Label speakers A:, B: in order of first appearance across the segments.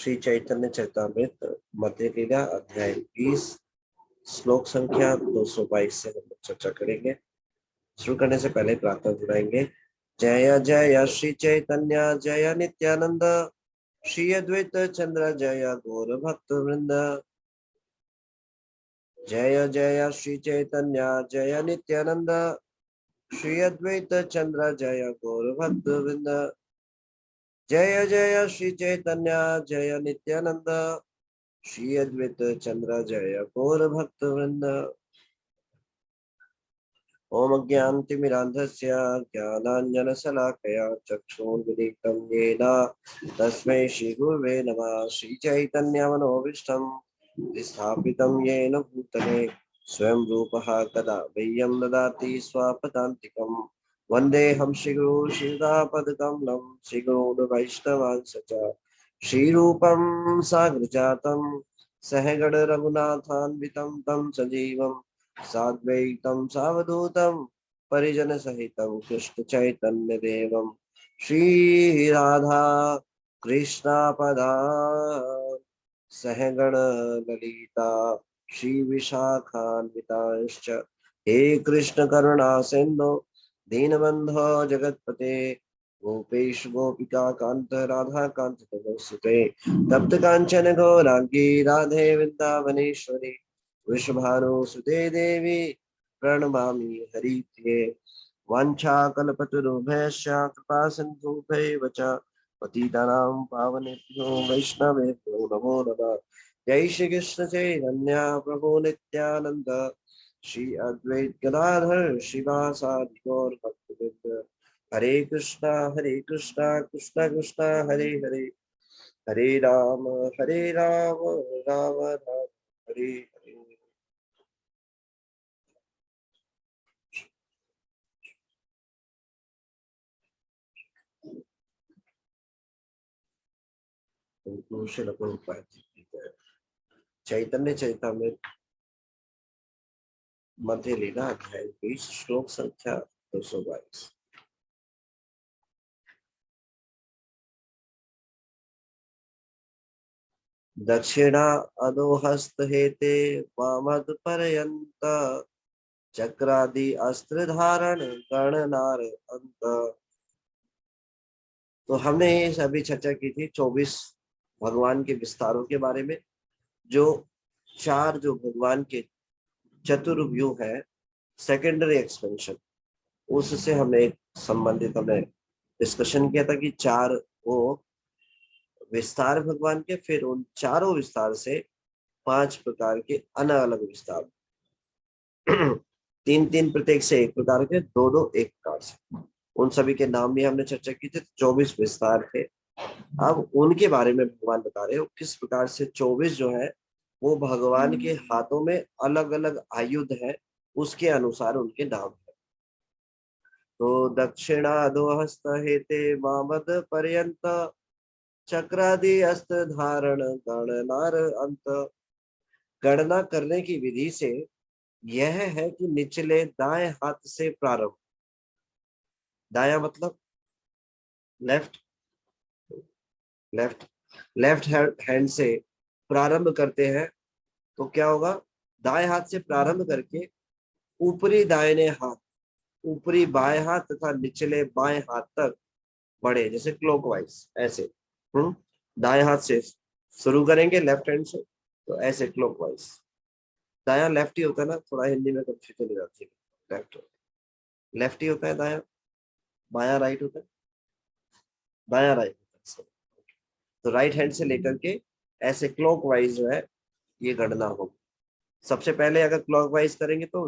A: श्री चैतन्य चरितामृत मध्य लीला अध्याय 20 श्लोक संख्या 222 से हम चर्चा करेंगे। शुरू करने से पहले प्रार्थना जुड़ाएंगे। जय जय श्री चैतन्य जय नित्यानंद श्री अद्वैत चंद्र जय गौर भक्त वृंद। जय जय श्री चैतन्य जय नित्यानंद श्री अद्वैत चंद्र जय गौर भक्त वृंद। जय जय श्री चैतन्य जय नित्यानंद श्री अद्वैत चंद्र जय गौर भक्त वृंद। ओम अज्ञानतिमिरान्धस्य ज्ञानाञ्जनशलाकया चक्षुरुन्मीलितं येन तस्मै श्रीगुरवे नमः। श्रीचैतन्यमनोभीष्टं स्थापितं येन भूतले स्वयं रूपः कदा मह्यं ददाति स्वपदान्तिकं। वन्देऽहं श्रीगुरुं श्रीयुतापदकमलं श्रीगुरून् वैष्णवांश्च श्रीरूपं साग्रजातं सहगण रघुनाथान्वितं तं सजीवं साद्वैतं सावधूतं परिजन सहितं कृष्ण चैतन्य देवं श्री राधा कृष्ण पदा सहगण ललिता श्री विशाखान्विताश्च। हे कृष्ण करुणा सिंधु दीनबंधो जगतपते गोपेश गोपिका कांत राधा कांत तमोस्तुते तप्त कांचन गौरांगी राधे वृंदावनेश्वरी वृषभानुसुते देवी प्रणमामि हरिप्रिये। वाञ्छाकल्पतरुभ्यश्च कृपा सिन्धुभ्यैव च पतितानां पावनेभ्यो वैष्णवेभ्यो नमो नमः। जय श्री कृष्ण चैतन्य प्रभु नित्यानंद श्री अद्वैत गदाधर श्रीवासादि गौर भक्तवृंद। हरे कृष्णा कृष्ण कृष्ण हरे हरे हरे राम राम राम हरे हरे। चैतन्य चरितामृत मध्य लीला अध्याय 20 श्लोक संख्या 222। दक्षिणा अधोहस्त हेते वामद पर्यंत चक्रादि अस्त्र धारण गणनार अंत। तो हमने सभी चर्चा की थी 24 भगवान के विस्तारों के बारे में। जो चार जो भगवान के चतुर्व्यूह है सेकेंडरी एक्सपेंशन, उससे हमने संबंधित हमने डिस्कशन किया था कि चार वो विस्तार भगवान के, फिर उन चारों विस्तार से 5 प्रकार के अलग अलग विस्तार, 3-3 प्रत्येक से 1 प्रकार के, 2-2 एक प्रकार से, उन सभी के नाम भी हमने चर्चा की थी। 24 विस्तार थे। अब उनके बारे में भगवान बता रहे हो किस प्रकार से 24 जो है वो भगवान के हाथों में अलग अलग आयुध है, उसके अनुसार उनके नाम है। तो दक्षिणाधो हस्त हेते वामद पर्यंत चक्रादि अस्त्र धारण गणनार अंत। गणना करने की विधि से यह है कि निचले दाएं हाथ से प्रारंभ, दाया मतलब लेफ्ट, लेफ्ट हैंड से प्रारंभ करते हैं तो क्या होगा, दाएं हाथ से प्रारंभ करके ऊपरी दाहिने हाथ, ऊपरी बाएं हाथ तथा निचले बाएं हाथ तक बढ़े, जैसे क्लॉकवाइज ऐसे। दाएं हाथ से शुरू करेंगे लेफ्ट हैंड से, तो ऐसे क्लॉकवाइज। दाया लेफ्ट ही होता है ना, थोड़ा हिंदी में कंफ्यूजन हो जाती है। लेफ्ट ही होता है दाया, बाया राइट होता है, दाया राइट होता है। तो राइट हैंड से लेकर के ऐसे क्लॉकवाइज जो है ये गणना होगी। सबसे पहले अगर क्लॉकवाइज करेंगे तो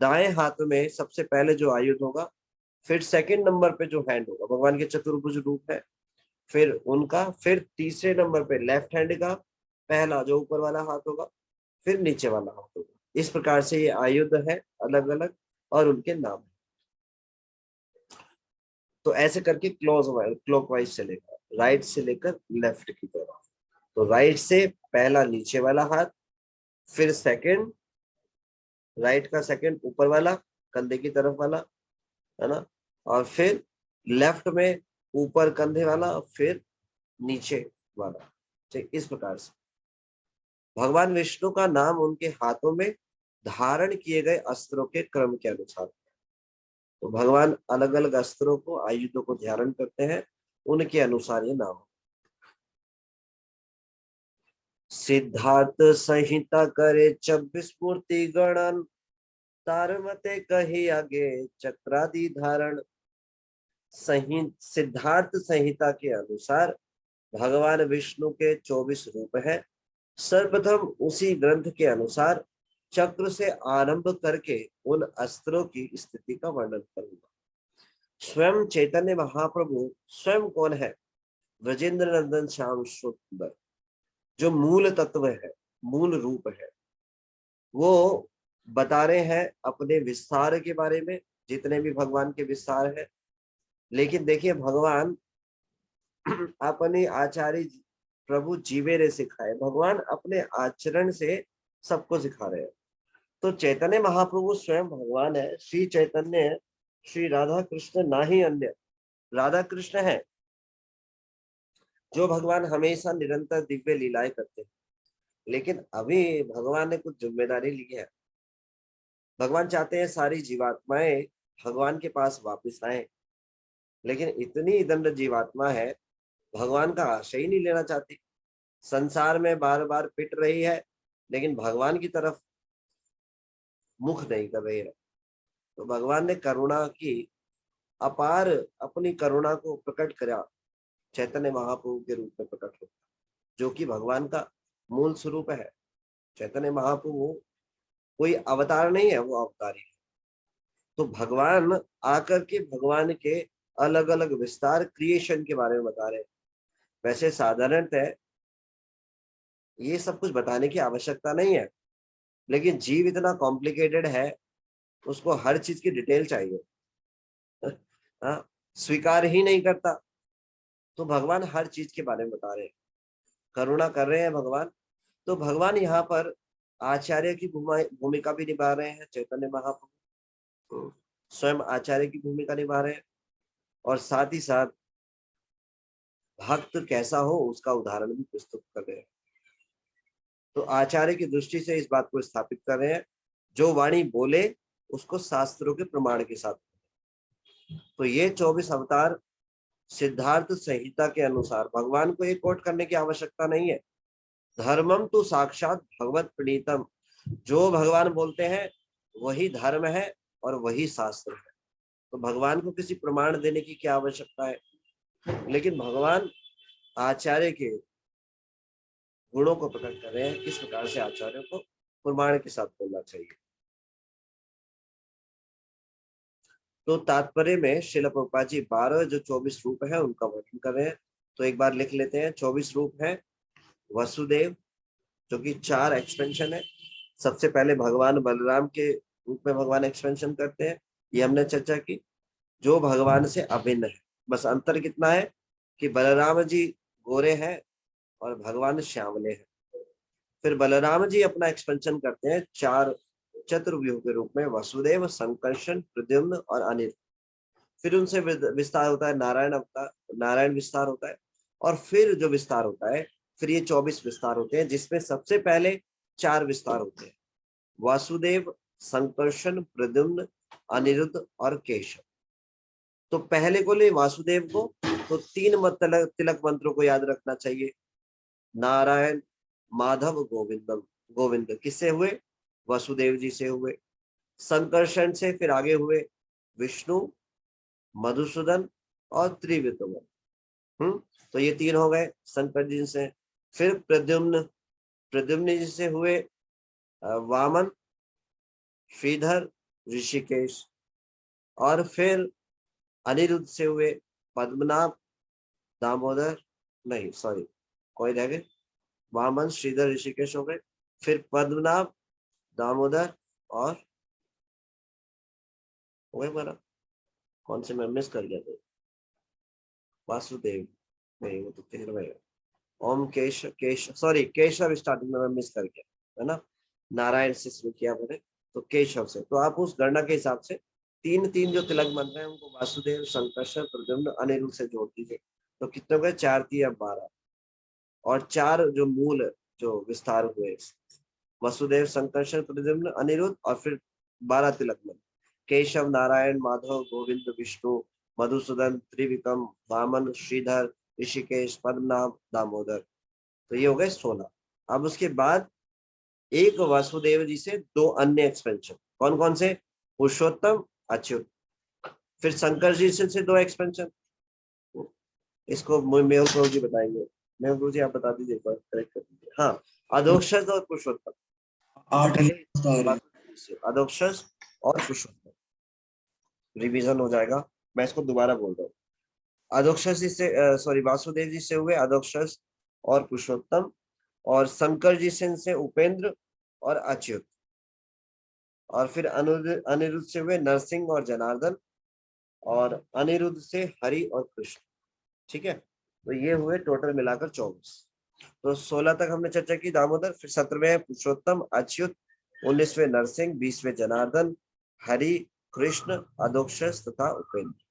A: दाएं हाथ में सबसे पहले जो आयुध होगा, फिर सेकंड नंबर पे जो हैंड होगा, भगवान के चतुर्भुज रूप है, फिर उनका, फिर तीसरे नंबर पे लेफ्ट हैंड का पहला जो ऊपर वाला हाथ होगा, फिर नीचे वाला हाथ होगा। इस प्रकार से ये आयुध है अलग अलग और उनके नाम है। तो ऐसे करके क्लॉकवाइज चलेगा, राइट से लेकर लेफ्ट की तरफ। तो राइट से पहला नीचे वाला हाथ, फिर सेकंड, राइट का सेकंड ऊपर वाला कंधे की तरफ वाला, है ना, और फिर लेफ्ट में ऊपर कंधे वाला, फिर नीचे वाला। इस प्रकार से भगवान विष्णु का नाम उनके हाथों में धारण किए गए अस्त्रों के क्रम के अनुसार। तो भगवान अलग अलग अस्त्रों को, आयुधों को धारण करते हैं, उनके अनुसार ये नाम। सिद्धार्थ संहिता करे 26 मूर्ति गणन, तारमते कही आगे चक्रादि धारण। सिद्धार्थ संहिता के अनुसार भगवान विष्णु के 24 रूप है। सर्वप्रथम उसी ग्रंथ के अनुसार चक्र से आरंभ करके उन अस्त्रों की स्थिति का वर्णन करूंगा। स्वयं चैतन्य महाप्रभु स्वयं कौन है? ब्रजेंद्र नंदन श्याम सुंदर, जो मूल तत्व है, मूल रूप है, वो बता रहे हैं अपने विस्तार के बारे में, जितने भी भगवान के विस्तार है। लेकिन देखिए, भगवान अपने आचार्य प्रभु जीवे ने सिखाए, भगवान अपने आचरण से सबको सिखा रहे हैं। तो चैतन्य महाप्रभु स्वयं भगवान है, श्री चैतन्य है, श्री राधा कृष्ण ना ही अन्य। राधा कृष्ण है जो भगवान हमेशा निरंतर दिव्य लीलाएं करते हैं। लेकिन अभी भगवान ने कुछ जिम्मेदारी ली है। भगवान चाहते हैं सारी जीवात्माएं भगवान के पास वापस आए, लेकिन इतनी दंड जीवात्मा है, भगवान का आश्रय ही नहीं लेना चाहती। संसार में बार बार पिट रही है, लेकिन भगवान की तरफ मुख नहीं कर रही है। तो भगवान ने करुणा की अपार, अपनी करुणा को प्रकट करा चैतन्य महाप्रभु के रूप में प्रकट होता, जो कि भगवान का मूल स्वरूप है। चैतन्य महाप्रभु कोई अवतार नहीं है, वो अवतारी है। तो भगवान आकर के भगवान के अलग अलग विस्तार, क्रिएशन के बारे में बता रहे हैं। वैसे साधारणतः ये सब कुछ बताने की आवश्यकता नहीं है, लेकिन जीव इतना कॉम्प्लिकेटेड है, उसको हर चीज की डिटेल चाहिए। हाँ, स्वीकार ही नहीं करता। तो भगवान हर चीज के बारे में बता रहे हैं, करुणा कर रहे हैं भगवान। तो भगवान यहाँ पर आचार्य की भूमिका भी निभा रहे हैं। चैतन्य महाप्रभु स्वयं आचार्य की भूमिका निभा रहे हैं, और साथ ही साथ भक्त कैसा हो उसका उदाहरण भी प्रस्तुत कर रहे हैं। तो आचार्य की दृष्टि से इस बात को स्थापित कर रहे हैं, जो वाणी बोले उसको शास्त्रों के प्रमाण के साथ। तो ये 24 अवतार सिद्धार्थ संहिता के अनुसार, भगवान को एक कोट करने की आवश्यकता नहीं है। धर्मम तो साक्षात भगवत प्रणीतम, जो भगवान बोलते हैं वही धर्म है और वही शास्त्र है। तो भगवान को किसी प्रमाण देने की क्या आवश्यकता है? लेकिन भगवान आचार्य के गुणों को प्रकट कर रहे हैं, किस प्रकार से आचार्यों को प्रमाण के साथ बोलना चाहिए। तो तात्पर्य में श्रील प्रभुपाद जी 12 जो 24 रूप है उनका वर्णन कर रहे हैं। तो एक बार लिख लेते हैं। 24 रूप है वसुदेव, जो कि 4 एक्सपेंशन है। सबसे पहले भगवान बलराम के रूप में भगवान एक्सपेंशन करते हैं, ये हमने चर्चा की, जो भगवान से अभिन्न है। बस अंतर कितना है कि बलराम जी गोरे हैं और भगवान श्यामले हैं। फिर बलराम जी अपना एक्सपेंशन करते हैं 4 चतुर्व्यूह के रूप में, वसुदेव, संकर्षण, प्रद्युम्न और अनिल। फिर उनसे विस्तार होता है नारायण अवतार, नारायण विस्तार होता है। और फिर जो विस्तार होता है, फिर ये 24 विस्तार होते हैं, जिसमें सबसे पहले 4 विस्तार होते हैं, वासुदेव, संकर्षण, प्रद्युम्न, अनिरुद्ध और केशव। तो पहले को ले वासुदेव को, तो 3 तिलक मंत्रों को याद रखना चाहिए। नारायण, माधव, गोविंदम। गोविंद किससे हुए? वसुदेव जी से हुए। संकर्षण से फिर आगे हुए विष्णु, मधुसूदन और त्रिविक्रम। तो ये 3 हो गए शंकर जी से। फिर प्रद्युम्न, प्रद्युम्न जी से हुए वामन, श्रीधर, ऋषिकेश। और फिर अनिरुद्ध से हुए पद्मनाभ, दामोदर, नहीं सॉरी कोई रह गए, वामन, श्रीधर, ऋषिकेश हो गए। फिर पद्मनाभ, दामोदर और हो गए हमारा, कौन से मैं मिस कर गया था? वासुदेव नहीं, वो तो 13वां है। ओम केशव स्टार्टिंग में मैं मिस कर गया, है ना। नारायण से शुरू किया मैंने, तो केशव से। तो आप उस गणना के हिसाब से 3 जो तिलक मंत्र हैं उनको वासुदेव, संकर्षण, प्रद्युम्न, अनिरुद्ध से जोड़ दीजिए। तो कितने हो गए? 4 3 12। और 4 जो मूल जो विस्तार हुए, वसुदेव, संकर्षण, प्रद्युम्न, अनिरुद्ध, और फिर 12 तिलकमन, केशव, नारायण, माधव, गोविंद, विष्णु, मधुसूदन, त्रिविक्रम, वामन, श्रीधर, ऋषिकेश, पद्मनाभ, दामोदर। तो ये हो गए 16। अब उसके बाद एक वासुदेव जी से 2 अन्य एक्सपेंशन, कौन कौन से? पुरुषोत्तम, अच्युत। फिर शंकर जी से 2 एक्सपेंशन, इसको मेहुल प्रभु जी बताएंगे। मेहुल प्रभु जी आप बता दीजिए, एक बार करेक्ट कर दीजिए। हाँ, अधोक्षज और पुरुषोत्तम।
B: 8
A: अधोक्षज और पुरुषोत्तम, रिवीजन हो जाएगा, मैं इसको दोबारा बोल रहा हूँ। अधोक्षज जी से सॉरी वासुदेव जी से हुए अधोक्षज और पुरुषोत्तम, और शंकर जी से उपेंद्र और अच्युत, और फिर अनिरुद्ध से हुए नरसिंह और जनार्दन, और अनिरुद्ध से हरि और कृष्ण। ठीक है, तो ये हुए टोटल मिलाकर 24। तो 16 तक हमने चर्चा की दामोदर, फिर 17वें पुरुषोत्तम, अच्युत, 19वें नरसिंह, 20वें जनार्दन, हरि, कृष्ण, अधोक्षज तथा उपेंद्र।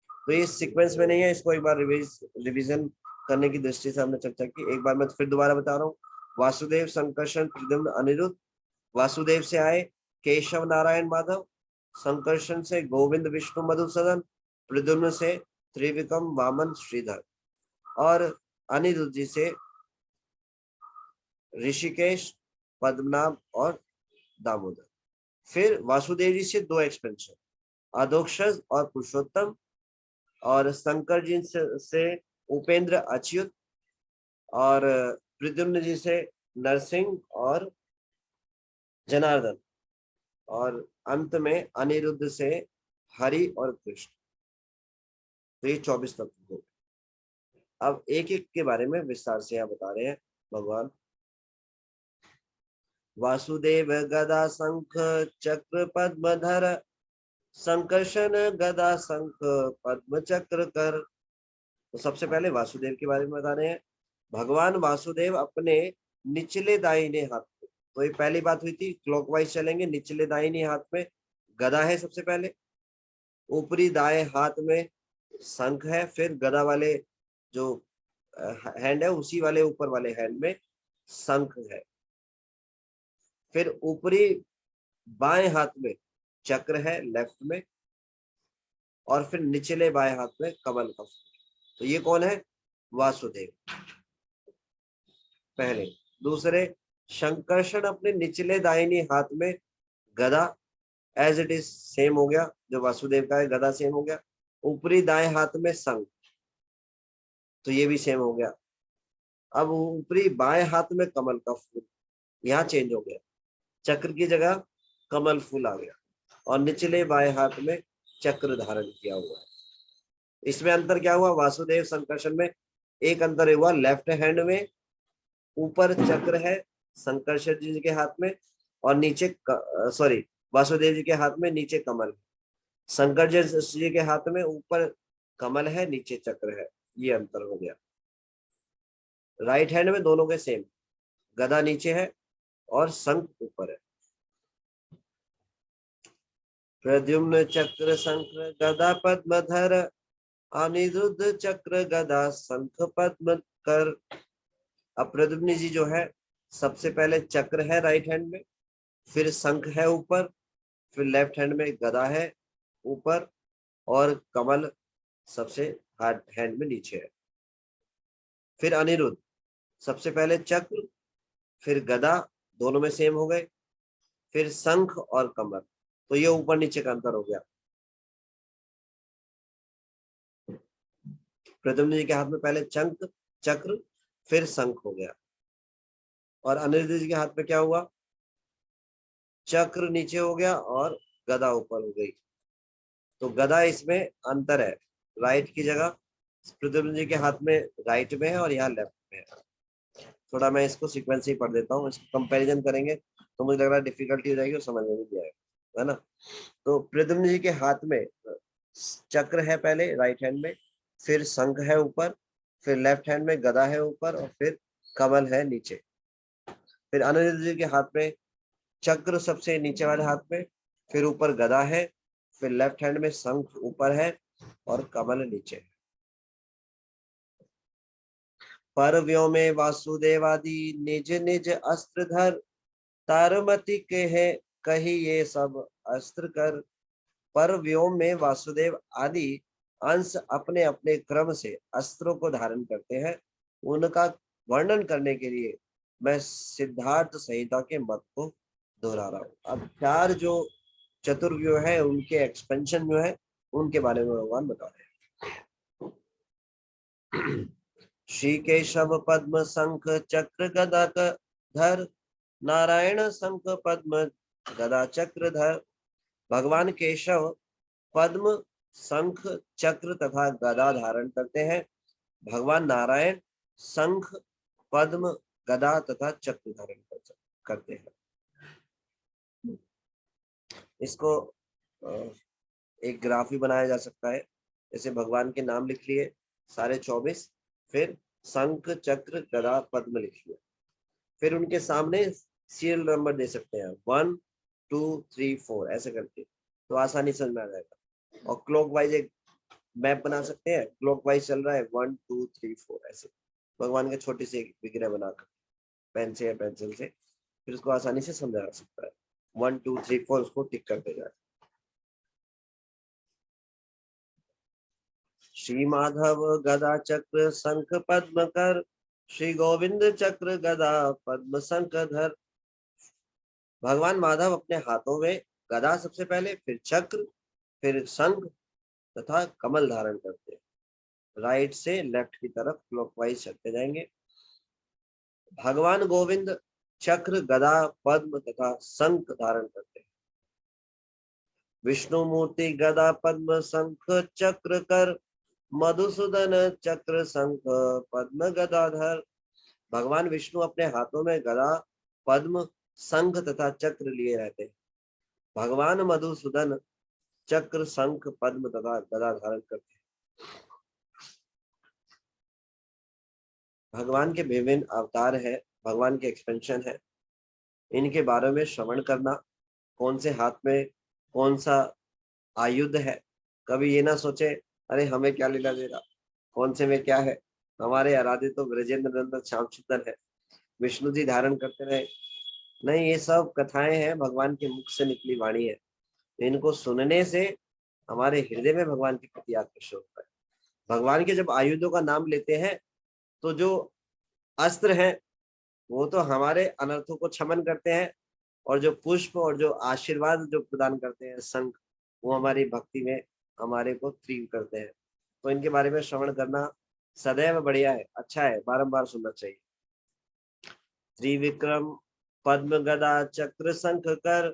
A: तो ये सीक्वेंस में नहीं है, इसको एक बार रिवीजन करने की दृष्टि से हमने चर्चा की। एक बार मैं फिर दोबारा बता रहा हूँ। वासुदेव, संकर्षण, प्रद्युम्न, अनिरुद्ध। वासुदेव से आए केशव, नारायण, माधव। संकर्षण से गोविंद, विष्णु, मधुसूदन। प्रद्युम्न से त्रिविक्रम, वामन, श्रीधर। और अनिरुद्ध जी से ऋषिकेश, पद्मनाभ और दामोदर। फिर वासुदेव जी से 2 एक्सपेंशन, अधोक्षज और पुरुषोत्तम, और शंकर जी से उपेंद्र, अच्युत, और प्रद्युम्न जी से नरसिंह और जनार्दन, और अंत में अनिरुद्ध से हरि और कृष्ण। तो ये 24 तत्व हो। अब एक एक के बारे में विस्तार से यहाँ बता रहे हैं भगवान। वासुदेव गदा शंख चक्र पद्मधर, संकर्षण गदा शंख पद्म चक्र कर। तो सबसे पहले वासुदेव के बारे में बता रहे हैं। भगवान वासुदेव अपने निचले दाहिने हाथ में, तो ये पहली बात हुई थी, क्लॉकवाइज चलेंगे। निचले दाहिने हाथ में गदा है सबसे पहले, ऊपरी दाएं हाथ में शंख है, फिर गदा वाले जो हैंड है उसी वाले ऊपर वाले हैंड में शंख है, फिर ऊपरी बाएं हाथ में चक्र है लेफ्ट में, और फिर निचले बाएं हाथ में कमल का फूल। तो ये कौन है? वासुदेव पहले। दूसरे, शंकर्षण अपने निचले दाहिनी हाथ में गदा, एज इट इज सेम हो गया, जो वासुदेव का है गदा सेम हो गया। ऊपरी दाएं हाथ में शंख, तो ये भी सेम हो गया। अब ऊपरी बाएं हाथ में कमल का फूल, यहाँ चेंज हो गया, चक्र की जगह कमल फूल आ गया, और निचले बाएं हाथ में चक्र धारण किया हुआ है। इसमें अंतर क्या हुआ? वासुदेव संकर्षण में एक अंतर हुआ, लेफ्ट हैंड में ऊपर चक्र है संकर्षण जी के हाथ में, और नीचे सॉरी वासुदेव जी के हाथ में नीचे कमल। शंकर जी के हाथ में ऊपर कमल है, नीचे चक्र है, ये अंतर हो गया। राइट हैंड में दोनों के सेम, गदा नीचे है और शंख ऊपर है। प्रद्युम्न चक्र शंख गदा पद्मधर, अनिरुद्ध चक्र गदा शंख पद्म कर। अब प्रद्युम्न जी जो है सबसे पहले चक्र है राइट हैंड में, फिर शंख है ऊपर, फिर लेफ्ट हैंड में गदा है ऊपर, और कमल सबसे हैंड में नीचे है। फिर अनिरुद्ध सबसे पहले चक्र, फिर गदा, दोनों में सेम हो गए, फिर शंख और कमल, तो ये ऊपर नीचे का अंतर हो गया। प्रद्युम्न जी के हाथ में पहले चक्र फिर शंख हो गया, और अनिरुद्ध जी के हाथ में क्या हुआ? चक्र नीचे हो गया और गदा ऊपर हो गई। तो गदा इसमें अंतर है, राइट की जगह प्रद्युम्न जी के हाथ में राइट में है और यहाँ लेफ्ट में है। थोड़ा मैं इसको सीक्वेंस ही पढ़ देता हूँ, इसको कंपैरिजन करेंगे तो मुझे लग रहा है डिफिकल्टी हो जाएगी और समझ में नहीं आएगा, है ना। तो प्रद्युम्न जी के हाथ में चक्र है पहले राइट हैंड में, फिर शंख है ऊपर, फिर लेफ्ट हैंड में गदा है ऊपर, और फिर कमल है नीचे। फिर अनिरुद्ध जी के हाथ में चक्र सबसे नीचे वाले हाथ में, फिर ऊपर गदा है, फिर लेफ्ट हैंड में शंख ऊपर है और कमल नीचे है। पर व्योमे वासुदेवादि निज निज अस्त्र धर, तारमति के है कही ये सब अस्त्र कर। पर व्योम में वासुदेव आदि अंश अपने अपने क्रम से अस्त्रों को धारण करते हैं। उनका वर्णन करने के लिए मैं सिद्धार्थ संहिता के मत को दोहरा रहा हूँ। अब चार जो चतुर्व्यूह है उनके एक्सपेंशन जो है उनके बारे में भगवान बता रहे हैं। श्री केशव पद्म शंख चक्र गदा धर, नारायण शंख पद्म गदा चक्र धर। भगवान केशव पद्म शंख चक्र तथा गदा धारण करते हैं। भगवान नारायण शंख पद्म गदा तथा चक्र धारण करते हैं। इसको एक ग्राफ भी बनाया जा सकता है। जैसे भगवान के नाम लिख लिए सारे 24, फिर शंख चक्र गदा पद्म लिख लिया, फिर उनके सामने सीरियल नंबर दे सकते हैं 1 2 3 4 ऐसे करके, तो आसानी समझ में आ जाएगा। और क्लॉकवाइज एक मैप बना सकते हैं, क्लॉकवाइज चल रहा है 1 2 3 4 ऐसे। भगवान के छोटी सी विग्रह बनाकर पेन से या पेंसिल से फिर उसको आसानी से समझा जा सकता है। 1 2 3 4 उसको टिक करते जाए। श्री माधव गदा चक्र शंख पद्म कर, श्री गोविंद चक्र गदा पद्म शंख धर। भगवान माधव अपने हाथों में गदा सबसे पहले, फिर चक्र, फिर शंख तथा कमल धारण करते हैं। राइट से लेफ्ट की तरफ क्लॉकवाइज चलते जाएंगे। भगवान गोविंद चक्र गदा पद्म तथा शंख धारण करते हैं। विष्णु मूर्ति गदा पद्म शंख चक्र कर, मधुसूदन चक्र शंख पद्म गदाधर। भगवान विष्णु अपने हाथों में गदा पद्म शंख तथा चक्र लिए रहते हैं। भगवान मधुसूदन चक्र शंख पद्म तथा गदा धारण करते हैं। भगवान के विभिन्न अवतार है, भगवान के एक्सपेंशन है, इनके बारे में श्रवण करना, कौन से हाथ में कौन सा आयुध है। कभी ये ना सोचे अरे हमें क्या लीला दे रहा, कौन से में क्या है। हमारे आराध्य तो ब्रजेंद्र नंदन श्याम सुंदर है, विष्णु जी धारण करते रहे। नहीं, ये सब कथाएं हैं, भगवान के मुख से निकली वाणी है। इनको सुनने से हमारे हृदय में भगवान के प्रति आकर्षण होता है। भगवान के जब आयुधों का नाम लेते हैं तो जो अस्त्र हैं वो तो हमारे अनर्थों को क्षमन करते हैं, और जो पुष्प और जो आशीर्वाद जो प्रदान करते हैं शंख, वो हमारी भक्ति में हमारे को तीव्र करते हैं। तो इनके बारे में श्रवण करना सदैव बढ़िया है, अच्छा है, बारंबार सुनना चाहिए। त्रिविक्रम पद्म गदा चक्र शंख कर,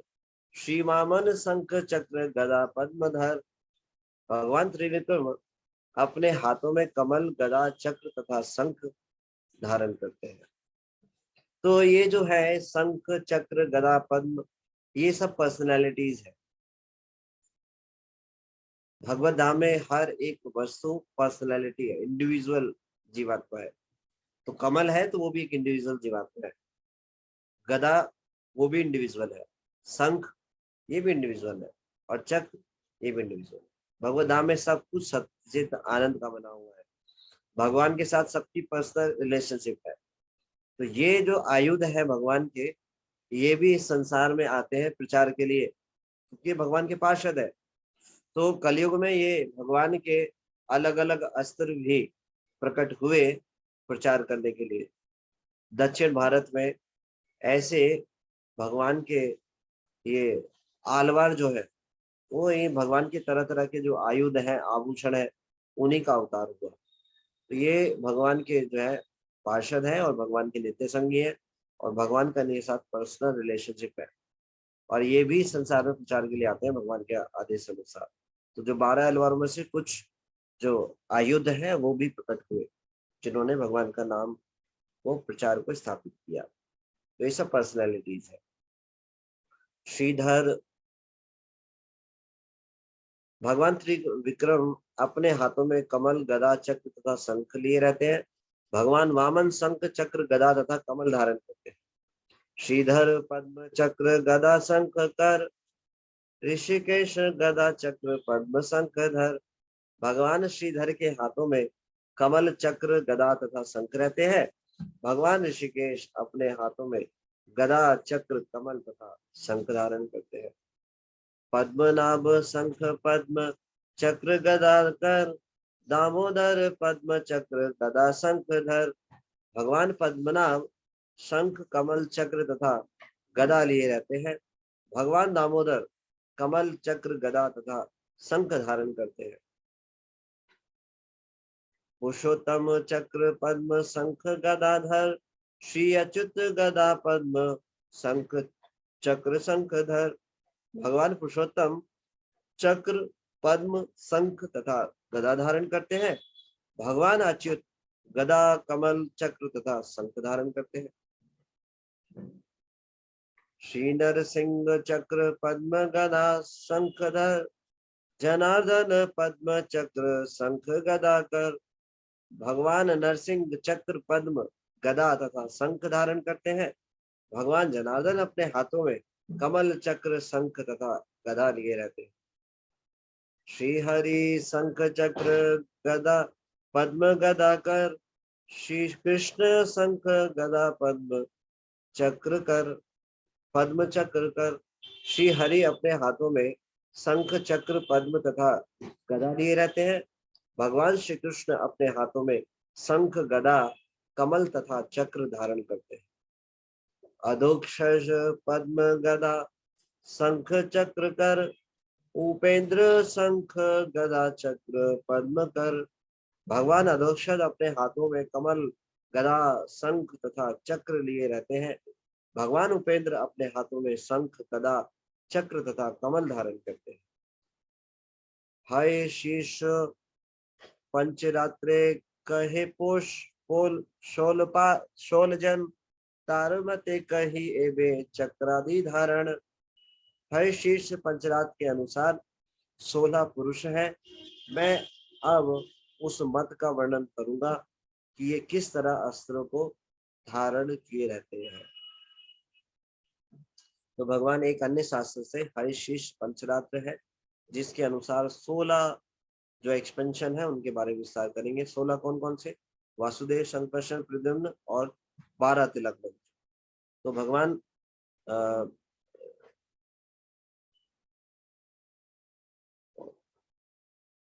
A: श्री वामन शंख चक्र गदा पद्म धर। भगवान त्रिविक्रम अपने हाथों में कमल गदा चक्र तथा शंख धारण करते हैं। तो ये जो है शंख चक्र गदा पद्म, ये सब पर्सनैलिटीज है। भगवत धाम में हर एक वस्तु पर्सनैलिटी है, इंडिविजुअल जीवात्मा है। तो कमल है तो वो भी एक इंडिविजुअल जीवात्मा है, गदा वो भी इंडिविजुअल है, शंख ये भी इंडिविजुअल है, और चक्र ये भी इंडिविजुअल है। भगवत धाम में सब कुछ सच्चित आनंद का बना हुआ है। भगवान के साथ सबकी पर्सनल रिलेशनशिप है। तो ये जो आयुध है भगवान के, ये भी इस संसार में आते हैं प्रचार के लिए, क्योंकि भगवान के पार्षद है। तो कलयुग में ये भगवान के अलग अलग अस्त्र भी प्रकट हुए प्रचार करने के लिए। दक्षिण भारत में ऐसे भगवान के ये आलवार जो है, वो ये भगवान के तरह तरह के जो आयुध है, आभूषण है, उन्हीं का अवतार हुआ। तो ये भगवान के जो है पार्षद है और भगवान के नित्य संगी है, और भगवान का इनके साथ पर्सनल रिलेशनशिप है। और ये भी संसार में प्रचार के लिए आते हैं भगवान के आदेश अनुसार। तो जो 12 अलवारों में से कुछ जो आयुध है वो भी प्रकट हुए, जिन्होंने भगवान का नाम वो प्रचार को स्थापित किया। तो ये सब पर्सनैलिटीज है। श्रीधर भगवान त्रिविक्रम अपने हाथों में कमल गदा चक्र तथा शंख लिए रहते हैं। भगवान वामन शंख चक्र गदा तथा कमल धारण करते हैं। श्रीधर पद्म चक्र गदा शंख कर, ऋषिकेश गदा चक्र पद्म शंख धर। भगवान श्रीधर के हाथों में कमल चक्र गदा तथा शंख रहते हैं। भगवान ऋषिकेश अपने हाथों में गदा चक्र कमल तथा शंख धारण करते हैं। पद्मनाभ शंख पद्म चक्र गदा कर, दामोदर पद्म चक्र गदा शंख धर। भगवान पद्मनाभ शंख कमल चक्र तथा गदा लिए रहते हैं। भगवान दामोदर कमल चक्र गदा तथा शंख धारण करते हैं। पुरुषोत्तम चक्र पद्म शंख गदाधर, श्री अच्युत गदा पद्म शंख चक्र शंखधर। भगवान पुरुषोत्तम चक्र पद्म शंख तथा गदा धारण करते हैं। भगवान अच्युत गदा कमल चक्र तथा शंख धारण करते हैं। श्री नरसिंह चक्र पद्म गदा शंखधर, जनार्दन पद्म चक्र शंख गदा कर। भगवान नरसिंह चक्र पद्म गदा तथा शंख धारण करते हैं। भगवान जनार्दन अपने हाथों में कमल चक्र शंख तथा गदा लिए रहते हैं। श्री हरि शंख चक्र गदा पद्म गदा कर, श्री कृष्ण शंख गदा पद्म चक्र कर, पद्म चक्र कर। श्री हरि अपने हाथों में शंख चक्र पद्म तथा गदा लिए रहते हैं। भगवान श्री कृष्ण अपने हाथों में शंख गदा कमल तथा चक्र धारण करते हैं। अधोक्षज पद्म गदा शंख चक्र कर, उपेंद्र शंख गदा चक्र पद्म कर। भगवान अधोक्षज अपने हाथों में कमल गदा शंख तथा चक्र लिए रहते हैं। भगवान उपेंद्र अपने हाथों में शंख गदा चक्र तथा कमल धारण करते हैं। हाय शीश पंचरात्रे कहे पोष पोल शोलजन, तारमते कही एवे चक्रादि धारण। हर शीर्ष पंचरात के अनुसार 16 पुरुष है। मैं अब उस मत का वर्णन करूंगा कि ये किस तरह अस्त्रों को धारण किए रहते हैं। तो भगवान एक अन्य शास्त्र से हरिशीष पंचरात्र है, जिसके अनुसार 16 जो एक्सपेंशन है उनके बारे में विस्तार करेंगे। 16 कौन कौन से? वासुदेव, संकर्षण, प्रद्युम्न और 12 तिलक मंत्र। तो भगवान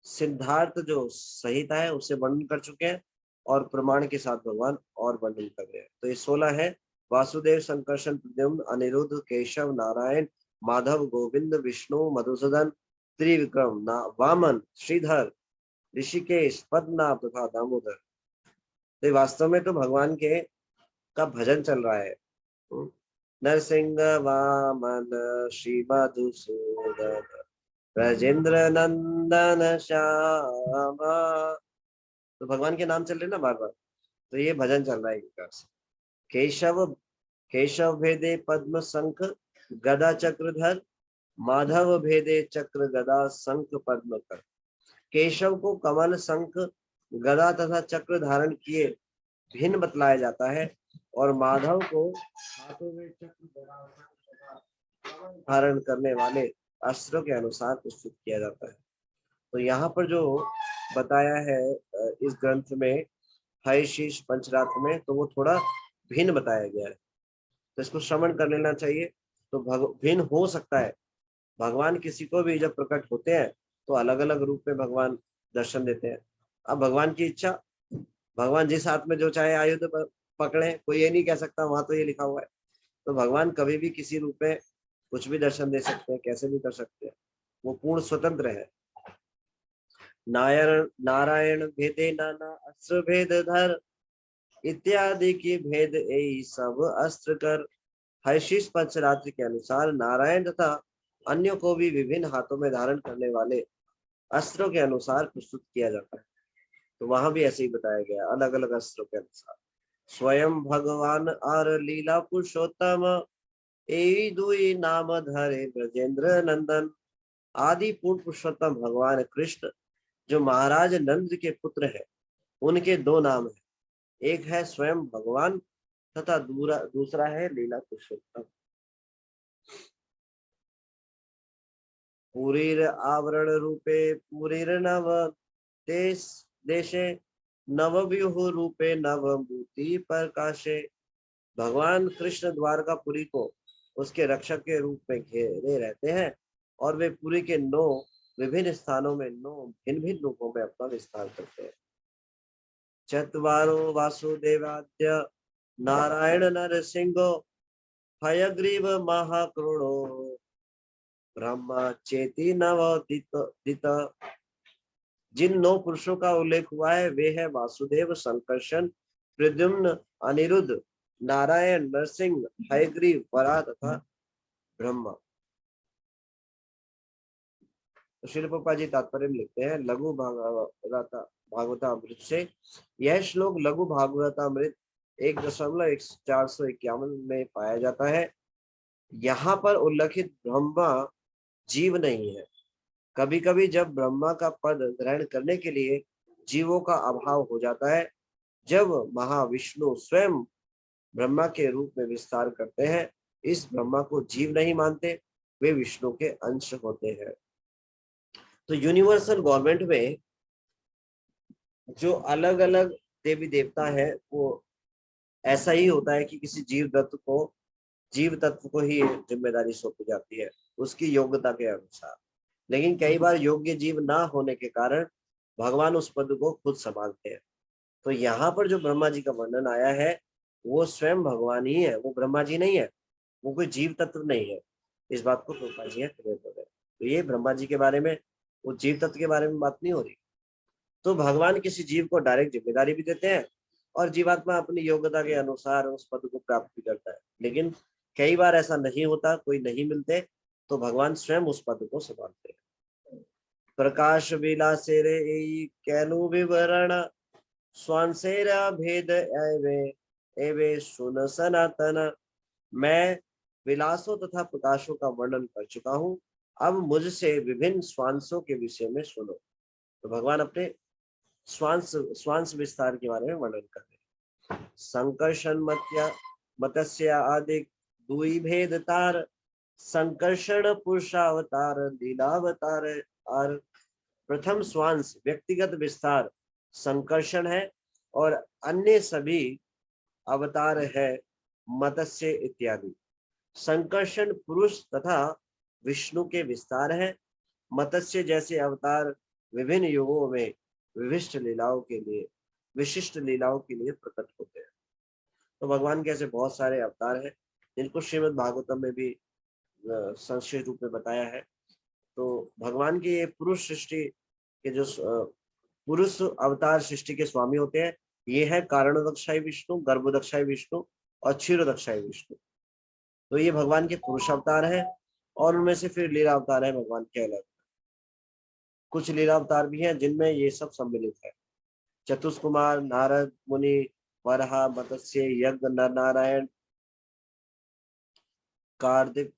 A: सिद्धार्थ जो संहिता है उसे वर्णन कर चुके हैं और प्रमाण के साथ भगवान और वर्णन कर रहे हैं। तो ये 16 है। वासुदेव, संकर्षण, प्रद्युम्न, अनिरुद्ध, केशव, नारायण, माधव, गोविंद, विष्णु, मधुसूदन, त्रिविक्रम, वामन, श्रीधर, ऋषिकेश, पद्मनाभ तथा दामोदर। तो वास्तव में तो भगवान के का भजन चल रहा है। नरसिंह वामन श्री मधुसूदन, ब्रजेंद्र नंदन श्यामा। तो भगवान के नाम चल रहे ना बार बार, तो ये भजन चल रहा है एक प्रकार से। केशव भेदे पद्म शंख गदा चक्रधर, माधव भेदे चक्र गदा शंख पद्म कर। केशव को कमल शंख गदा तथा चक्र धारण किए भिन्न बतलाया जाता है और माधव को हाथों में चक्र गदा धारण करने वाले अस्त्रों के अनुसार प्रस्तुत किया जाता है। तो यहाँ पर जो बताया है इस ग्रंथ में हयशीष पंचरात्र में, तो वो थोड़ा भिन्न बताया गया है, तो इसको श्रवण कर लेना चाहिए। तो भिन्न हो सकता है। भगवान किसी को भी जब प्रकट होते हैं तो अलग अलग रूप में भगवान दर्शन देते हैं। अब भगवान की इच्छा, भगवान जिस हाथ में जो चाहे आयुध पकड़े, कोई ये नहीं कह सकता वहां तो ये लिखा हुआ है। तो भगवान कभी भी किसी रूप में कुछ भी दर्शन दे सकते हैं, कैसे भी कर सकते हैं, वो पूर्ण स्वतंत्र है। नारायण भेदे नाना अस्त्र भेद धर, इत्यादि की भेद यही सब अस्त्र कर। हयशीष पंचरात्र के अनुसार नारायण तथा अन्यों को भी विभिन्न हाथों में धारण करने वाले अस्त्रों के अनुसार प्रस्तुत किया जाता है। तो वहां भी ऐसे ही बताया गया, अलग अलग अस्त्रों के अनुसार। स्वयं भगवान और लीला पुरुषोत्तम, ए दुई नाम धरे ब्रजेंद्र नंदन। आदि पूर्ण पुरुषोत्तम भगवान कृष्ण जो महाराज नंद के पुत्र है, उनके 2 नाम है। एक है स्वयं भगवान तथा दूसरा है लीला पुरुषोत्तम। पुरीर आवरण रूपे पुरीर नव देशे, नवव्यूह रूपे नवभूति प्रकाशे। भगवान कृष्ण द्वारकापुरी को उसके रक्षक के रूप में घेरे रहते हैं और वे पुरी के 9 विभिन्न स्थानों में 9 भिन्न भिन्न रूपों में अपना विस्तार करते हैं। चत्वारो वासुदेवाद्य नारायण नरसिंहो हयग्रीव महाक्रोडो ब्रह्मा चेति नवोदित। जिन 9 पुरुषों का उल्लेख हुआ है वे है वासुदेव, संकर्षण, प्रद्युम्न, अनिरुद्ध, नारायण, नरसिंह, हयग्रीव, वराह तथा ब्रह्मा। तो श्रील प्रभुपाद जी तात्पर्य में लिखते हैं लघु भागवतामृत से। यह श्लोक लघु भागवतामृत 1.451 में पाया जाता है। यहाँ पर उल्लेखित ब्रह्मा जीव नहीं है। कभी कभी जब ब्रह्मा का पद ग्रहण करने के लिए जीवों का अभाव हो जाता है, जब महाविष्णु स्वयं ब्रह्मा के रूप में विस्तार करते हैं, इस ब्रह्मा को जीव नहीं मानते, वे विष्णु के अंश होते हैं। तो यूनिवर्सल गवर्नमेंट में जो अलग अलग देवी देवता है वो ऐसा ही होता है कि किसी जीव तत्व को ही जिम्मेदारी सौंपी जाती है उसकी योग्यता के अनुसार। लेकिन कई बार योग्य जीव ना होने के कारण भगवान उस पद को खुद संभालते हैं। तो यहाँ पर जो ब्रह्मा जी का वर्णन आया है वो स्वयं भगवान ही है, वो ब्रह्मा जी नहीं है, वो कोई जीव तत्व नहीं है। इस बात को प्रभुपाद जी क्लियर कर रहे हैं। तो ये ब्रह्मा जी के बारे में, वो जीव तत्व के बारे में बात नहीं हो रही। तो भगवान किसी जीव को डायरेक्ट जिम्मेदारी भी देते हैं और जीवात्मा अपनी योग्यता के अनुसार उस पद को प्राप्त भी करता है। लेकिन कई बार ऐसा नहीं होता, कोई नहीं मिलते, तो भगवान स्वयं उस पद को संभालते हैं। प्रकाश विलासेरे कैनु विवरण स्वांसेरा भेद एवे सुन सनातन। मैं विलासों तथा प्रकाशों का वर्णन कर चुका हूँ, अब मुझसे विभिन्न स्वांसों के विषय में सुनो। तो भगवान अपने स्वांस विस्तार के बारे में वर्णन कर रहे हैं। संकर्षण मत्स्य आदि दुई भेद तार, संकर्षण पुरुषावतार लीलावतार। और प्रथम स्वांस व्यक्तिगत विस्तार संकर्षण है और अन्य सभी अवतार है मत्स्य इत्यादि। संकर्षण पुरुष तथा विष्णु के विस्तार है। मत्स्य जैसे अवतार विभिन्न युगों में विशिष्ट लीलाओं के लिए प्रकट होते हैं। तो भगवान के ऐसे बहुत सारे अवतार हैं जिनको श्रीमद् भागवतम में भी संक्षिप्त रूप में बताया है। तो भगवान की ये पुरुष सृष्टि के जो पुरुष अवतार सृष्टि के स्वामी होते हैं, ये है कारणोदक्षाई विष्णु, गर्भोदक्षाई विष्णु और क्षीरोदक्षाई विष्णु। तो ये भगवान के पुरुष अवतार है और उनमें से फिर लीला अवतार है भगवान के अलग। कुछ लीला अवतार भी हैं जिनमें ये सब सम्मिलित है। चतुष्कुमार, नारद मुनि, वराह, मत्स्य, यज्ञ, नर नारायण, कार्तिक,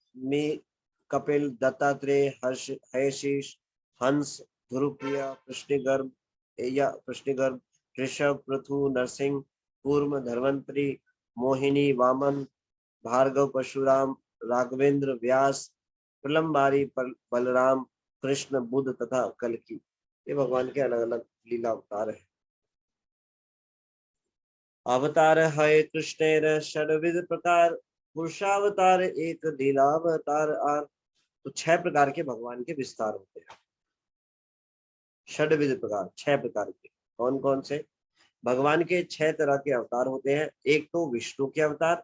A: कपिल, दत्तात्रेय, हयशीष, हंस, ध्रुवप्रिया, कृष्णगर्भ, ऋषभ, पृथु, नरसिंह, कूर्म, धन्वंतरी, मोहिनी, वामन, भार्गव, परशुराम, राघवेंद्र, व्यास, प्रलम्बारी, बलराम, कृष्ण, बुद्ध तथा कल्कि। ये भगवान के अलग अलग लीला अवतार है। अवतार है कृष्ण षडविध प्रकार, पुरुषावतार एक लीलावतार आर। तो 6 प्रकार के भगवान के विस्तार होते हैं। षडविध प्रकार 6 प्रकार के कौन कौन से? भगवान के 6 तरह के अवतार होते हैं। एक तो विष्णु के अवतार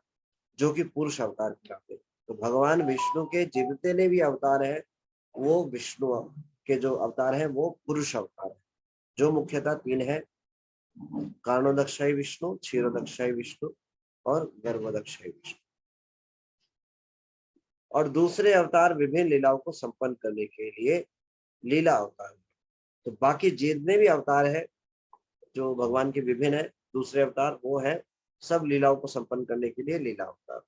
A: जो कि पुरुष अवतार कहलाते हैं। तो भगवान विष्णु के जितने भी अवतार हैं वो विष्णु के जो अवतार हैं वो पुरुष अवतार है, जो मुख्यतः 3 है, कारणोदक्षाई विष्णु, क्षीरोदक्षाई विष्णु और गर्भोदक्षाई विष्णु। और दूसरे अवतार विभिन्न लीलाओं को संपन्न करने के लिए लीला अवतार। तो बाकी जितने भी अवतार है जो भगवान के विभिन्न है दूसरे अवतार, वो है सब लीलाओं को संपन्न करने के लिए लीला अवतार।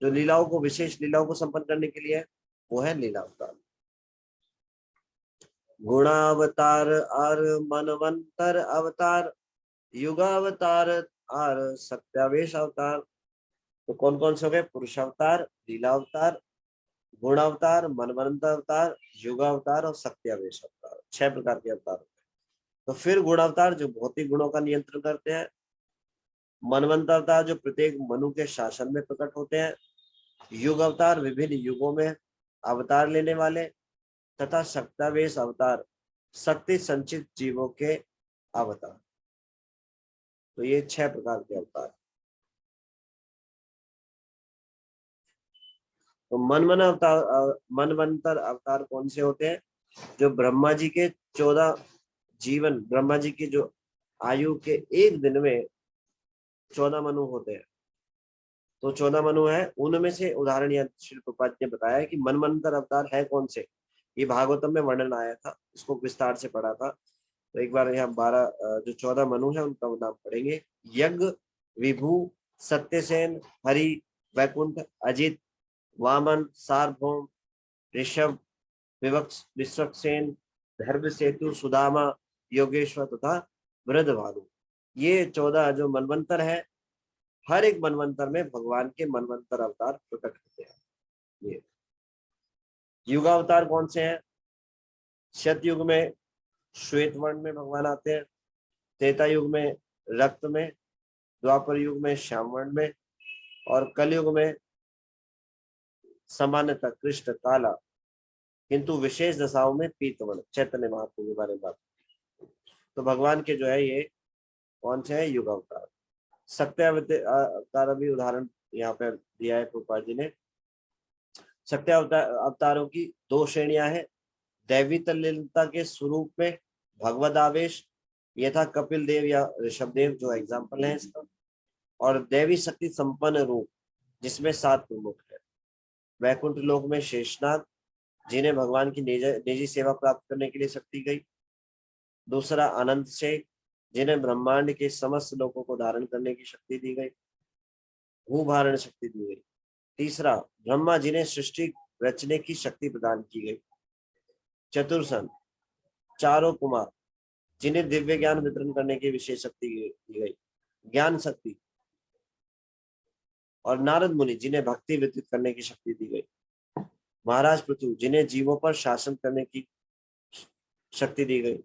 A: जो लीलाओं को विशेष लीलाओं को संपन्न करने के लिए है वो है लीला अवतार। गुणावतार और मनवंतर अवतार, युगावतार और सत्यावेश अवतार। तो कौन कौन से हो गए? पुरुषावतार, लीलावतार, गुणावतार, मनवंतर अवतार, युगावतार और सत्यावेश अवतार। 6 प्रकार के अवतार होते हैं। तो फिर गुण अवतार जो भौतिक गुणों का नियंत्रण करते हैं, मनवंतर अवतार जो प्रत्येक मनु के शासन में प्रकट होते हैं, युग अवतार विभिन्न युगों में अवतार लेने वाले, तथा शक्तावेश अवतार शक्ति संचित जीवों के अवतार। तो ये 6 प्रकार के अवतार। तो मनवंतर अवतार कौन से होते हैं? जो ब्रह्मा जी के 14 जीवन, ब्रह्मा जी की जो आयु के एक दिन में 14 मनु होते हैं, तो 14 मनु है, उनमें से उदाहरण यहाँ श्री प्रभुपाद ने बताया कि मनवंतर अवतार है कौन से। ये भागवतम में वर्णन आया था, इसको विस्तार से पढ़ा था। तो एक बार यहाँ 12 जो 14 मनु है उनका नाम पढ़ेंगे। यज्ञ, विभु, सत्यसेन, हरि, वैकुंठ, अजित, वामन, सार्वभौम, ऋषभ, विश्वक्सेन, धर्म सेतु, सुदामा, योगेश्वर तथा वृद्धभानु। ये 14 जो मनवंतर है, हर एक मनवंतर में भगवान के मनवंतर अवतार प्रकट होते हैं। ये युगावतार कौन से हैं? सतयुग में श्वेत वर्ण में भगवान आते हैं, त्रेता युग में रक्त में, द्वापर युग में श्याम वर्ण में, और कलयुग में सामान्यतः कृष्ण काला, किंतु विशेष दशाओं में पीतवर्ण, चैतन्य महाप्रभु के बारे में बात। तो भगवान के जो है ये कौन से है? युग अवतार। सत्य अवतार भी उदाहरण यहाँ पे दिया है प्रभुपाद जी ने। सत्य अवतारों की 2 श्रेणियां हैं। दैवी तल्लीनता के स्वरूप में भगवद आवेश, ये था कपिल देव या ऋषभ देव जो एग्जाम्पल है इसका, और दैवी शक्ति संपन्न रूप जिसमें 7 प्रमुख है। वैकुंठ लोक में शेषनाग, जिन्हें भगवान की निजी सेवा प्राप्त करने के लिए शक्ति गई। दूसरा अनंत शेख, जिन्हें ब्रह्मांड के समस्त लोकों को धारण करने की शक्ति दी गई, भूभारण शक्ति दी गई। तीसरा ब्रह्मा, जिन्हें सृष्टि रचने की शक्ति प्रदान की गई। चतुर्सन, चारों कुमार, जिन्हें दिव्य ज्ञान वितरण करने की विशेष शक्ति दी गई, ज्ञान शक्ति। और नारद मुनि, जिन्हें भक्ति वितरित करने की शक्ति दी गई। महाराज पृथु, जिन्हें जीवों पर शासन करने की शक्ति दी गई।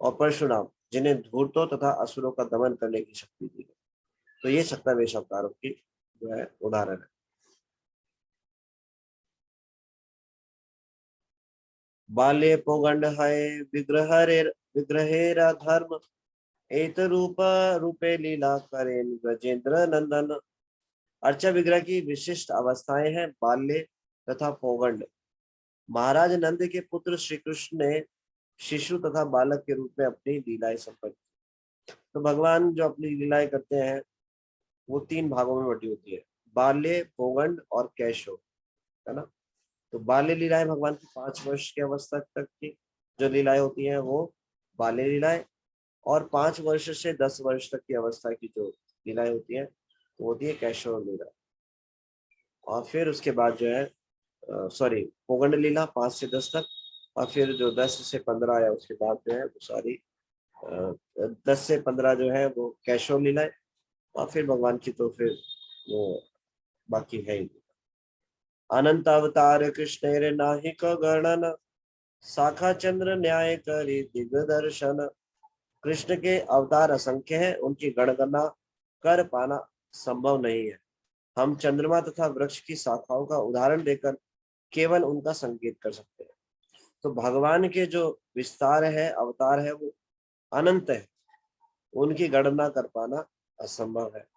A: और परशुराम, जिन्हें धूर्तों तथा असुरों का दमन करने की शक्ति दी गई। तो ये सत्तावेश अवतारों की जो है उदाहरण है। बाल्ये पौगंड है विग्रहेरा धर्म, एत रूपे लीला करेन ब्रजेंद्र नंदन। अर्चा विग्रह की विशिष्ट अवस्थाएं हैं बाल्य तथा पौगंड। महाराज नंद के पुत्र श्री कृष्ण ने शिशु तथा बालक के रूप में अपनी लीलाएं संपन्न की। तो भगवान जो अपनी लीलाएं करते हैं वो 3 भागों में बटी होती है, बाल्य, पौगंड और कैशोर, है ना। तो बाल्य लीलाएं भगवान की 5 वर्ष की अवस्था तक की जो लीलाएं होती हैं वो बाल्य लीलाएं, और 5 वर्ष से 10 वर्ष तक की अवस्था की जो लीलाएं होती हैं वो होती है कैशोर लीला। और फिर उसके बाद जो है पौगंड लीला 5 से 10 तक, और फिर जो 10 से 15 आया उसके बाद जो है वो सारी 10 से 15 जो है वो कैशोर लीलाएं, और फिर भगवान की तो फिर वो बाकी है ही। अनंत अवतार कृष्ण नाहिक गणन, शाखा चंद्र न्याय करी दिग्दर्शन। कृष्ण के अवतार असंख्य हैं, उनकी गणना कर पाना संभव नहीं है। हम चंद्रमा तथा वृक्ष की शाखाओं का उदाहरण देकर केवल उनका संकेत कर सकते हैं। तो भगवान के जो विस्तार है, अवतार है, वो अनंत है, उनकी गणना कर पाना असंभव है।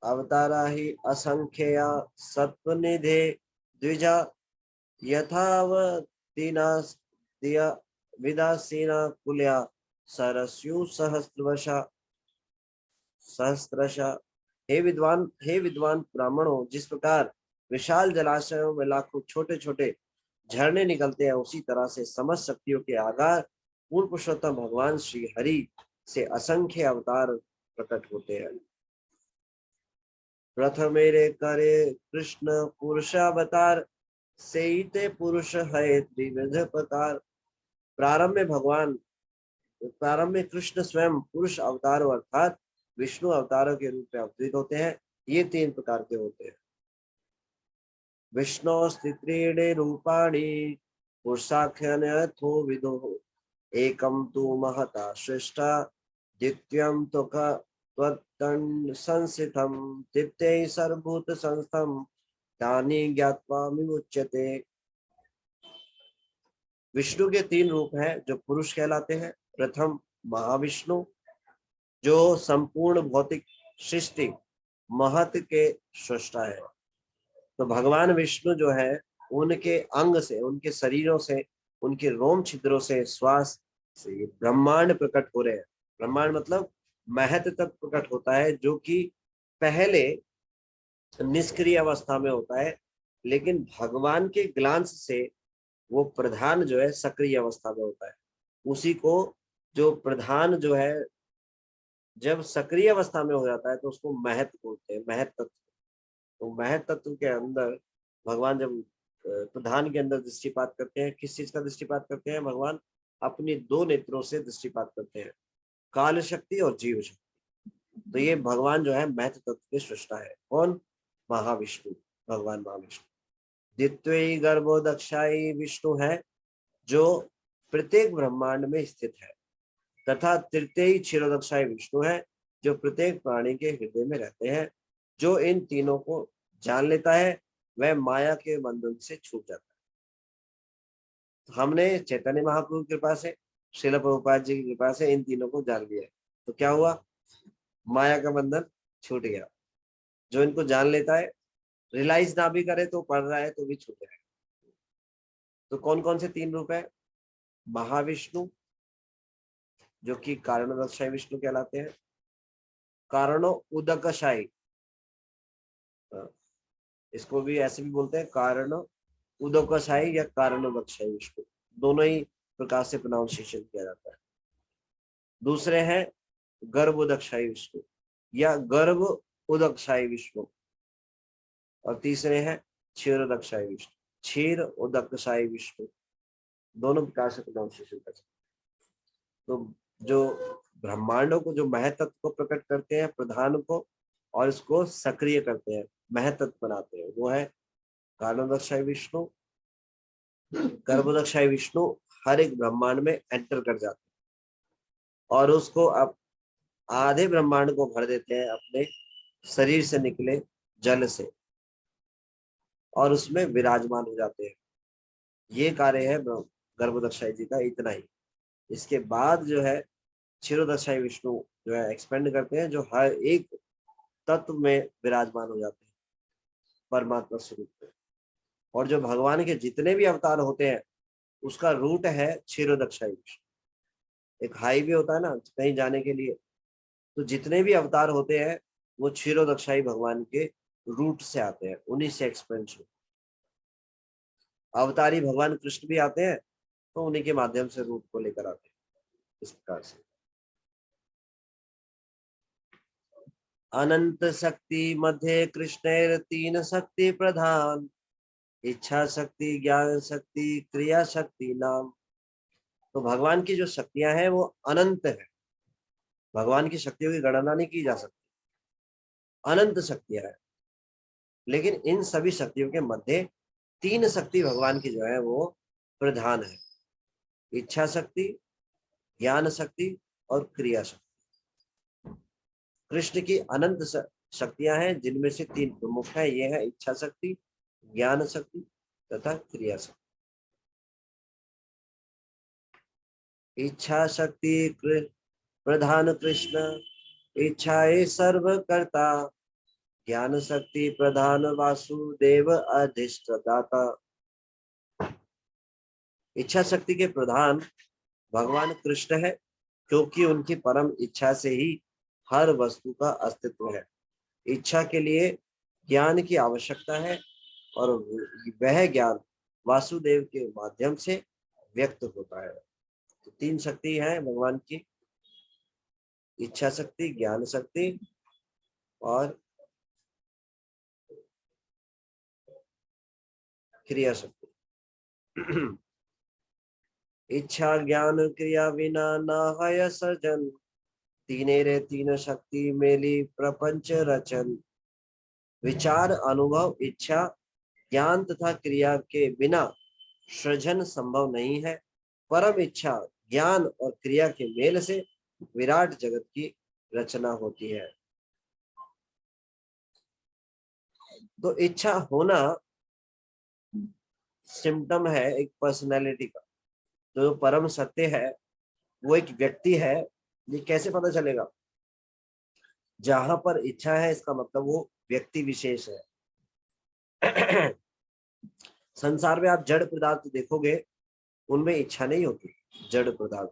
A: अवतारा ही असंख्या सत्वनिधे द्विजा, यथावतीना विदासीना कुल्या सरस्यु सहस्त्रशा। हे विद्वान ब्राह्मणों, जिस प्रकार विशाल जलाशयों में लाखों छोटे छोटे झरने निकलते हैं, उसी तरह से समस्त शक्तियों के आधार पूर्ण पुरुषोत्तम भगवान श्री हरि से असंख्य अवतार प्रकट होते हैं। प्रथमेरे करे कृष्ण पुरुषावतार, सेते पुरुष है त्रिविध प्रकार। प्रारंभ में कृष्ण स्वयं पुरुष अवतार अर्थात विष्णु अवतारों के रूप में अवतरित होते हैं। ये 3 प्रकार के होते हैं। विष्णु स्त्रीणी रूपाणी पुरुषाख्यन्यथो विदो एकम तु महता श्रेष्ठा द्वितीयम तो त्वत्तन संस्थितम तृतीय सर्वभूत संस्थम तानि ज्ञात्वा विमुच्यते। विष्णु के 3 रूप हैं जो पुरुष कहलाते हैं। प्रथम महाविष्णु जो संपूर्ण भौतिक सृष्टि महत के सृष्टा है। तो भगवान विष्णु जो है उनके अंग से, उनके शरीरों से, उनके रोम छिद्रों से, श्वास से ये ब्रह्मांड प्रकट हो रहे हैं। ब्रह्मांड मतलब महत तत्व प्रकट होता है, जो कि पहले निष्क्रिय अवस्था में होता है, लेकिन भगवान के ग्लांस से वो प्रधान जो है सक्रिय अवस्था में होता है। उसी को जो प्रधान जो है जब सक्रिय अवस्था में हो जाता है तो उसको महत बोलते हैं, महत तत्व। तो महत तत्व के अंदर भगवान जब प्रधान के अंदर दृष्टिपात करते हैं, किस चीज का दृष्टिपात करते हैं? भगवान अपनी 2 नेत्रों से दृष्टिपात करते हैं, काल शक्ति और जीव शक्ति। तो ये भगवान जो है महत तत्व के सृष्टा है। कौन? महाविष्णु, भगवान महाविष्णु। द्वितीय गर्भोदक्षाई विष्णु है जो प्रत्येक ब्रह्मांड में स्थित है, तथा तृतीय क्षीरोदक्षाई विष्णु है जो प्रत्येक प्राणी के हृदय में रहते हैं। जो इन तीनों को जान लेता है वह माया के बंधन से छूट जाता है। तो हमने चैतन्य महाप्रभु की कृपा से, श्रील प्रभुपाद जी की कृपा से इन तीनों को जान लिया है। तो क्या हुआ? माया का बंधन छूट गया। जो इनको जान लेता है, रियलाइज ना भी करे तो पढ़ रहा है तो भी छूट जाएगा। तो कौन कौन से 3 रूप है? महाविष्णु जो कि कारणोदकशाही विष्णु कहलाते हैं, कारणो उदकशाही, इसको भी ऐसे भी बोलते हैं, कारण उदकशाही या कारणोदकशाही विष्णु, दोनों ही प्रकार से प्रोनाउंसिएशन किया जाता है। दूसरे हैं गर्भ उदकशाही विष्णु या गर्भ उदकशाही विष्णु, और तीसरे हैं क्षीर उदकशाही विष्णु, क्षीर उदकशाही विष्णु, दोनों प्रकार से प्रोनाउंसिएशन कर सकते हैं। तो जो ब्रह्मांडों को, जो महतत्व को प्रकट करते हैं, प्रधान को, और इसको सक्रिय करते हैं, महतत्व बनाते हैं, वो है कारणोदकशाही विष्णु। गर्भोदकशाही विष्णु हर एक ब्रह्मांड में एंटर कर जाते हैं और उसको अब आधे ब्रह्मांड को भर देते हैं अपने शरीर से निकले जल से, और उसमें विराजमान हो जाते हैं। ये कार्य है गर्भोदकशाही जी का, इतना ही। इसके बाद जो है क्षीरोदकशाही विष्णु जो है एक्सपेंड करते हैं, जो हर एक तत्व में विराजमान हो जाते हैं परमात्मा स्वरूप में। और जो भगवान के जितने भी अवतार होते हैं उसका रूट है क्षीरोदकशाही विष्णु। एक हाईवे होता है ना कहीं जाने के लिए, तो जितने भी अवतार होते हैं वो क्षीरोदकशाही भगवान के रूट से आते हैं, उन्हीं से एक्सपेंशन। अवतारी भगवान कृष्ण भी आते हैं तो उन्हीं के माध्यम से रूट को लेकर आते हैं। इस प्रकार से अनंत शक्ति मध्य कृष्ण 3 शक्ति प्रधान, इच्छा शक्ति, ज्ञान शक्ति, क्रिया शक्ति नाम। तो भगवान की जो शक्तियां हैं वो अनंत है। भगवान की शक्तियों की गणना नहीं की जा सकती, अनंत शक्तियां हैं। लेकिन इन सभी शक्तियों के मध्य 3 शक्ति भगवान की जो है वो प्रधान है, इच्छा शक्ति, ज्ञान शक्ति और क्रिया शक्ति। कृष्ण की अनंत शक्तियां हैं जिनमें से 3 प्रमुख है, ये है इच्छा शक्ति, ज्ञान शक्ति तथा क्रिया शक्ति। इच्छा शक्ति प्रधान कृष्ण, इच्छाए सर्व करता, ज्ञान शक्ति प्रधान वासुदेव अधिष्ठदाता। इच्छा शक्ति के प्रधान भगवान कृष्ण है, क्योंकि उनकी परम इच्छा से ही हर वस्तु का अस्तित्व है। इच्छा के लिए ज्ञान की आवश्यकता है और वह ज्ञान वासुदेव के माध्यम से व्यक्त होता है। तो 3 शक्ति है भगवान की, इच्छा शक्ति, ज्ञान शक्ति और क्रिया शक्ति। इच्छा ज्ञान क्रिया बिना न है सृजन, तीने रे तीन शक्ति मेली प्रपंच रचन। विचार, अनुभव, इच्छा, ज्ञान तथा क्रिया के बिना सृजन संभव नहीं है। परम इच्छा, ज्ञान और क्रिया के मेल से विराट जगत की रचना होती है। तो इच्छा होना सिम्टम है एक पर्सनैलिटी का। जो परम सत्य है वो एक व्यक्ति है। ये कैसे पता चलेगा? जहां पर इच्छा है इसका मतलब वो व्यक्ति विशेष है। संसार में आप जड़ पदार्थ देखोगे, उनमें इच्छा नहीं होती। जड़ पदार्थ,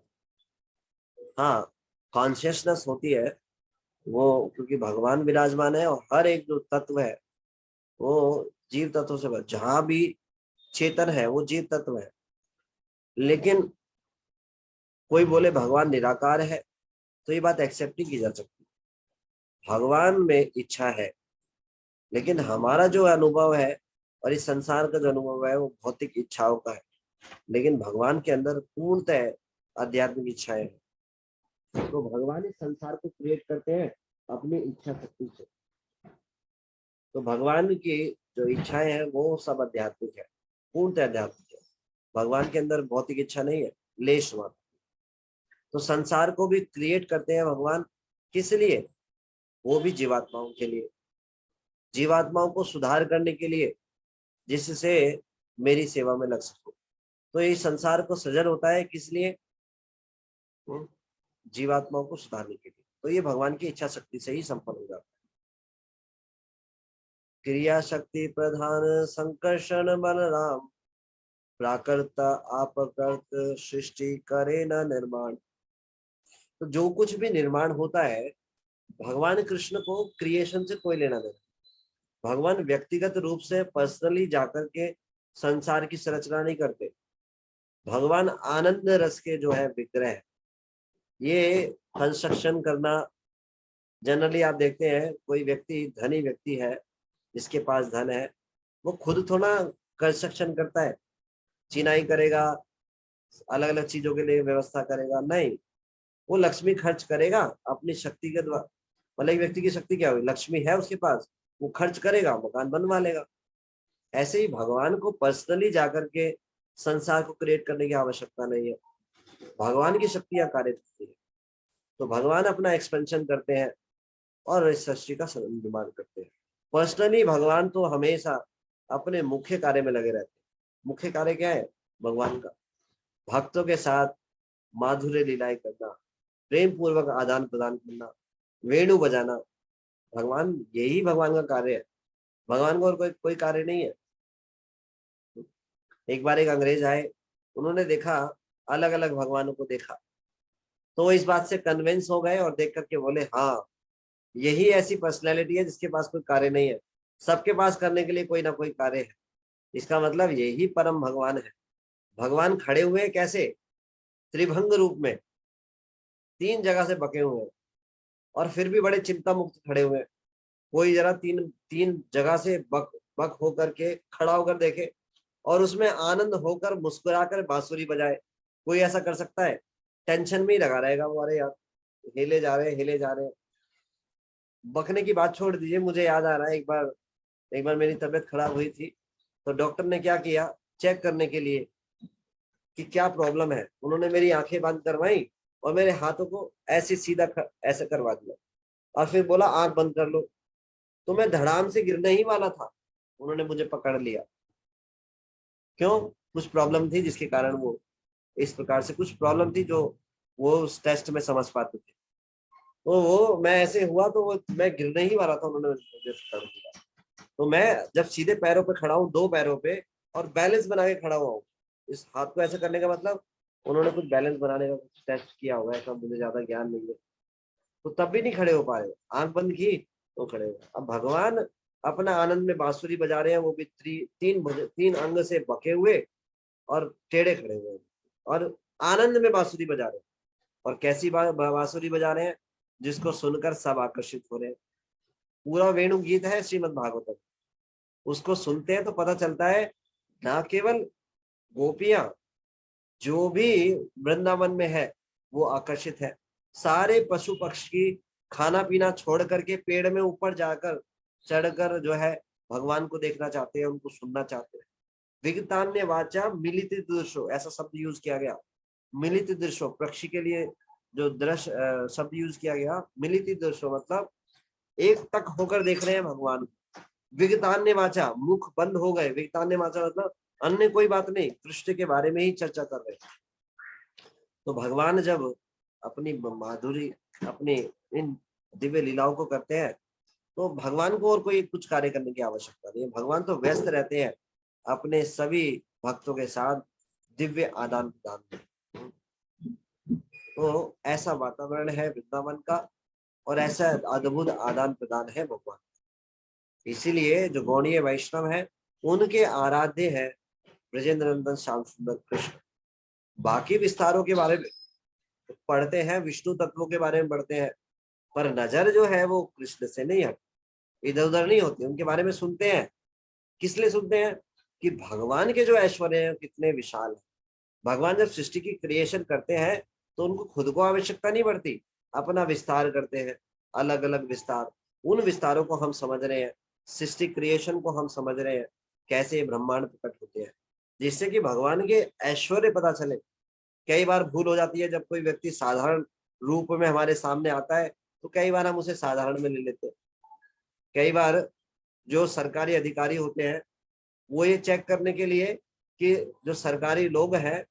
A: हाँ, कॉन्शियसनेस होती है वो, क्योंकि भगवान विराजमान है। और हर एक जो तत्व है वो जीव तत्व से जहां भी चेतन है वो जीव तत्व है। लेकिन कोई बोले भगवान निराकार है, तो ये बात एक्सेप्ट नहीं की जा सकती। भगवान में इच्छा है, लेकिन हमारा जो अनुभव है और इस संसार का जो अनुभव है वो भौतिक इच्छाओं का है। लेकिन भगवान के अंदर पूर्णतः आध्यात्मिक इच्छाएं हैं। तो भगवान इस संसार को क्रिएट करते हैं अपनी इच्छा शक्ति से। तो भगवान की जो इच्छाएं हैं वो सब आध्यात्मिक है, पूर्णतः आध्यात्मिक है। भगवान के अंदर भौतिक इच्छा नहीं है, लेश मात्र। तो संसार को भी क्रिएट करते हैं भगवान, किस लिए? वो भी जीवात्माओं के लिए, जीवात्माओं को सुधार करने के लिए, जिससे मेरी सेवा में लग सको। तो ये संसार को सृजन होता है किस लिए? जीवात्माओं को सुधारने के लिए। तो ये भगवान की इच्छा शक्ति से ही संपन्न हो जाता है। क्रिया शक्ति प्रधान संकर्षण बलराम, प्राकृत आपकृत सृष्टि करे न निर्माण। तो जो कुछ भी निर्माण होता है, भगवान कृष्ण को क्रिएशन से कोई लेना देना। भगवान व्यक्तिगत रूप से पर्सनली जाकर के संसार की संरचना नहीं करते। भगवान आनंद रस के जो है विग्रह, ये कंस्ट्रक्शन करना, जनरली आप देखते हैं कोई व्यक्ति धनी व्यक्ति है जिसके पास धन है, वो खुद थोड़ा कंस्ट्रक्शन करता है, चिनाई करेगा, अलग अलग चीजों के लिए व्यवस्था करेगा, नहीं। वो लक्ष्मी खर्च करेगा अपनी शक्ति के द्वारा। मतलब एक व्यक्ति की शक्ति क्या हुई? लक्ष्मी है उसके पास, वो खर्च करेगा, मकान बनवा लेगा। ऐसे ही भगवान को पर्सनली जाकर के संसार को क्रिएट करने की आवश्यकता नहीं है। भगवान की शक्तियां कार्य करती है। तो भगवान अपना एक्सपेंशन करते हैं और इस सृष्टि का निर्माण करते हैं। पर्सनली भगवान तो हमेशा अपने मुख्य कार्य में लगे रहते हैं। मुख्य कार्य क्या है भगवान का? भक्तों के साथ माधुर्य लीलाएं करना, प्रेम पूर्वक आदान प्रदान करना, वेणु बजाना। भगवान, यही भगवान का कार्य है। भगवान को और कोई कार्य नहीं है। एक बार एक अंग्रेज आए, उन्होंने देखा, अलग अलग भगवानों को देखा, तो वो इस बात से कन्विंस हो गए और देख करके बोले, हाँ, यही ऐसी पर्सनैलिटी है जिसके पास कोई कार्य नहीं है। सबके पास करने के लिए कोई ना कोई कार्य है। इसका मतलब यही परम भगवान है। भगवान खड़े हुए कैसे? त्रिभंग रूप में, तीन जगह से बके हुए हैं और फिर भी बड़े चिंता मुक्त खड़े हुए हैं। कोई जरा तीन तीन जगह से बक बक होकर के खड़ा होकर देखे और उसमें आनंद होकर मुस्कुराकर बांसुरी बजाए। कोई ऐसा कर सकता है? टेंशन में ही लगा रहेगा वो, अरे यार हिले जा रहे हिले जा रहे। बकने की बात छोड़ दीजिए, मुझे याद आ रहा है एक बार मेरी तबीयत खराब हुई थी, तो डॉक्टर ने क्या किया, चेक करने के लिए कि क्या प्रॉब्लम है, उन्होंने मेरी आंखें बंद करवाई और मेरे हाथों को ऐसे सीधा ऐसे करवा दिया और फिर बोला आंख बंद कर लो। तो मैं धड़ाम से गिरने ही वाला था, उन्होंने मुझे पकड़ लिया। क्यों? कुछ प्रॉब्लम थी जिसके कारण वो इस प्रकार से, कुछ प्रॉब्लम थी जो वो उस टेस्ट में समझ पाते थे। तो वो मैं ऐसे हुआ तो वो मैं गिरने ही वाला था, उन्होंने मुझे पकड़ लिया। तो मैं जब सीधे पैरों पे खड़ा हूँ, दो पैरों पे, और बैलेंस बना के खड़ा हुआ हूँ, इस हाथ को ऐसे करने का मतलब उन्होंने कुछ बैलेंस बनाने का कुछ टेस्ट किया होगा, ऐसा मुझे ज्यादा ज्ञान नहीं है। तो तब भी नहीं खड़े हो पा रहे, आंख बंद की तो खड़े हो। अब भगवान अपना आनंद में बांसुरी बजा रहे हैं, वो भी तीन अंग से बके हुए और टेढ़े खड़े हुए हैं और आनंद में बांसुरी बजा रहे हैं। और कैसी बांसुरी बजा रहे हैं? जिसको सुनकर सब आकर्षित हो रहे हैं। पूरा वेणु गीत है श्रीमद् भागवतम, उसको सुनते हैं तो पता चलता है ना केवल गोपियां, जो भी वृंदावन में है वो आकर्षित है। सारे पशु पक्षी खाना पीना छोड़ करके पेड़ में ऊपर जाकर चढ़कर जो है भगवान को देखना चाहते हैं, उनको सुनना चाहते हैं। विगतान्य वाचा मिलित दृश्यो, ऐसा शब्द यूज किया गया। मिलित दृश्यो पक्षी के लिए जो दृश्य शब्द यूज किया गया, मिलित दृश्यो मतलब एक तक होकर देख रहे हैं भगवान को। विगतान्य वाचा, मुख बंद हो गए। विगतान्य वाचा मतलब अन्य कोई बात नहीं, कृष्ण के बारे में ही चर्चा कर रहे हैं। तो भगवान जब अपनी माधुरी, अपनी इन दिव्य लीलाओं को करते हैं, तो भगवान को और कोई कुछ कार्य करने की आवश्यकता नहीं है। भगवान तो व्यस्त रहते हैं अपने सभी भक्तों के साथ दिव्य आदान प्रदान में। तो ऐसा वातावरण है वृंदावन का, और ऐसा अद्भुत आदान प्रदान है भगवान। इसीलिए जो गौड़ीय वैष्णव है उनके आराध्य है ब्रजेंद्र नंदन श्याम सुंदर कृष्ण। बाकी विस्तारों के बारे में पढ़ते हैं, विष्णु तत्वों के बारे में पढ़ते हैं, पर नजर जो है वो कृष्ण से नहीं हट, इधर उधर नहीं होती। उनके बारे में सुनते हैं, किस लिए सुनते हैं? कि भगवान के जो ऐश्वर्य हैं कितने विशाल है। भगवान जब सृष्टि की क्रिएशन करते हैं तो उनको खुद को आवश्यकता नहीं पड़ती, अपना विस्तार करते हैं, अलग अलग विस्तार। उन विस्तारों को हम समझ रहे हैं, सृष्टि क्रिएशन को हम समझ रहे हैं, कैसे ब्रह्मांड प्रकट होते हैं, जिससे कि भगवान के ऐश्वर्य पता चले। कई बार भूल हो जाती है, जब कोई व्यक्ति साधारण रूप में हमारे सामने आता है तो कई बार हम उसे साधारण में ले लेते हैं। कई बार जो सरकारी अधिकारी होते हैं वो ये चेक करने के लिए कि जो सरकारी लोग हैं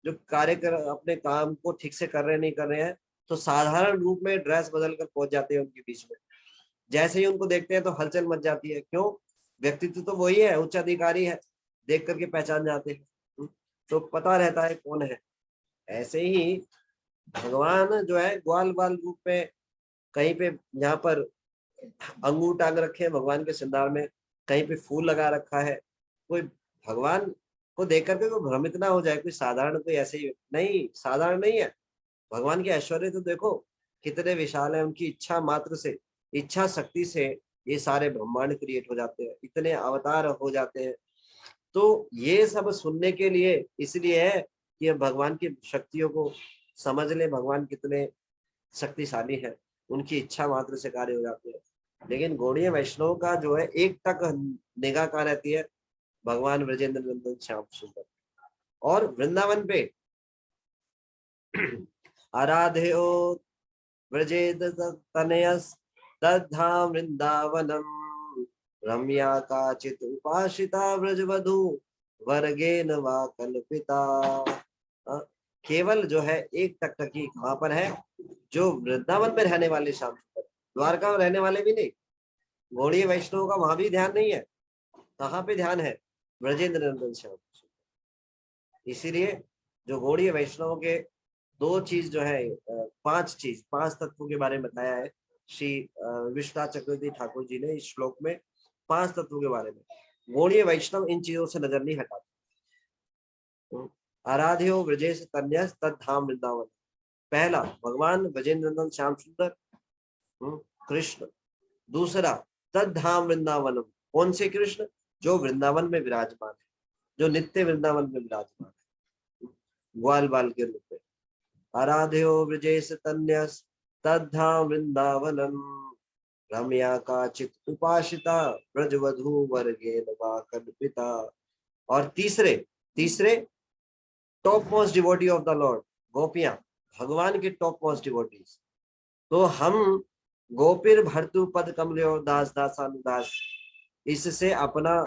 A: जो कार्य कर अपने काम को ठीक से कर रहे नहीं कर रहे हैं, तो साधारण रूप में ड्रेस बदल कर पहुंच जाते हैं उनके बीच में। जैसे ही उनको देखते हैं तो हलचल मच जाती है। क्यों? व्यक्तित्व तो वही है, उच्च अधिकारी है, देख करके पहचान जाते हैं, तो पता रहता है कौन है। ऐसे ही भगवान जो है ग्वाल बाल रूप में, कहीं पे यहाँ पर अंगूर टांग रखे हैं भगवान के सिंगार में, कहीं पे फूल लगा रखा है। कोई भगवान को देख करके कोई भ्रमित ना हो जाए, कोई साधारण कोई ऐसे ही नहीं, साधारण नहीं है। भगवान के ऐश्वर्य तो देखो कितने विशाल है। उनकी इच्छा मात्र से, इच्छा शक्ति से ये सारे ब्रह्मांड क्रिएट हो जाते हैं, इतने अवतार हो जाते हैं। तो ये सब सुनने के लिए इसलिए है कि भगवान की शक्तियों को समझ ले, भगवान कितने शक्तिशाली है, उनकी इच्छा मात्र से कार्य हो जाते हैं। लेकिन गौड़ीय वैष्णव का जो है एक तक निगाह कहाँ रहती है? भगवान ब्रजेंद्र नंदन श्याम सुंदर। और वृंदावन पे आराध्यो व्रजेद तनयस तद्धाम वृंदावनम रम्या काचित उपासिता व्रजवधू वर्गेन वा कल्पिता। केवल जो है एक टकटकी कहाँ पर है? जो वृंदावन में रहने वाले श्याम सुंदर, द्वारका में रहने वाले भी नहीं। गौड़ीय वैष्णव का वहां भी ध्यान नहीं है। कहाँ पे ध्यान है? ब्रजेंद्र नंदन श्याम सुंदर। इसीलिए जो गौड़ीय वैष्णव के दो चीज जो है, पांच तत्वों के बारे में बताया है श्री विश्वनाथ चक्रवर्ती ठाकुर जी ने इस श्लोक में। पांच तत्वों के बारे में गौड़ीय वैष्णव इन चीजों से नजर नहीं हटाते। आराध्यो ब्रजेश तन्यस तद्धाम वृंदावन। पहला भगवान ब्रजेंद्र नंदन श्याम सुंदर कृष्ण। दूसरा तद्धाम वृंदावनम। कौन से कृष्ण? जो वृंदावन में विराजमान है, जो नित्य वृंदावन में विराजमान है ग्वाल बाल के रूप में। आराध्यो ब्रजेश तन्यस तद्धाम वृंदावनम रम्या काचित उपासिता ब्रजवधू वर्गेन वा कल्पिता। और तीसरे top most devotee of the Lord, गोपियां, भगवान के टॉप मोस्ट डिवोटीज। तो हम गोपीर भर्तु पद कमल्यो दास दासानुदास, इससे अपना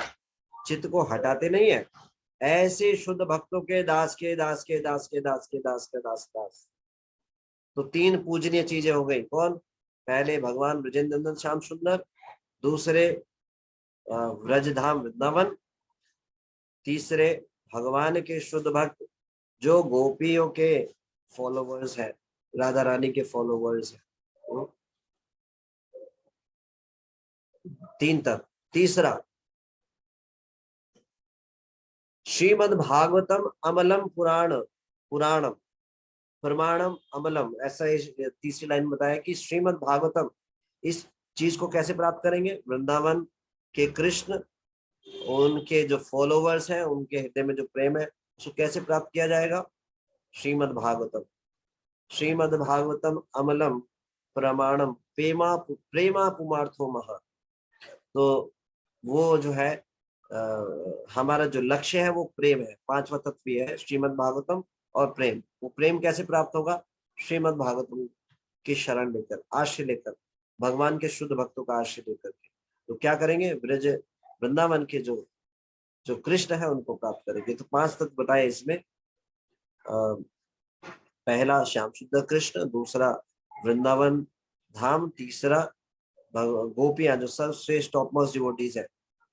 A: चित्त को हटाते नहीं है। ऐसे शुद्ध भक्तों के दास के दास के दास के दास के दास के दास दास। तो तीन पूजनीय चीजें हो गई। कौन? पहले भगवान ब्रजेंद्र नंदन श्याम सुंदर, दूसरे व्रजधाम वृंदावन, तीसरे भगवान के शुद्ध भक्त जो गोपियों के फॉलोवर्स है, राधा रानी के फॉलोवर्स है। तीन तक। तीसरा श्रीमद् भागवतम अमलम पुराणम प्रमाणम अमलम, ऐसा तीसरी लाइन बताया कि श्रीमद् भागवतम, इस चीज को कैसे प्राप्त करेंगे? वृंदावन के कृष्ण, उनके जो फॉलोवर्स हैं, उनके हृदय में जो प्रेम है, उसको कैसे प्राप्त किया जाएगा? श्रीमद् भागवतम। श्रीमद् भागवतम अमलम प्रमाणम प्रेमा पुमार्थो महा। तो वो जो है हमारा जो लक्ष्य है वो प्रेम है, पांचवा तत्व है श्रीमद् भागवतम और प्रेम। वो प्रेम कैसे प्राप्त होगा? श्रीमद् भागवतम की शरण लेकर, आश्रय लेकर, भगवान के शुद्ध भक्तों का आश्रय लेकर के। तो क्या करेंगे? ब्रज वृंदावन के जो जो कृष्ण है उनको प्राप्त करेंगे। तो पांच तत्व बताए इसमें। पहला श्याम सुंदर कृष्ण, दूसरा वृंदावन धाम, तीसरा गोपियां जो सर्वश्रेष्ठ टॉप मोस्ट डिवोटीज है।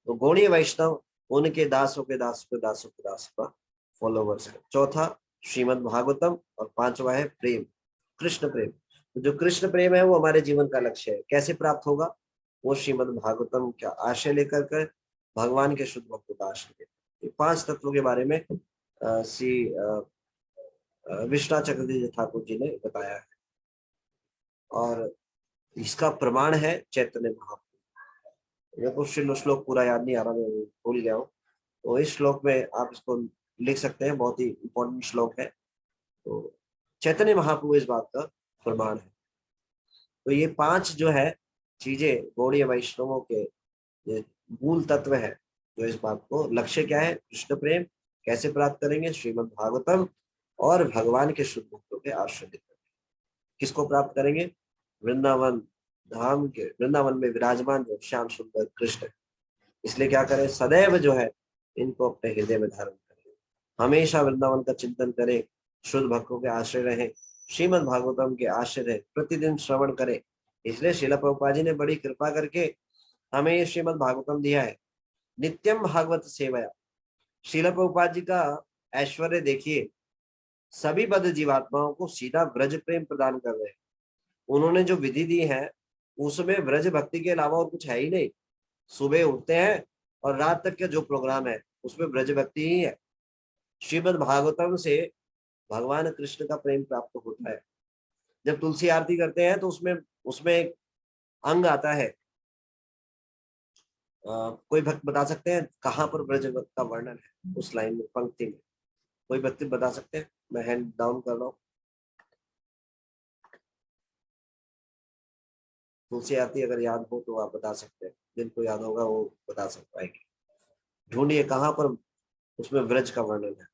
A: तो गौड़ीय वैष्णव उनके दासों के दास के दासों के दास का फॉलोवर्स है। चौथा श्रीमद् भागवतम और पांचवा है प्रेम, कृष्ण प्रेम। तो जो कृष्ण प्रेम है वो हमारे जीवन का लक्ष्य है। कैसे प्राप्त होगा? वो श्रीमद् भागवतम का आश्रय लेकर कर, भगवान के शुद्ध भक्तों का आश्रय लेकर। पांच तत्वों के बारे में श्री विश्वनाथ चक्रवर्ती ठाकुर जी ने बताया है और इसका प्रमाण है चैतन्य महाप्रभु। मेरे को श्लोक पूरा याद नहीं आ रहा, मैं भूल गया हूँ। तो इस श्लोक में आप इसको लिख सकते हैं, बहुत ही इंपॉर्टेंट श्लोक है। तो चैतन्य महाप्रभु इस बात का प्रमाण है। तो ये पांच जो है चीजें गौड़ीय वैष्णवों के ये मूल तत्व है। जो इस बात को लक्ष्य क्या है? कृष्ण प्रेम। कैसे प्राप्त करेंगे? श्रीमद् भागवतम और भगवान के शुद्ध भक्तों के आश्रय लेकर। किसको प्राप्त करेंगे? वृंदावन धाम के, वृंदावन में विराजमान जो श्याम सुंदर कृष्ण। इसलिए क्या करें? सदैव जो है इनको अपने हृदय में धारण करें, हमेशा वृंदावन का चिंतन करें, शुद्ध भक्तों के आश्रय रहें, श्रीमद् भागवतम के आश्रय रहे, प्रतिदिन श्रवण करें। इसलिए श्रील प्रभुपाद जी ने बड़ी कृपा करके हमें ये श्रीमद् भागवतम दिया है। नित्यम भागवत सेवया। श्रील प्रभुपाद जी का ऐश्वर्य देखिए, सभी बद्ध जीवात्माओं को सीधा ब्रज प्रेम प्रदान कर रहे हैं। उन्होंने जो विधि दी है उसमें ब्रज भक्ति के अलावा और कुछ है ही नहीं। सुबह उठते हैं और रात तक का जो प्रोग्राम है उसमें ब्रज भक्ति ही है। श्रीमद् भागवतम से भगवान कृष्ण का प्रेम प्राप्त होता है। जब तुलसी आरती करते हैं तो उसमें उसमें एक अंग आता है। कोई भक्त बता सकते हैं कहाँ पर ब्रज भक्त का वर्णन है उस लाइन में, पंक्ति में? कोई भक्त बता सकते हैं? मैं हैंड डाउन कर रहा हूँ। तुलसी आरती अगर याद हो तो आप बता सकते हैं, जिनको याद होगा वो बता सकता है। ढूंढिए कहाँ पर उसमें व्रज का वर्णन है।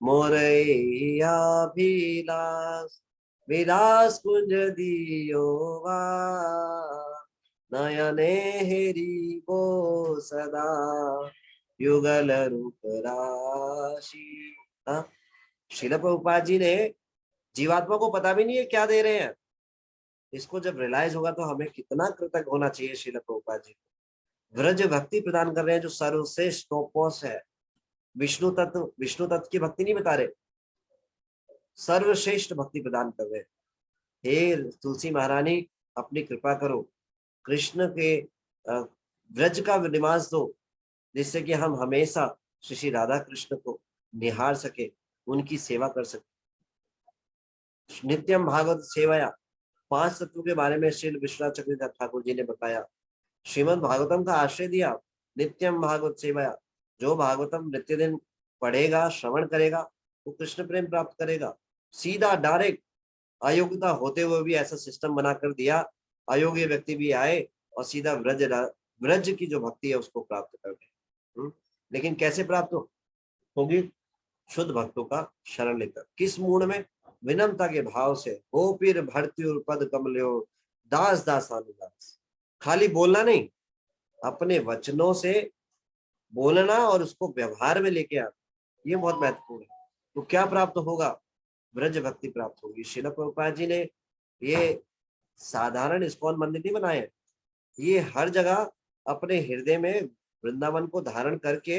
A: मोरैया विलास विलास कुंज दियो वा, नयने हेरी वो सदा युगल रूप राशि। हाँ, श्रील प्रभुपाद जी ने जीवात्मा को पता भी नहीं है क्या दे रहे हैं। इसको जब रियलाइज होगा तो हमें कितना कृतज्ञ होना चाहिए श्रील प्रभुपाद जी। व्रज भक्ति प्रदान कर रहे हैं जो सर्वश्रेष्ठ टॉपमोस्ट है। विष्णु तत्व की भक्ति नहीं बता रहे, सर्वश्रेष्ठ भक्ति प्रदान कर रहे हैं। हे तुलसी महारानी, अपनी कृपा करो, कृष्ण के व्रज का निवास दो, जिससे कि हम हमेशा श्री श्री राधा कृष्ण को निहार सके, उनकी सेवा कर सके। नित्यम भागवत सेवया। पांच तत्वों के बारे में श्री विश्वनाथ चक्रवर्ती ठाकुर जी ने बताया। श्रीमद् भागवतम का आश्रय दिया। नित्यम भागवत सेवया। जो भागवतम नित्य दिन पढ़ेगा, श्रवण करेगा, वो कृष्ण प्रेम प्राप्त करेगा। सीधा डायरेक्ट, अयोग्यता होते हुए भी ऐसा सिस्टम बनाकर दिया, अयोग्य व्यक्ति भी आए और सीधा व्रज की जो भक्ति है उसको प्राप्त कर दे। लेकिन कैसे प्राप्त होगी? शुद्ध भक्तों का शरण लेकर। किस मूड में? विनम्रता के भाव से। हो पीर भरत्युर पद कमल्यो दास दास अनुदास। खाली बोलना नहीं, अपने वचनों से बोलना और उसको व्यवहार में लेके आना, ये बहुत महत्वपूर्ण है। तो क्या प्राप्त होगा? ब्रज भक्ति प्राप्त होगी। श्रील प्रभुपाद जी ने ये साधारण इस्कॉन मंदिर नहीं बनाए, ये हर जगह अपने हृदय में वृंदावन को धारण करके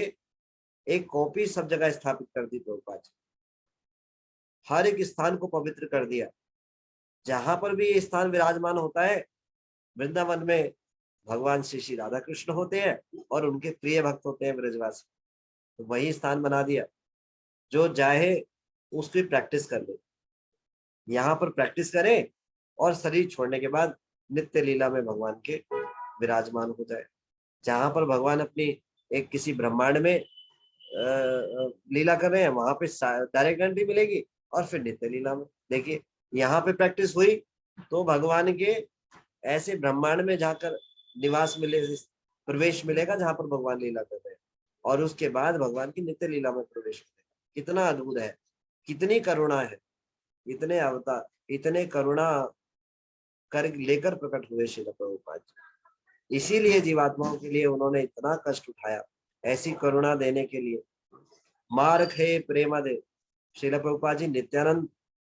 A: एक कॉपी सब जगह स्थापित कर दी प्रभुपाद जी। हर एक स्थान को पवित्र कर दिया। जहां पर भी ये स्थान विराजमान होता है, वृंदावन में भगवान श्री श्री राधा कृष्ण होते हैं और उनके प्रिय भक्त होते हैं ब्रजवासी। तो वही स्थान बना दिया, जो चाहे उसकी प्रैक्टिस कर ले, यहाँ पर प्रैक्टिस करें और शरीर छोड़ने के बाद नित्य लीला में भगवान के विराजमान हो जाए। जहां पर भगवान अपनी एक किसी ब्रह्मांड में लीला कर रहे हैं वहां पे डायरेक्ट एंट्री मिलेगी, और फिर नित्य लीला में। देखिए यहाँ पे प्रैक्टिस हुई तो भगवान के ऐसे ब्रह्मांड में जाकर निवास मिले, प्रवेश मिलेगा जहां पर भगवान लीला कर रहे हैं, और उसके बाद भगवान की नित्य लीला में प्रवेश मिलेगा। कितना अद्भुत है, कितनी करुणा है, इतने अवतार, इतने करुणा कर लेकर प्रकट हुए श्रील प्रभुपाद जी। इसीलिए जीवात्माओं के लिए उन्होंने इतना कष्ट उठाया, ऐसी करुणा देने के लिए। मार्ग है प्रेम दे, श्रील प्रभुपाद जी नित्यानंद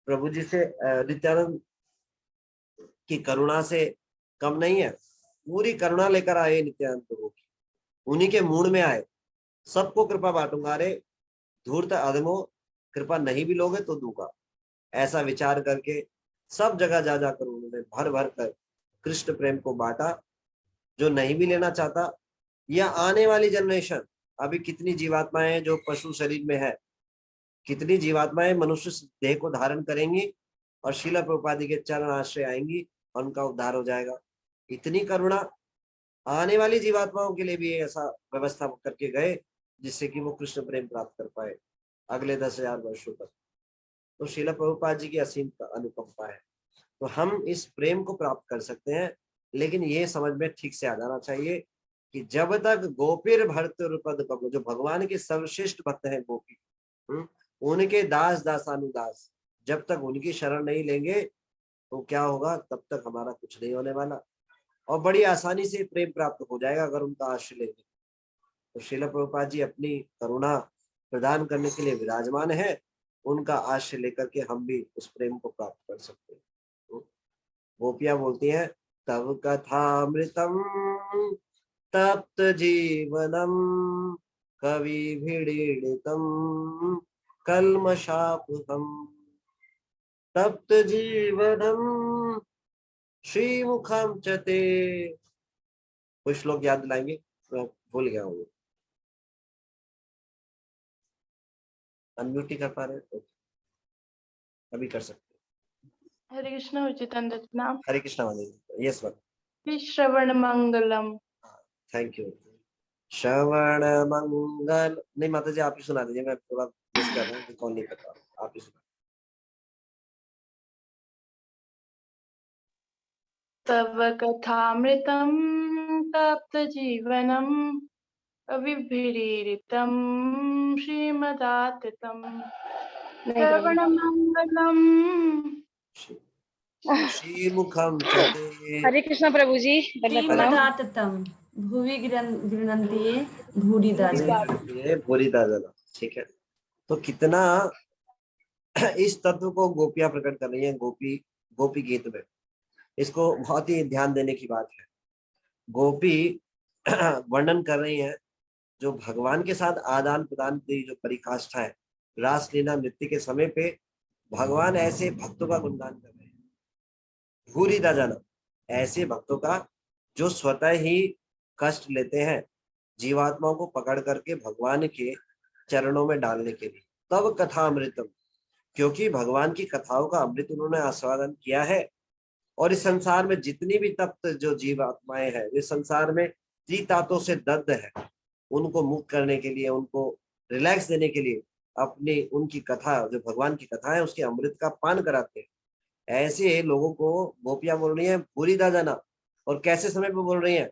A: प्रभु जी से, नित्यानंद की करुणा से कम नहीं है, पूरी करुणा लेकर आए नित्यानंद प्रभु की, उन्हीं के मूड में आए। सबको कृपा बांटूंगा, रे धूर्त अधमो, कृपा नहीं भी लोगे तो दूंगा, ऐसा विचार करके सब जगह जा जाकर उन्होंने भर भर कर कृष्ण प्रेम को बांटा। जो नहीं भी लेना चाहता, या आने वाली जनरेशन, अभी कितनी जीवात्माएं हैं जो पशु शरीर में है, कितनी जीवात्माएं मनुष्य देह को धारण करेंगी और श्रील प्रभुपाद के चरण आश्रय आएंगी और उनका उद्धार हो जाएगा। इतनी करुणा, आने वाली जीवात्माओं के लिए भी ऐसा व्यवस्था करके गए जिससे कि वो कृष्ण प्रेम प्राप्त कर पाए अगले 10,000 वर्षों तक। तो श्रील प्रभुपाद जी की असीम अनुकंपा है। तो हम इस प्रेम को प्राप्त कर सकते हैं, लेकिन ये समझ में ठीक से आ जाना चाहिए कि जब तक गोपीर भर्तृपद कबो, जो भगवान के सर्वश्रेष्ठ भक्त हैं गोपी, उनके दास दासानुदास, जब तक उनकी शरण नहीं लेंगे तो क्या होगा, तब तक हमारा कुछ नहीं होने वाला, और बड़ी आसानी से प्रेम प्राप्त हो जाएगा अगर उनका आश्रय लेंगे। तो श्रील प्रभुपाद जी अपनी करुणा प्रदान करने के लिए विराजमान है, उनका आश्रय लेकर के हम भी उस प्रेम को प्राप्त कर सकते हैं। गोपियां बोलती हैं, तव कथामृतम तप्त जीवनम कवि भिड़ितम कल्मषापहम, तप्त जीवनम श्रीमुखम चते। कुछ लोग याद दिलाएंगे, मैं भूल गया हूँ। अनम्यूट नहीं कर पा रहे तो अभी कर सकते हैं।
B: हरे कृष्ण उचितं दत्तनाम।
A: हरे कृष्णा वाले, यस वन।
B: श्रवण मंगलम।
A: Thank you. श्रवण मंगल, नहीं माता जी आप ही सुना दीजिए, मैं थोड़ा मिस कर रहा हूँ, कौन नहीं पता, आप ही सुना।
B: तव कथामृतं तप्त जीवनम अविभिरीडितं श्रीमदाततं श्रवण मंगलम।
A: श्रीमुखम चते।
C: हरे कृष्ण प्रभु जी, दंडवत प्रणाम।
D: श्रीमदाततं भुवि गृह्णन्ति ये भूरिदा जनाः।
A: ये भूरी दादा, ठीक है। तो कितना इस तत्व को गोपियां प्रकट कर रही हैं गोपी गीत में, इसको बहुत ही ध्यान देने की बात है। गोपी वर्णन कर रही हैं जो भगवान के साथ आदान प्रदान की जो परिकाष्ठा है, रासलीला नृत्य के समय पे भगवान ऐसे भक्तों का गुणगान कर रहे हैं, भूरी दाना, ऐसे भक्तों का जो स्वतः ही कष्ट लेते हैं जीवात्माओं को पकड़ करके भगवान के चरणों में डालने के लिए। तब कथा अमृतम, क्योंकि भगवान की कथाओं का अमृत उन्होंने आस्वादन किया है, और इस संसार में जितनी भी तप्त जो जीवात्माएं हैं, इस संसार में त्रितातों से दग्ध है, उनको मुक्त करने के लिए, उनको रिलैक्स देने के लिए अपनी उनकी कथा, जो भगवान की कथा है, उसके अमृत का पान कराते हैं। ऐसे लोगों को गोपियां बोल रही हैं पूरी दादाना, और कैसे समय पे बोल रही हैं,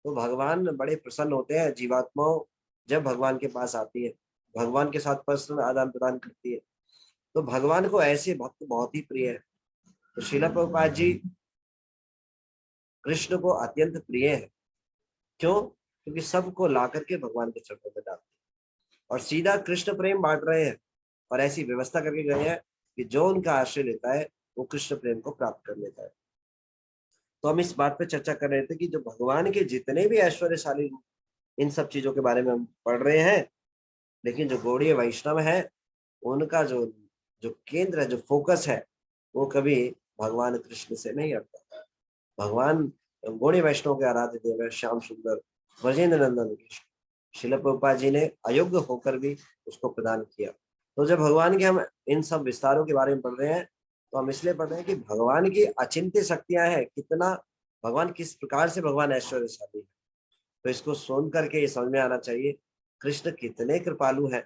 A: तो भगवान बड़े प्रसन्न होते हैं जीवात्माओं जब भगवान के पास आती है, भगवान के साथ पर्सनल आदान प्रदान करती है। तो भगवान को ऐसे भक्त बहुत ही प्रिय है। तो श्रील प्रभुपाद जी कृष्ण को अत्यंत प्रिय है। क्यों? क्योंकि सबको ला करके भगवान के चरणों में डालते हैं और सीधा कृष्ण प्रेम बांट रहे हैं, और ऐसी व्यवस्था करके गए हैं कि जो उनका आश्रय लेता है वो कृष्ण प्रेम को प्राप्त कर लेता है। तो हम इस बात पे चर्चा कर रहे थे कि जो भगवान के जितने भी ऐश्वर्यशाली रूप, इन सब चीजों के बारे में हम पढ़ रहे हैं, लेकिन जो गौड़ीय वैष्णव है उनका जो जो केंद्र है, जो फोकस है, वो कभी भगवान कृष्ण से नहीं हटता। भगवान गौड़ीय वैष्णव के आराध्य देव है श्याम सुंदर ब्रजेंद्र नंदन कृष्ण। श्रील प्रभुपाद जी ने अयोग्य होकर भी उसको प्रदान किया। तो जब भगवान के हम इन सब विस्तारों के बारे में पढ़ रहे हैं तो हम इसलिए पढ़ रहे हैं कि भगवान की अचिंत्य शक्तियां हैं, कितना भगवान किस प्रकार से भगवान ऐश्वर्यशाली है। तो इसको सुन करके ये समझ में आना चाहिए कृष्ण कितने कृपालु हैं,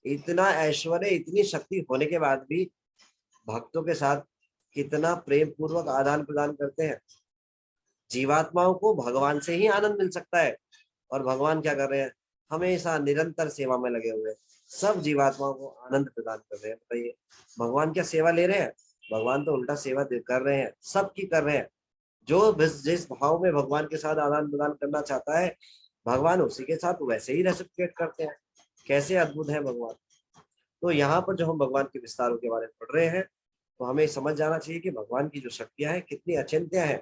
A: इतना ऐश्वर्य इतनी शक्ति होने के बाद भी भक्तों के साथ कितना प्रेम पूर्वक आदान प्रदान करते हैं। जीवात्माओं को भगवान से ही आनंद मिल सकता है, और भगवान क्या कर रहे हैं, हमेशा निरंतर सेवा में लगे हुए हैं, सब जीवात्माओं को आनंद प्रदान कर रहे हैं। बताइए भगवान क्या सेवा ले रहे हैं, भगवान तो उल्टा सेवा कर रहे हैं, सबकी कर रहे हैं। जो जिस भाव में भगवान के साथ आदान प्रदान करना चाहता है, भगवान उसी के साथ वैसे ही रेसिप्रोकेट करते हैं। कैसे अद्भुत है भगवान। तो यहाँ पर जो हम भगवान के विस्तारों के बारे में पढ़ रहे हैं, तो हमें समझ जाना चाहिए कि भगवान की जो शक्तियां हैं कितनी अचिंत्य है।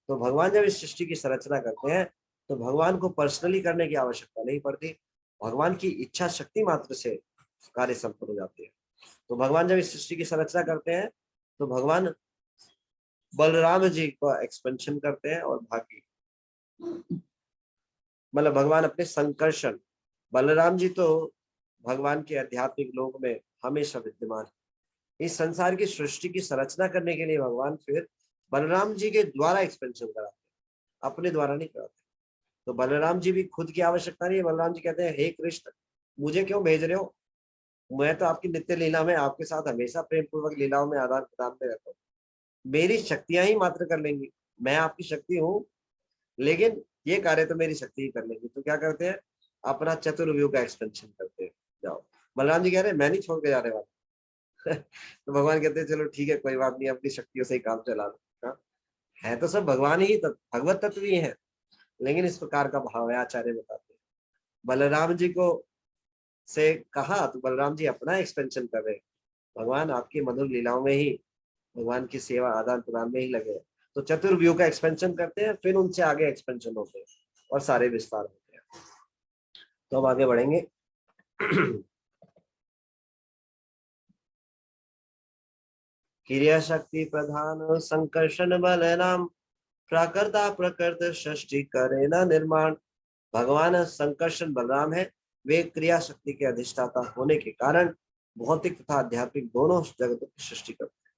A: तो भगवान जब इस सृष्टि की संरचना करते हैं, तो भगवान को पर्सनली करने की आवश्यकता नहीं पड़ती, भगवान की इच्छा शक्ति मात्र से कार्य संपन्न हो जाते हैं। तो भगवान जब इस सृष्टि की संरचना करते हैं, तो भगवान बलराम जी का एक्सपेंशन करते हैं, और बाकी मतलब भगवान अपने संकर्षण, बलराम जी तो भगवान के आध्यात्मिक लोक में हमेशा विद्यमान है। इस संसार की सृष्टि की संरचना करने के लिए भगवान फिर बलराम जी के द्वारा एक्सपेंशन कराते हैं, अपने द्वारा नहीं कराते। तो बलराम जी भी खुद की आवश्यकता नहीं है। बलराम जी कहते हैं, हे कृष्ण मुझे क्यों भेज रहे हो, मैं तो आपकी नित्य लीला में आपके साथ हमेशा प्रेम पूर्वक लीलाओं में आदान प्रदान में रहता हूँ, मेरी शक्तियां ही मात्र कर लेंगी, मैं आपकी शक्ति हूँ, लेकिन ये कार्य तो मेरी शक्ति ही कर लेंगी। तो क्या करते हैं, अपना चतुर्व्यूह का एक्सपेंशन करते हैं। जाओ, बलराम जी कह रहे हैं मैं नहीं छोड़ के जाने वाला। तो भगवान कहते हैं चलो ठीक है, कोई बात नहीं, अपनी शक्तियों से ही काम चला लो। है तो सब भगवान ही भगवत तत्व ही है, लेकिन इस प्रकार का भाव है, आचार्य बताते हैं। बलराम जी को से कहा तो बलराम जी अपना एक्सपेंशन कर रहे हैं, भगवान आपकी मधुर लीलाओं में ही, भगवान की सेवा आदान प्रदान में ही लगे। तो चतुर्व्यूह का एक्सपेंशन करते हैं, फिर उनसे आगे एक्सपेंशन होते हैं और सारे विस्तार होते हैं। तो हम आगे बढ़ेंगे। क्रिया शक्ति प्रधान संकर्षण बल नाम, प्राकृता प्रकृत सृष्टि करे न निर्माण। भगवान संकर्षण बलराम है, वे क्रिया शक्ति के अधिष्ठाता होने के कारण भौतिक तथा आध्यात्मिक दोनों जगतों की सृष्टि करते हैं।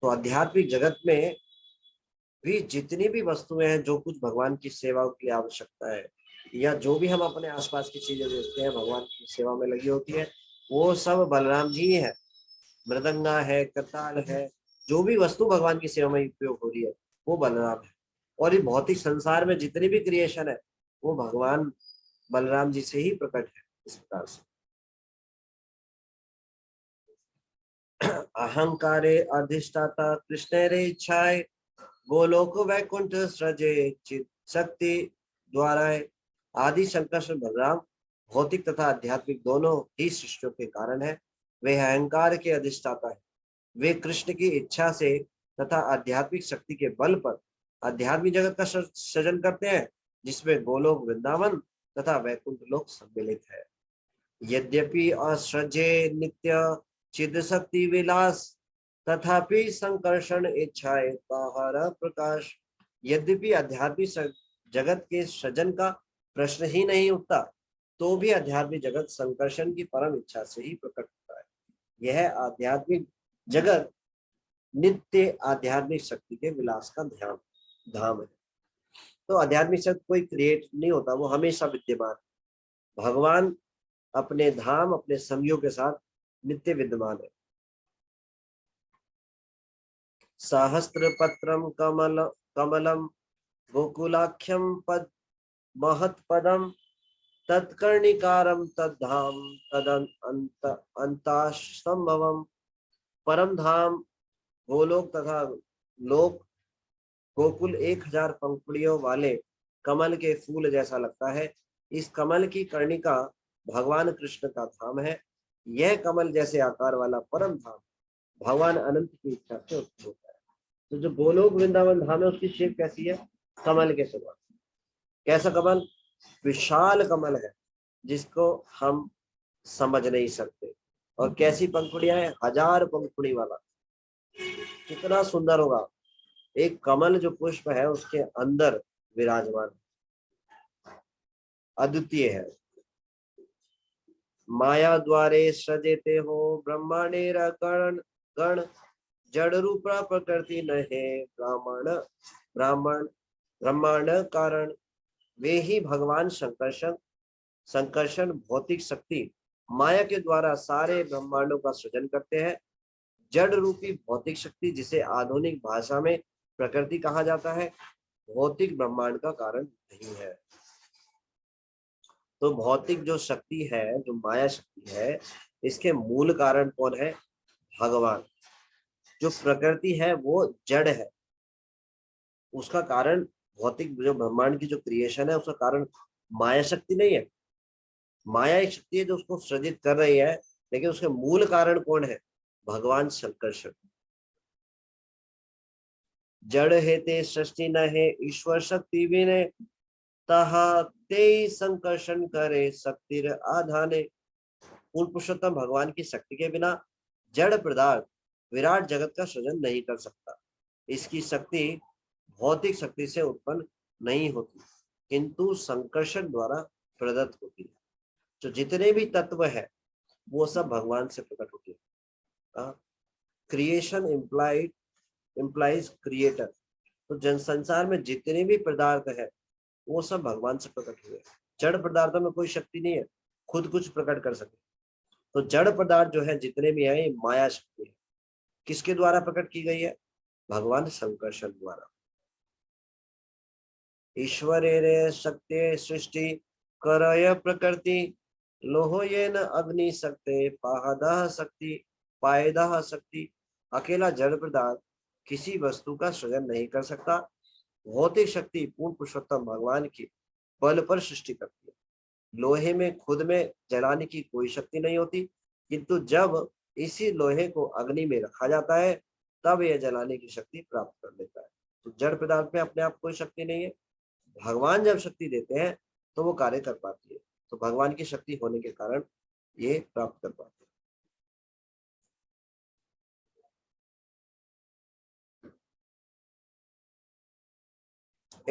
A: तो आध्यात्मिक जगत में भी जितनी भी वस्तुएं हैं, जो कुछ भगवान की सेवा की आवश्यकता है, या जो भी हम अपने आसपास की चीजें देखते हैं भगवान की सेवा में लगी होती है, वो सब बलराम जी ही है। मृदंगा है, करताल है, जो भी वस्तु भगवान की सेवा में उपयोग हो रही है वो बलराम है। और ये भौतिक संसार में जितनी भी क्रिएशन है वो भगवान बलराम जी से ही प्रकट है। इस प्रकार से अहंकारे अधिष्ठाता कृष्ण रे इच्छाए, गोलोक वैकुंठ सृजे चित शक्ति द्वारा। आदि संकर्षण बलराम भौतिक तथा आध्यात्मिक दोनों ही सृष्टियों के कारण है। वे अहंकार के अधिष्ठाता है, वे कृष्ण की इच्छा से तथा आध्यात्मिक शक्ति के बल पर आध्यात्मिक जगत का सृजन करते हैं, जिसमें गोलोक वृंदावन तथा वैकुंठ लोक सम्मिलित है। यद्यपि असृजे नित्य चिद शक्ति विलास, तथापि संकर्षण इच्छाए बाहर प्रकाश। यद्यपि आध्यात्मिक जगत के सृजन का प्रश्न ही नहीं उठता, तो भी आध्यात्मिक जगत संकर्षण की परम इच्छा से ही प्रकट होता है। यह आध्यात्मिक जगत नित्य आध्यात्मिक शक्ति के विलास का धाम है। तो आध्यात्मिक शक्ति कोई क्रिएट नहीं होता, वो हमेशा विद्यमान। भगवान अपने धाम अपने संयोग के साथ नित्य विद्यमान है। सहस्त्र पत्रम कमलम गोकुलाख्यम पद महत पदम, तत्कर्णिकारम तद्धाम अंतासंभवम। परम धाम गोलोक तथा लोक गोकुल 1000 पंखुड़ियों वाले कमल के फूल जैसा लगता है। इस कमल की कर्णिका भगवान कृष्ण का धाम है। यह कमल जैसे आकार वाला परम धाम भगवान अनंत की इच्छा से उत्पन्न होता है। तो जो गोलोक वृंदावन धाम है उसकी शेप कैसी है, कमल के समान। कैसा कमल, विशाल कमल है जिसको हम समझ नहीं सकते। और कैसी पंखुड़ियां हैं, 1000 पंखुड़ी वाला। कितना सुंदर होगा। एक कमल जो पुष्प है उसके अंदर विराजमान, अद्वितीय है। माया द्वारे सजेते हो ब्रह्मांडेर गण गण, जड़ रूप प्रकृति नहे ब्राह्मण ब्रह्मांड कारण। वे ही भगवान संकर्षण संकर्षण भौतिक शक्ति माया के द्वारा सारे ब्रह्मांडों का सृजन करते हैं। जड़ रूपी भौतिक शक्ति, जिसे आधुनिक भाषा में प्रकृति कहा जाता है, भौतिक ब्रह्मांड का कारण नहीं है। तो भौतिक जो शक्ति है, जो माया शक्ति है, इसके मूल कारण कौन है? भगवान। जो प्रकृति है वो जड़ है, उसका कारण भौतिक, जो ब्रह्मांड की जो क्रिएशन है उसका कारण माया शक्ति नहीं है। माया एक शक्ति है जो उसको सृजित कर रही है, लेकिन उसके मूल कारण कौन है? भगवान शंकर। जड़ है ते सृष्टि न है, ईश्वर शक्ति विने तहा ते संकर्षण करे शक्तिर आधाने। पूर्ण पुरुषोत्तम भगवान की शक्ति के बिना जड़ पदार्थ विराट जगत का सृजन नहीं कर सकता। इसकी शक्ति भौतिक शक्ति से उत्पन्न नहीं होती, किंतु संकर्षण द्वारा प्रदत्त होती है। तो जितने भी तत्व है वो सब भगवान से प्रकट होती है। Creation implies creator. तो जन संसार में जितने भी पदार्थ है वो सब भगवान से प्रकट हुए। जड़ पदार्थों में कोई शक्ति नहीं है खुद कुछ प्रकट कर सके। तो जड़ पदार्थ जो है जितने भी है, ये माया शक्ति है। किसके द्वारा प्रकट की गई है? भगवान संकर्षण द्वारा। ईश्वरेरे शक्ति सृष्टि करय प्रकृति लोहोयेन अग्नि शक्ति पाहदः शक्ति पायदः शक्ति। अकेला जड़ पदार्थ किसी वस्तु का सृजन नहीं कर सकता। भौतिक शक्ति पूर्ण पुरुषोत्तम भगवान की बल पर सृष्टि करती है। लोहे में खुद में जलाने की कोई शक्ति नहीं होती, किंतु जब इसी लोहे को अग्नि में रखा जाता है तब यह जलाने की शक्ति प्राप्त कर लेता है। तो जड़ पदार्थ में अपने आप कोई शक्ति नहीं है। भगवान जब शक्ति देते हैं तो वो कार्य कर पाती है। तो भगवान की शक्ति होने के कारण ये प्राप्त कर पाते हैं।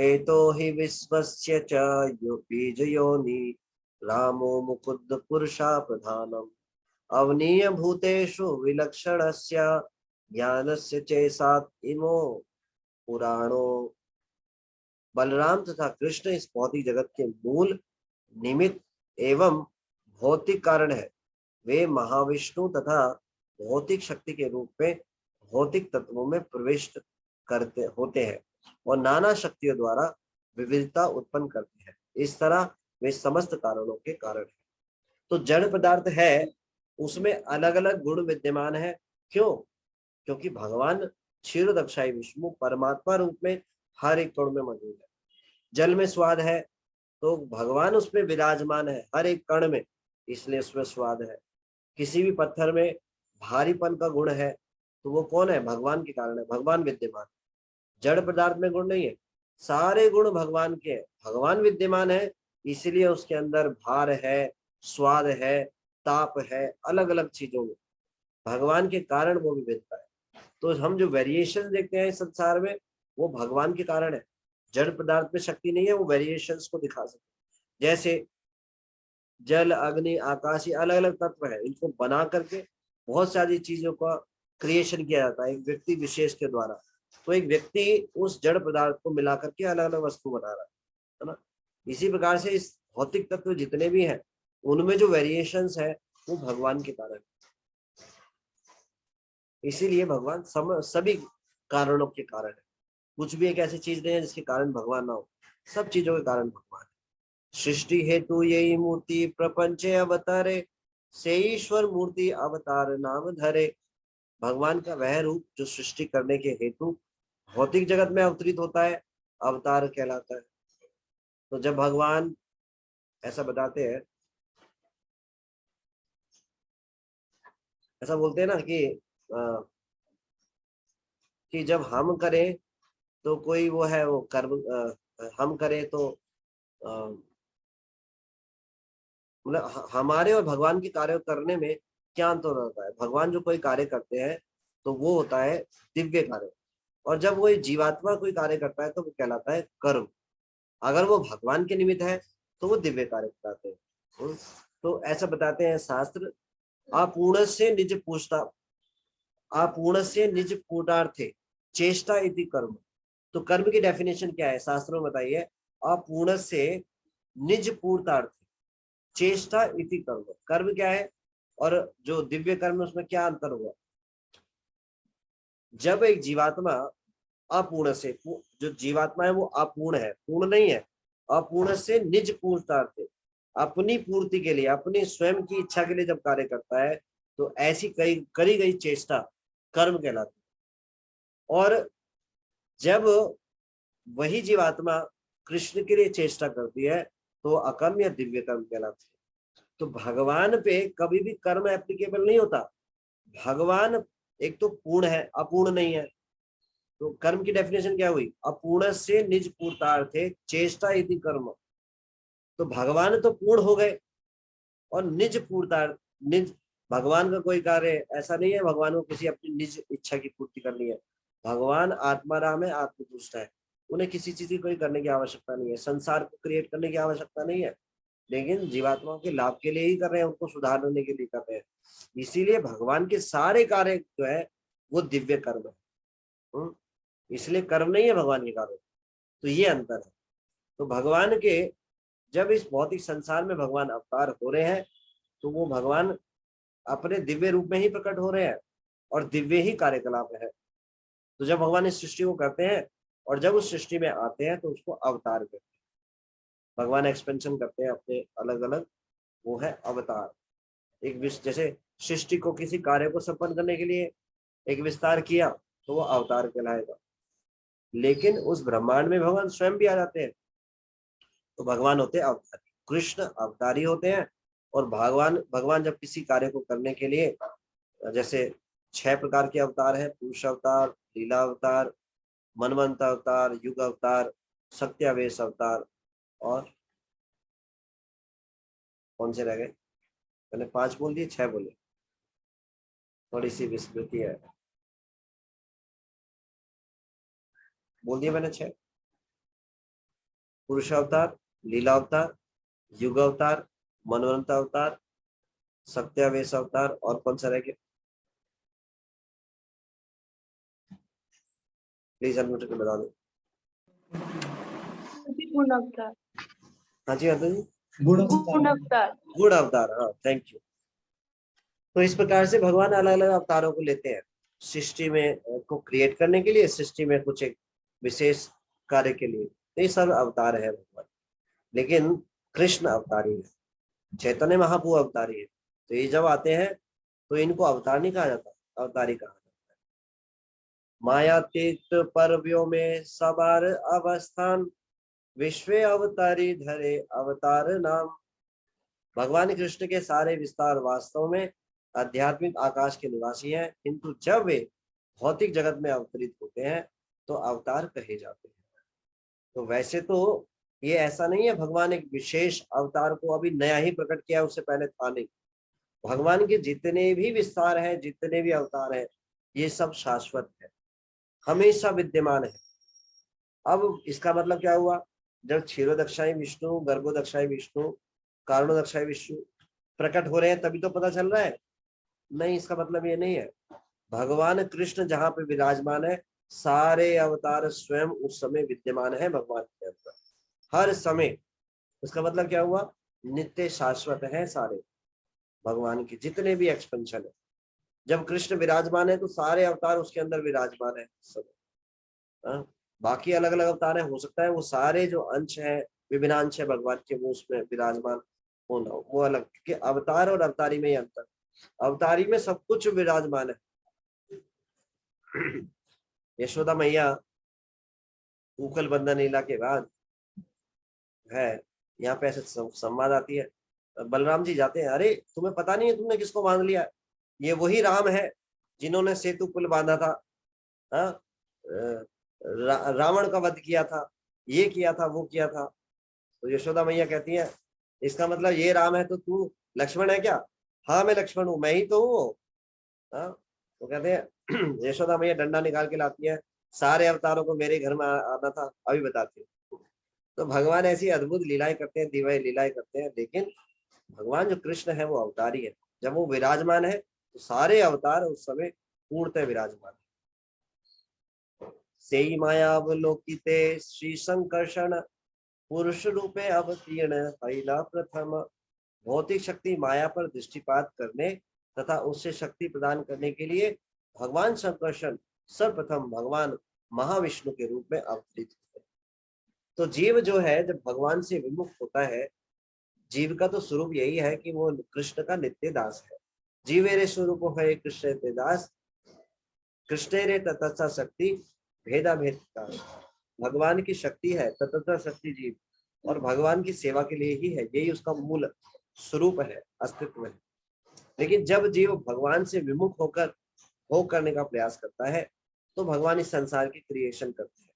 A: एतो हि विश्वस्य च बीजयोनि रामो मुकुंद पुरुषा प्रधानम अवनीय भूतेषु विलक्षणस्य ज्ञानस्य चैसात् इमो पुराणो। बलराम तथा कृष्ण इस भौतिक जगत के मूल निमित्त एवं भौतिक कारण है। वे महाविष्णु तथा भौतिक शक्ति के रूप में भौतिक तत्वों में प्रविष्ट करते होते हैं और नाना शक्तियों द्वारा विविधता उत्पन्न करते हैं। इस तरह वे समस्त कारणों के कारण हैं। तो जड़ पदार्थ है उसमें अलग अलग गुण विद्यमान है। क्यों? क्योंकि भगवान क्षीरोदक्षाई विष्णु परमात्मा रूप में हर एक कण में मौजूद है। जल में स्वाद है तो भगवान उसमें विराजमान है हर एक कण में, इसलिए उसमें स्वाद है। किसी भी पत्थर में भारीपन का गुण है तो वो कौन है? भगवान के कारण है, भगवान विद्यमान। जड़ पदार्थ में गुण नहीं है, सारे गुण भगवान के हैं। भगवान विद्यमान है इसलिए उसके अंदर भार है, स्वाद है, ताप है, अलग अलग चीजों में भगवान के कारण वो विविधता है। तो हम जो वेरिएशन देखते हैं संसार में वो भगवान के कारण है। जड़ पदार्थ में शक्ति नहीं है वो वेरिएशंस को दिखा सकते। जैसे जल, अग्नि, आकाश, ये अलग अलग तत्व है, इनको बना करके बहुत सारी चीजों का क्रिएशन किया जाता है एक व्यक्ति विशेष के द्वारा। तो एक व्यक्ति उस जड़ पदार्थ को मिला करके अलग अलग वस्तु बना रहा है ना। इसी प्रकार से इस भौतिक तत्व जितने भी हैं उनमें जो वेरिएशंस है वो भगवान के कारण। इसीलिए भगवान सभी कारणों के कारण है। कुछ भी एक ऐसी चीज नहीं है जिसके कारण भगवान ना हो, सब चीजों के कारण भगवान है। सृष्टि हेतु यही मूर्ति प्रपंचे अवतारे से ईश्वर मूर्ति अवतार नाम धरे। भगवान का वह रूप जो सृष्टि करने के हेतु भौतिक जगत में अवतरित होता है अवतार कहलाता है। तो जब भगवान ऐसा बताते हैं, ऐसा बोलते हैं ना कि जब हम करें तो कोई वो है वो कर्म, हम करें तो मतलब हमारे और भगवान के कार्य करने में क्या अंतर होता है? भगवान जो कोई कार्य करते हैं तो वो होता है दिव्य कार्य, और जब वो जीवात्मा कोई कार्य करता है तो वो कहलाता है कर्म। अगर वो भगवान के निमित्त है तो वो दिव्य कार्य कराते हैं। तो ऐसा बताते हैं शास्त्र, अपूर्णस्य निज पूछता, अपूर्णस्य निज पूर्णार्थे चेष्टा इति कर्म। तो कर्म की डेफिनेशन क्या है शास्त्रों में बताइए? अपूर्णस्य निज पूर्णार्थ, चेष्टा इति कर्म, कर्म क्या है और जो दिव्य कर्म है उसमें क्या अंतर हुआ? जब एक जीवात्मा अपूर्ण से, जो जीवात्मा है वो अपूर्ण है, पूर्ण नहीं है, अपूर्ण से निज पूर्तार्थ, अपनी पूर्ति के लिए, अपनी स्वयं की इच्छा के लिए जब कार्य करता है तो ऐसी करी गई चेष्टा कर्म कहलाती है। और जब वही जीवात्मा कृष्ण के लिए चेष्टा करती है तो अकर्म या दिव्य कर्म कहलाती है। तो भगवान पे कभी भी कर्म एप्लीकेबल नहीं होता। भगवान एक तो पूर्ण है, अपूर्ण नहीं है। तो कर्म की डेफिनेशन क्या हुई? अपूर्ण से निज पूर्तार्थे चेष्टा इति कर्म। तो भगवान तो पूर्ण हो गए और निज पूर्तार्थ, निज, भगवान का कोई कार्य ऐसा नहीं है भगवान को किसी अपनी निज इच्छा की पूर्ति करनी है। भगवान आत्माराम है, आत्मतुष्ट है, उन्हें किसी चीज की कोई करने की आवश्यकता नहीं है, संसार को क्रिएट करने की आवश्यकता नहीं है, लेकिन जीवात्माओं के लाभ के लिए ही कर रहे हैं, उनको सुधारने के लिए कर रहे हैं। इसीलिए भगवान के सारे कार्य जो है वो दिव्य कर्म है, इसलिए कर्म नहीं है भगवान के कार्य। तो ये अंतर है। तो भगवान के जब इस भौतिक संसार में भगवान अवतार हो रहे हैं तो वो भगवान अपने दिव्य रूप में ही प्रकट हो रहे हैं और दिव्य ही कार्यकलाप है। तो जब भगवान इस सृष्टि को करते हैं और जब उस सृष्टि में आते हैं तो उसको अवतार कहते हैं। भगवान एक्सपेंशन करते हैं अपने अलग अलग, वो है अवतार। एक जैसे सृष्टि को किसी कार्य को संपन्न करने के लिए एक विस्तार किया तो वो अवतार कहलाएगा। लेकिन उस ब्रह्मांड में भगवान स्वयं भी आ जाते हैं तो भगवान होते हैं अवतारी। कृष्ण अवतारी होते हैं और भगवान जब किसी कार्य को करने के लिए, जैसे 6 प्रकार के अवतार है, पुरुष अवतार, लीला अवतार, मनवंत अवतार, युग अवतार, सत्यावेश अवतार, और कौन से रह गए? मैंने 5 बोल दिए, 6 बोले, थोड़ी सी विस्मृति है। बोल दिया मैंने 6, पुरुष अवतार, लीला अवतार, युग अवतार, मनवंत अवतार, सत्यावेश अवतार, और कौन सा रह गया? प्लीज अनम्यूट करके बता दो।
B: गुण अवतार।
A: हाँ जी आनंद जी,
B: गुण अवतार।
A: गुण अवतार, हाँ थैंक यू। तो इस प्रकार से भगवान अलग अलग अवतारों को लेते हैं सृष्टि में को क्रिएट करने के लिए, सृष्टि में कुछ एक विशेष कार्य के लिए। तो ये सब अवतार है भगवान। लेकिन कृष्ण अवतारी है, चैतन्य महाप्रभु अवतारी है। तो ये जब आते हैं तो इनको अवतार नहीं कहा जाता, अवतारी कहा जाता है। मायातीत परव्यों में सबार अवस्थान, विश्व अवतारी धरे अवतार नाम। भगवान कृष्ण के सारे विस्तार वास्तव में आध्यात्मिक आकाश के निवासी हैं, किंतु जब वे भौतिक जगत में अवतरित होते हैं तो अवतार कहे जाते हैं। तो वैसे तो ये ऐसा नहीं है भगवान एक विशेष अवतार को अभी नया ही प्रकट किया, उससे पहले था नहीं। भगवान के जितने भी विस्तार है, जितने भी अवतार है, ये सब शाश्वत है, हमेशा विद्यमान है। अब इसका मतलब क्या हुआ? जब क्षीरोदक्षाई विष्णु, गर्भोदक्षाई विष्णु, कारणोदक्षाई विष्णु प्रकट हो रहे हैं तभी तो पता चल रहा है? नहीं, इसका मतलब ये नहीं है। भगवान कृष्ण जहां पे विराजमान है, सारे अवतार स्वयं उस समय विद्यमान है भगवान के अंदर, हर समय। उसका मतलब क्या हुआ? नित्य शाश्वत है सारे भगवान के जितने भी एक्सपेंशन है। जब कृष्ण विराजमान है तो सारे अवतार उसके अंदर विराजमान है सब। बाकी अलग अलग अवतार है, हो सकता है वो सारे जो अंश है, विभिन्न अंश है भगवान के, वो उसमें विराजमान होना, वो अलग। क्योंकि अवतार और अवतारी में ही अंतर। अवतारी में सब कुछ विराजमान है। यशोदा मैया उखल बंधन लीला के बाद है, यहाँ पे ऐसे संवाद आती है, बलराम जी जाते हैं, अरे तुम्हें पता नहीं है तुमने किसको बांध लिया? ये वही राम है जिन्होंने सेतु पुल बांधा था, रावण का वध किया था, ये किया था, वो किया था। तो यशोदा मैया कहती है इसका मतलब ये राम है तो तू लक्ष्मण है क्या? हाँ मैं लक्ष्मण हूँ, मैं ही तो हूँ। तो कहते हैं यशोदा मैया डंडा निकाल के लाती है, सारे अवतारों को मेरे घर में आना था, अभी बताती है। तो भगवान ऐसी अद्भुत लीलाएं करते हैं, दिव्य लीलाएं करते हैं। लेकिन भगवान जो कृष्ण है वो अवतारी है। जब वो विराजमान है तो सारे अवतार उस समय पूर्णतः विराजमान है। सेई माया अवलोकिते श्री संकर्षण, पुरुष रूपे अवतीर्ण हैला प्रथम। भौतिक शक्ति माया पर दृष्टिपात करने तथा उससे शक्ति प्रदान करने के लिए भगवान शंकर सर्वप्रथम भगवान महाविष्णु के रूप में अवतरित हुए। तो जीव जो है जब भगवान से विमुख होता है, जीव का तो स्वरूप यही है कि वो कृष्ण का नित्य दास है। जीवेरे स्वरूप है कृष्ण नित्य दास, कृष्ण रे ततस्था शक्ति भेदा भेद। भगवान की शक्ति है ततस्था शक्ति जीव, और भगवान की सेवा के लिए ही है, यही उसका मूल स्वरूप है, अस्तित्व है। लेकिन जब जीव भगवान से विमुख होकर भोग करने का प्रयास करता है तो भगवान इस संसार की क्रिएशन करते हैं।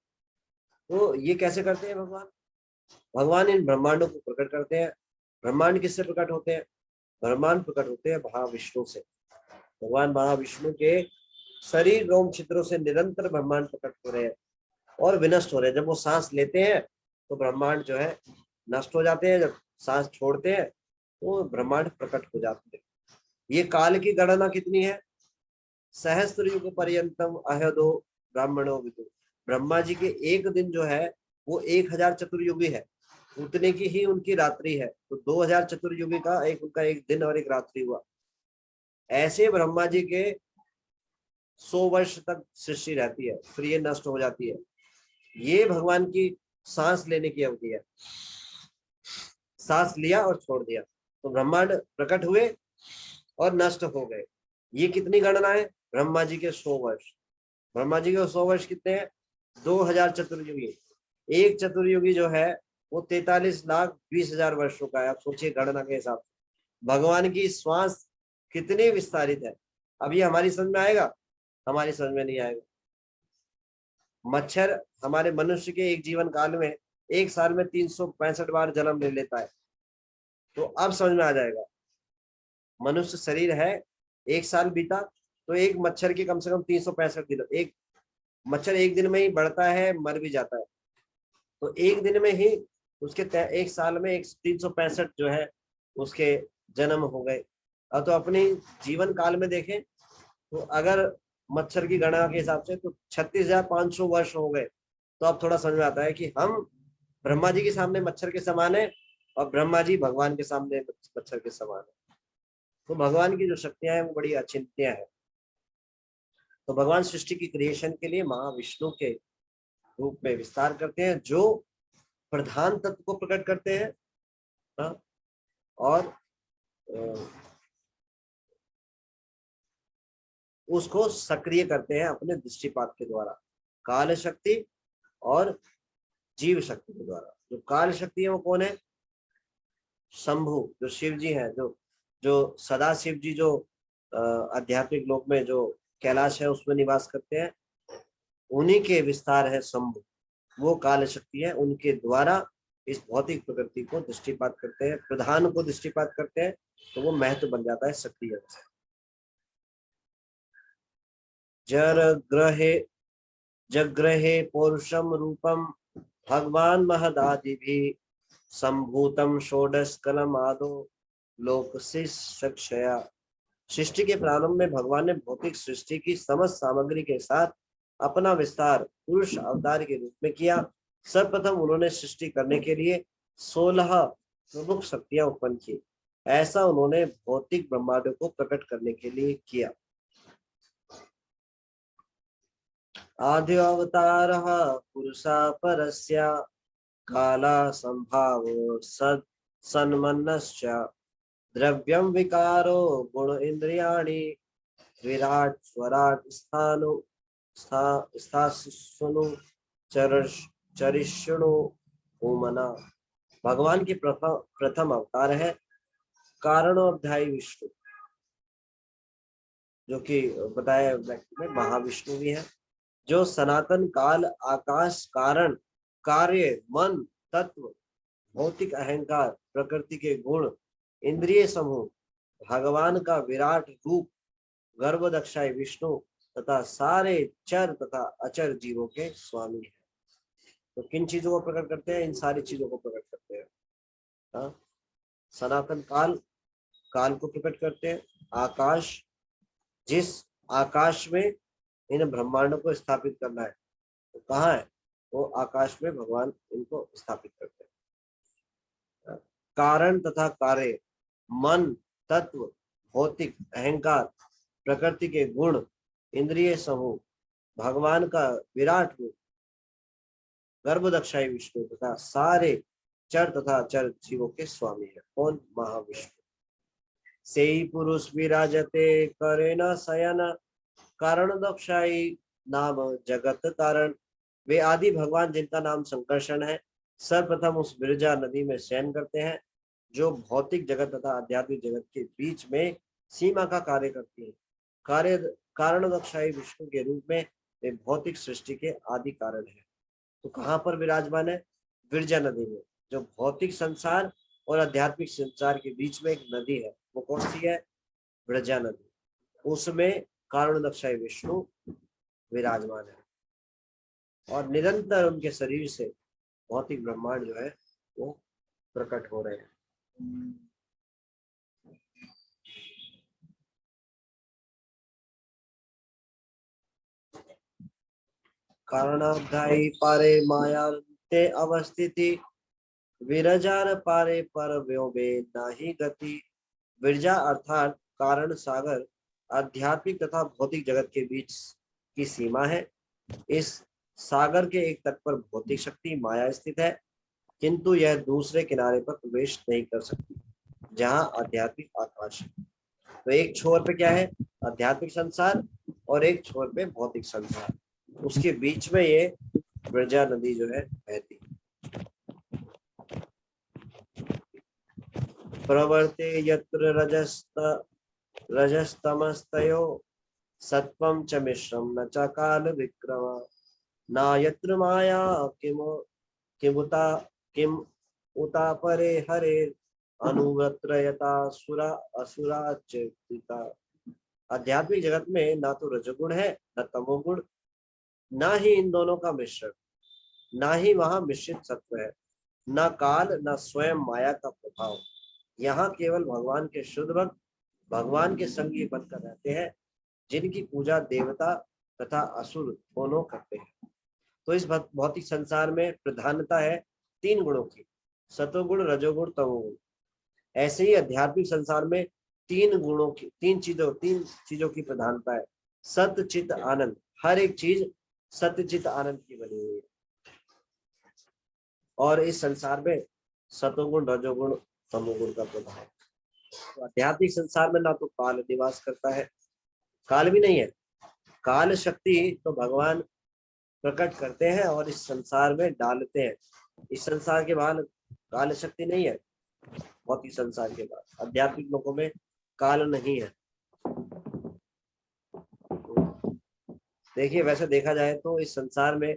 A: तो ये कैसे करते हैं भगवान? भगवान इन ब्रह्मांडों को प्रकट करते हैं। ब्रह्मांड किससे प्रकट होते हैं? ब्रह्मांड प्रकट होते हैं महाविष्णु से। भगवान महाविष्णु के शरीर रोम छिद्रों से निरंतर ब्रह्मांड प्रकट हो रहे हैं और विनष्ट हो रहे हैं। जब वो सांस लेते हैं तो ब्रह्मांड जो है नष्ट हो जाते हैं, जब सांस छोड़ते हैं तो ब्रह्मांड प्रकट हो जाते हैं। ये काल की गणना कितनी है? सहस्त्र युग पर्यंतम अहदो ब्राह्मणो विदु। ब्रह्मा जी के एक दिन जो है वो 1000 चतुर्युगी है, उतने की ही उनकी रात्रि है। तो 2000 चतुर्युगी का उनका एक दिन और एक रात्रि हुआ। ऐसे ब्रह्मा जी के 100 वर्ष तक सृष्टि रहती है, फिर ये नष्ट हो जाती है। ये भगवान की सांस लेने की अवधि है। सांस लिया और छोड़ दिया तो ब्रह्मांड प्रकट हुए और नष्ट हो गए। ये कितनी गणना है? ब्रह्मा जी के 100 वर्ष। ब्रह्मा जी के 100 वर्ष कितने हैं? 2000 चतुर्युगी। एक चतुर्युगी जो है वो 43,20,000 वर्षों का है। आप सोचिए गणना के हिसाब से भगवान की श्वास कितनी विस्तारित है। अब ये हमारी समझ में आएगा? हमारी समझ में नहीं आएगा। मच्छर हमारे मनुष्य के एक जीवन काल में एक साल में 365 बार जन्म ले लेता है। तो अब समझ में आ जाएगा। मनुष्य शरीर है, एक साल बीता तो एक मच्छर के कम से कम 365 दिन। एक मच्छर एक दिन में ही बढ़ता है, मर भी जाता है। तो एक दिन में ही उसके एक साल में 365 जो है उसके जन्म हो गए। अब तो अपनी जीवन काल में देखें तो अगर मच्छर की गणना के हिसाब से तो 36,500 वर्ष हो गए। तो अब थोड़ा समझ में आता है कि हम ब्रह्मा जी के सामने मच्छर के समान है और ब्रह्मा जी भगवान के सामने मच्छर के समान है। तो भगवान की जो शक्तियां हैं वो बड़ी अचिंत्य है। तो भगवान सृष्टि की क्रिएशन के लिए महाविष्णु के रूप में विस्तार करते हैं, जो प्रधान तत्व को प्रकट करते हैं और उसको सक्रिय करते हैं अपने दृष्टिपात के द्वारा, काल शक्ति और जीव शक्ति के द्वारा। जो काल शक्ति है वो कौन है? शंभु, जो शिव जी हैं, जो सदा शिव जी जो आध्यात्मिक लोक में जो कैलाश है उसमें निवास करते हैं, उन्हीं के विस्तार है शंभु। वो काल शक्ति है, उनके द्वारा इस भौतिक प्रकृति को दृष्टिपात करते हैं, प्रधान को दृष्टिपात करते हैं, तो वो महत्व बन जाता है सक्रिय। जग्रहे पौरुषम रूपम भगवान महदादि संभूतम षोडश कलम आदो लोक शिक्षया। सृष्टि के प्रारंभ में भगवान ने भौतिक सृष्टि की समस्त सामग्री के साथ अपना विस्तार पुरुष अवतार के रूप में किया। सर्वप्रथम उन्होंने सृष्टि करने के लिए 16 प्रमुख शक्तियां उत्पन्न की। ऐसा उन्होंने भौतिक ब्रह्मांड को प्रकट करने के लिए किया। आद्यो अवतार पुरुषा परस्य काला संभावो सद सन्मनश्च द्रव्यम विकारो गुण इंद्रियाणि विराट स्वराट स्थानु स्थासुनु चरिष्णु ओमना। भगवान के प्रथम अवतार है कारणोध्यायी विष्णु, जो कि बताया व्यक्ति में महाविष्णु भी है, जो सनातन काल आकाश कारण कार्य मन तत्व भौतिक अहंकार प्रकृति के गुण इंद्रिय समूह भगवान का विराट रूप गर्भदक्षाई विष्णु तथा सारे चर तथा अचर जीवों के स्वामी है। तो किन चीजों को प्रकट करते हैं? इन सारी चीजों को प्रकट करते हैं। सनातन काल को प्रकट करते हैं। आकाश, जिस आकाश में इन ब्रह्मांडों को स्थापित करना है तो कहाँ है? वो आकाश में भगवान इनको स्थापित करते हैं। कारण तथा कार्य, मन, तत्व, भौतिक, अहंकार, प्रकृति के गुण, इंद्रिय समूह, भगवान का विराट रूप, गर्भदक्षाई विष्णु तथा सारे चर तथा चर जीवों के स्वामी है। कौन? महाविष्णु। सेई पुरुष विराजते करे न शयन, कारण दक्षाई नाम जगत कारण। वे आदि भगवान जिनका नाम संकर्षण है, सर्वप्रथम उस विरजा नदी में शयन करते हैं जो भौतिक जगत तथा आध्यात्मिक जगत के बीच में सीमा का कार्य करती है। कारण दक्षाई विष्णु के रूप में वे भौतिक सृष्टि के आदि कारण है। तो कहाँ पर विराजमान है? विरजा नदी में, जो भौतिक संसार और आध्यात्मिक संसार के बीच में एक नदी है। वो कौन सी है? विरजा नदी। उसमें कारण दक्षाई विष्णु विराजमान है और निरंतर उनके शरीर से भौतिक ब्रह्मांड जो है वो प्रकट हो रहे हैं। कारणाध्यायी पारे माया ते अवस्थिति, विरजार पारे पर व्योमे नाही गति। विरजा अर्थात कारण सागर आध्यात्मिक तथा भौतिक जगत के बीच की सीमा है। इस सागर के एक तट पर भौतिक शक्ति माया स्थित है, किंतु यह दूसरे किनारे पर प्रवेश नहीं कर सकती जहां आध्यात्मिक आकाश है। तो एक छोर पे क्या है? आध्यात्मिक संसार और एक छोर पे भौतिक संसार। उसके बीच में ये विरजा नदी जो है बहती। प्रवर्ते यत्र रजस्तमस्तयो, सत्वं च मिश्रम न च काल विक्रम। ना यत्र माया किम उता परे हरे, अनुव्रत्रयता सुरा असुरा चेतिता। आध्यात्मिक जगत में ना तो रजोगुण है न तमोगुण, ना ही इन दोनों का मिश्रण, ना ही वहां मिश्रित सत्व है, न काल न स्वयं माया का प्रभाव। यहाँ केवल भगवान के शुद्ध भक्त भगवान के संगी बनकर रहते हैं, जिनकी पूजा देवता तथा असुर दोनों करते हैं। तो इस भौतिक संसार में प्रधानता है 3 गुणों की, सतोगुण, रजोगुण, तमोगुण। ऐसे ही आध्यात्मिक संसार में 3 गुणों की, 3 चीजों की प्रधानता है। सत्य, चित्त, आनंद। हर एक चीज सत्य, चित्त, आनंद की बनी हुई है। और इस संसार में सतोगुण, रजोगुण, तमोगुण का प्रभाव है। तो आध्यात्मिक संसार में ना तो काल निवास करता है, काल भी नहीं है। काल शक्ति तो भगवान प्रकट करते हैं और इस संसार में डालते हैं। इस संसार के बाहर काल शक्ति नहीं है। भौतिक संसार के बाद आध्यात्मिक लोगों में काल नहीं है। देखिए, वैसे देखा जाए तो इस संसार में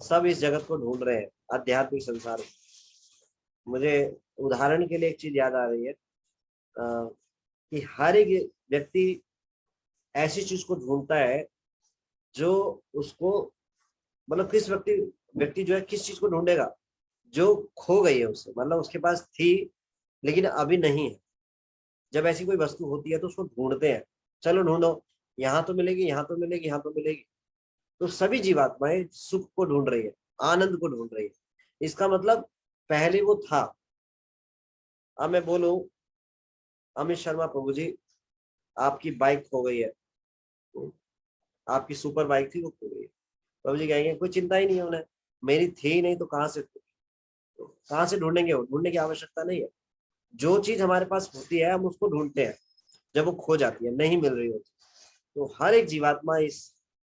A: सब इस जगत को ढूंढ रहे हैं, आध्यात्मिक संसार में। मुझे उदाहरण के लिए एक चीज याद आ रही है कि हर एक व्यक्ति ऐसी चीज को ढूंढता है जो उसको, मतलब किस व्यक्ति जो है किस चीज को ढूंढेगा? जो खो गई है उससे, मतलब उसके पास थी लेकिन अभी नहीं है। जब ऐसी कोई वस्तु होती है तो उसको ढूंढते हैं, चलो ढूंढो, यहाँ तो मिलेगी, यहाँ तो मिलेगी, यहाँ तो मिलेगी। तो सभी जीवात्माएं सुख को ढूंढ रही है, आनंद को ढूंढ रही है। इसका मतलब पहले वो था। अब मैं बोलूं, अमित शर्मा प्रभु जी, आपकी बाइक खो गई है, आपकी सुपर बाइक थी, वो खो गई है। प्रभु जी कहेंगे कोई चिंता ही नहीं है उन्हें, मेरी थी ही नहीं तो कहाँ से ढूंढेंगे? वो ढूंढने की आवश्यकता नहीं है। जो चीज हमारे पास होती है हम उसको ढूंढते हैं, जब वो खो जाती है, नहीं मिल रही होती। तो हर एक जीवात्मा इस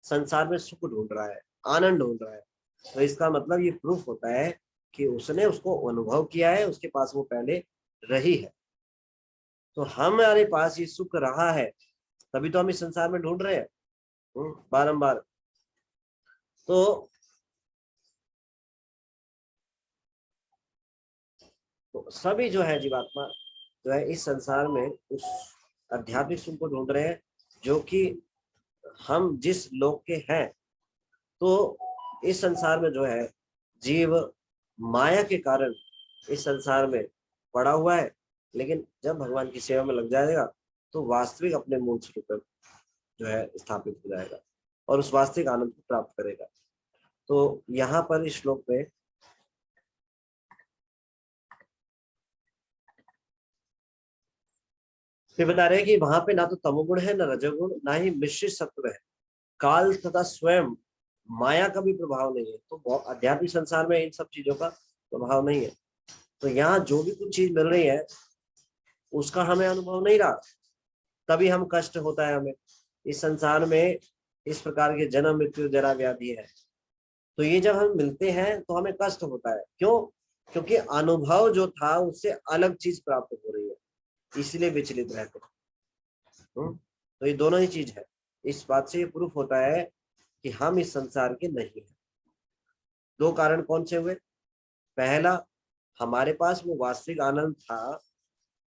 A: संसार में सुख ढूंढ रहा है, आनंद ढूंढ रहा है। तो इसका मतलब ये प्रूफ होता है कि उसने उसको अनुभव किया है, उसके पास वो पहले रही है। तो हमारे पास ये सुख रहा है, तभी तो हम इस संसार में ढूंढ रहे हैं बारंबार। तो सभी जो है जीवात्मा जो है इस संसार में उस आध्यात्मिक सुख को ढूंढ रहे हैं, जो कि हम जिस लोक के हैं। तो इस संसार में जो है जीव माया के कारण इस संसार में पड़ा हुआ है, लेकिन जब भगवान की सेवा में लग जाएगा तो वास्तविक अपने मूल स्वरूप पर जो है स्थापित हो जाएगा और उस वास्तविक आनंद को प्राप्त करेगा। तो यहाँ पर इस श्लोक में फिर बता रहे हैं कि वहां पे ना तो तमोगुण है, ना रजोगुण, ना ही मिश्रित सत्व है, काल तथा स्वयं माया का भी प्रभाव नहीं है। तो आध्यात्मिक संसार में इन सब चीजों का प्रभाव नहीं है। तो यहाँ जो भी कुछ चीज मिल रही है उसका हमें अनुभव नहीं रहा, तभी हम कष्ट होता है हमें। इस संसार में इस प्रकार के जन्म मृत्यु जरा व्याधि है, तो ये जब हम मिलते हैं तो हमें कष्ट होता है। क्यों? क्योंकि अनुभव जो था उससे अलग चीज प्राप्त हो रही है, इसलिए विचलित रहते हैं। तो ये दोनों ही चीज है। इस बात से ये प्रूफ होता है कि हम इस संसार के नहीं हैं। दो कारण कौन से हुए? पहला, हमारे पास वो वास्तविक आनंद था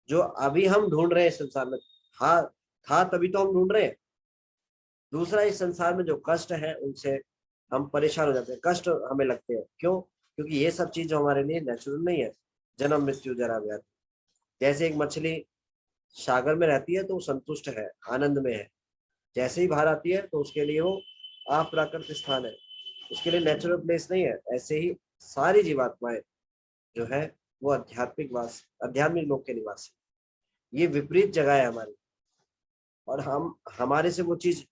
A: जो अभी हम ढूंढ रहे हैं संसार में। हाँ था, तभी तो हम ढूंढ रहे हैं। दूसरा, इस संसार में जो कष्ट है उनसे हम परेशान हो जाते हैं, कष्ट हमें लगते हैं। क्यों? क्योंकि ये सब चीज हमारे लिए नेचुरल नहीं है। जन्म मृत्यु जरा व्याधि। जैसे एक मछली सागर में रहती है तो वो संतुष्ट है, आनंद में है। जैसे ही बाहर आती है तो उसके लिए वो अप्राकृत स्थान है, उसके लिए नेचुरल प्लेस नहीं है। ऐसे ही सारी जीवात्माएं जो है वो आध्यात्मिक लोक के निवासी। ये विपरीत जगह है हमारी, और हमारे से वो चीज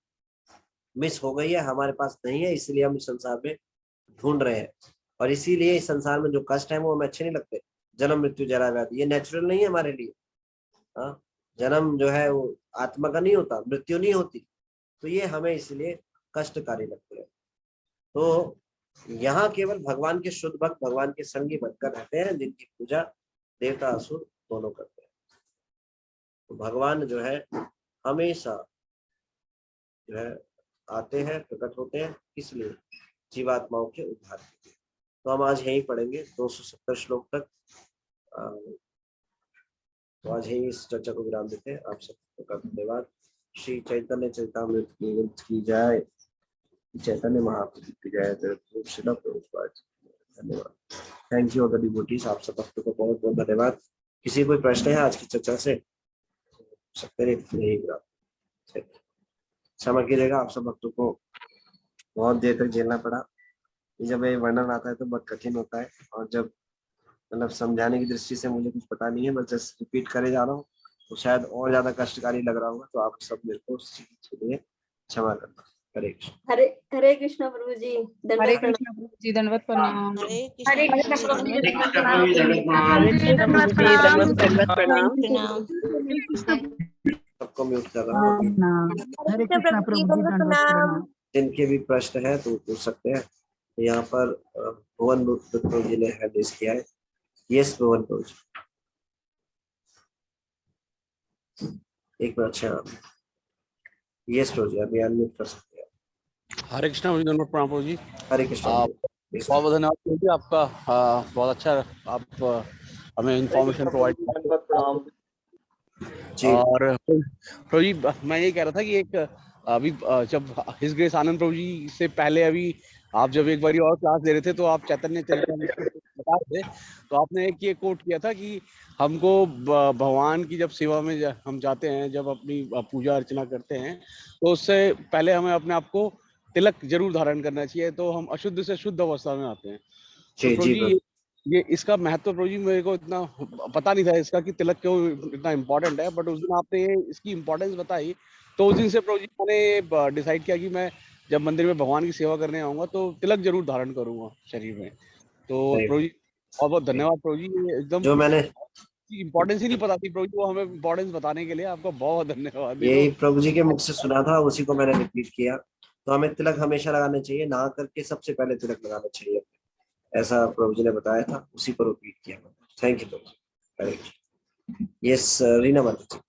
A: मिस हो गई है, हमारे पास नहीं है, इसलिए हम इस संसार में ढूंढ रहे हैं। और इसीलिए इस संसार में जो कष्ट है वो हमें अच्छे नहीं लगते। जन्म मृत्यु जरा व्याधि ये नेचुरल नहीं है हमारे लिए। हाँ, जन्म जो है वो आत्मा का नहीं होता, मृत्यु नहीं होती, तो ये हमें इसलिए कष्टकारी लगते हैं। तो यहाँ केवल भगवान के शुद्ध भक्त भगवान के संगी बनकर रहते हैं, जिनकी पूजा देवता असुर दोनों करते हैं। तो भगवान जो है हमेशा जो है आते हैं, प्रकट होते हैं, इसलिए जीवात्माओं के उद्धार के लिए। तो हम आज यही पढ़ेंगे 270 श्लोक तक। तो आज यही इस चर्चा को विराम देते हैं। आप सबका धन्यवाद। श्री चैतन्य चरितामृत की जय, चैतन्य महाप्रभु की जय, श्रील प्रभुपाद। धन्यवाद। Thank you all devotees. आप सब भक्तों को बहुत बहुत धन्यवाद। किसी कोई प्रश्न है आज की चर्चा से? सकते नहीं। क्षमा कीजिएगा, आप सब भक्तों को बहुत देर तक झेलना पड़ा। जब ये वर्णन आता है तो बहुत कठिन होता है, और जब मतलब समझाने की दृष्टि से मुझे कुछ पता नहीं है, मैं जस्ट रिपीट करे जा रहा हूँ, तो शायद और ज्यादा कष्टकारी लग रहा होगा। तो आप सब मेरे को उस चीज के लिए क्षमा करना। हरे कृष्ण।
D: हरे कृष्ण प्रभु जी,
C: हरे कृष्ण प्रभु जी, दंडवत प्रणाम।
B: हरे कृष्ण प्रभु जी,
A: हरे कृष्ण
B: दंडवत
A: प्रभु जी, दंडवत प्रणाम।
C: हरे कृष्ण प्रभु जी, दंडवत प्रणाम।
A: सबको म्यूट कर रहा हूँ।
C: हरे कृष्ण प्रभु जी, दंडवत प्रणाम।
A: जिनके भी प्रश्न है तो पूछ सकते हैं। यहाँ पर भुवन प्रभु जी ने हैंड रेज किया है। यस भुवन प्रभु जी, एक मिनट। अच्छा, यस प्रभु जी, अभी अनम्यूट कर सकते हैं।
E: हरे कृष्ण प्रभु जी, दंडवत प्रणाम प्रभु जी।
A: हरे कृष्ण।
E: बहुत बहुत धन्यवाद प्रभु जी आपका। बहुत अच्छा आप हमें इंफॉर्मेशन प्रोवाइड किया। और प्रभु जी मैं ये कह रहा था कि एक अभी जब हिज ग्रेस आनंद प्रभु जी से पहले अभी आप जब एक बारी और क्लास दे रहे थे तो आप चैतन्य चरितामृत बता रहे थे, तो आपने एक ये कोट किया था कि हमको भगवान की जब सेवा में हम जाते हैं, जब अपनी पूजा अर्चना करते हैं, तो उससे पहले हमें अपने आप को तिलक जरूर धारण करना चाहिए, तो हम अशुद्ध से शुद्ध अवस्था में आते हैं। तो प्रभु जी ये इसका महत्व प्रभु जी मेरे को इतना पता नहीं था इसका कि तिलक क्यों इतना इम्पोर्टेंट है, बट उस दिन आपने ये इसकी इम्पोर्टेंस बताई, तो उस दिन से प्रभु जी मैंने डिसाइड किया कि मैं जब मंदिर में भगवान की सेवा करने आऊंगा तो तिलक जरूर धारण करूंगा शरीर में। तो प्रभु जी बहुत बहुत धन्यवाद प्रभु जी, ये एकदम
A: जो मैंने
E: इम्पोर्टेंस ही नहीं पता थी प्रभु जी, वो हमें इम्पोर्टेंस बताने के लिए आपका बहुत धन्यवाद।
A: यही प्रभु जी के मुख से सुना था, उसी को मैंने रिपीट किया। तो हमें तिलक हमेशा लगाना चाहिए, नहा करके सबसे पहले तिलक लगाना चाहिए, ऐसा प्रभु जी ने बताया था, उसी पर रिपीट किया। Thank you Prabhu ji. Yes Reena माता जी।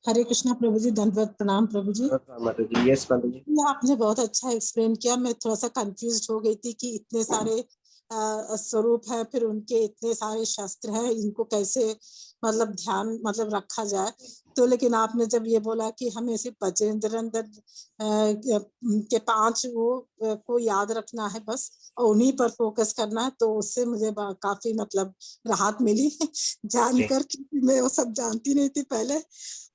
F: हरे कृष्णा प्रभु जी, दंडवत प्रणाम प्रभु जी।
A: माता जी। यस माता जी।
F: आपने बहुत अच्छा एक्सप्लेन किया। मैं थोड़ा सा कंफ्यूज हो गई थी कि इतने सारे स्वरूप है, फिर उनके इतने सारे शस्त्र हैं, इनको कैसे मतलब ध्यान मतलब रखा जाए। तो लेकिन आपने जब ये बोला कि हमें सिर्फ बजेंद्र के 5 वो को याद रखना है बस, और उन्हीं पर फोकस करना है, तो उससे मुझे काफी मतलब राहत मिली जानकर, क्योंकि मैं वो सब जानती नहीं थी पहले।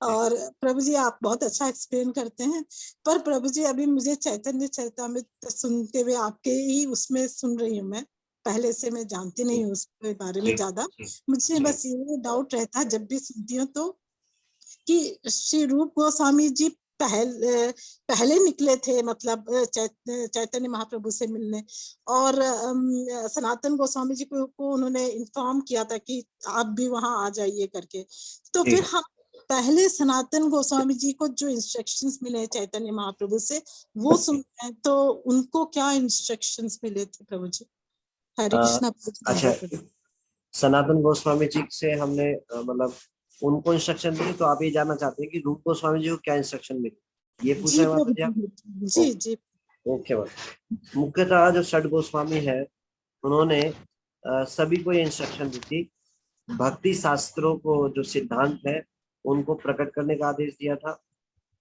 F: और प्रभु जी आप बहुत अच्छा एक्सप्लेन करते हैं। पर प्रभु जी अभी मुझे चैतन्य चरितामृत सुनते हुए आपके ही उसमें सुन रही हूँ मैं, पहले से मैं जानती नहीं हूँ उसके बारे में
A: जी,
F: ज्यादा।
A: जी,
F: मुझे
A: जी।
F: बस ये डाउट रहता है जब भी सुनती हूँ तो, कि श्री रूप गोस्वामी जी पहले निकले थे, मतलब चैतन्य महाप्रभु से मिलने, और सनातन गोस्वामी जी को उन्होंने इन्फॉर्म किया था कि आप भी वहां आ जाइए करके। तो
A: जी।
F: फिर हम पहले सनातन गोस्वामी जी को जो इंस्ट्रक्शंस मिले चैतन्य महाप्रभु से वो सुनते हैं, तो उनको क्या इंस्ट्रक्शंस मिले थे प्रभु जी? हरे कृष्णा प्रभु जी,
A: अच्छा,
F: धन्यवाद प्रभु।
A: सनातन गोस्वामी जी से हमने मतलब उनको इंस्ट्रक्शन मिली, तो आप ये जानना चाहते हैं कि रूप गोस्वामी जी को क्या इंस्ट्रक्शन मिली, ये पूछा
F: जी
A: है माता
F: प्रभु
A: जी आप?
F: जी, जी जी
A: ओके मैम। मुख्यतः जो षड गोस्वामी है उन्होंने सभी को ये इंस्ट्रक्शन दी थी, भक्ति शास्त्रों को जो सिद्धांत है उनको प्रकट करने का आदेश दिया था,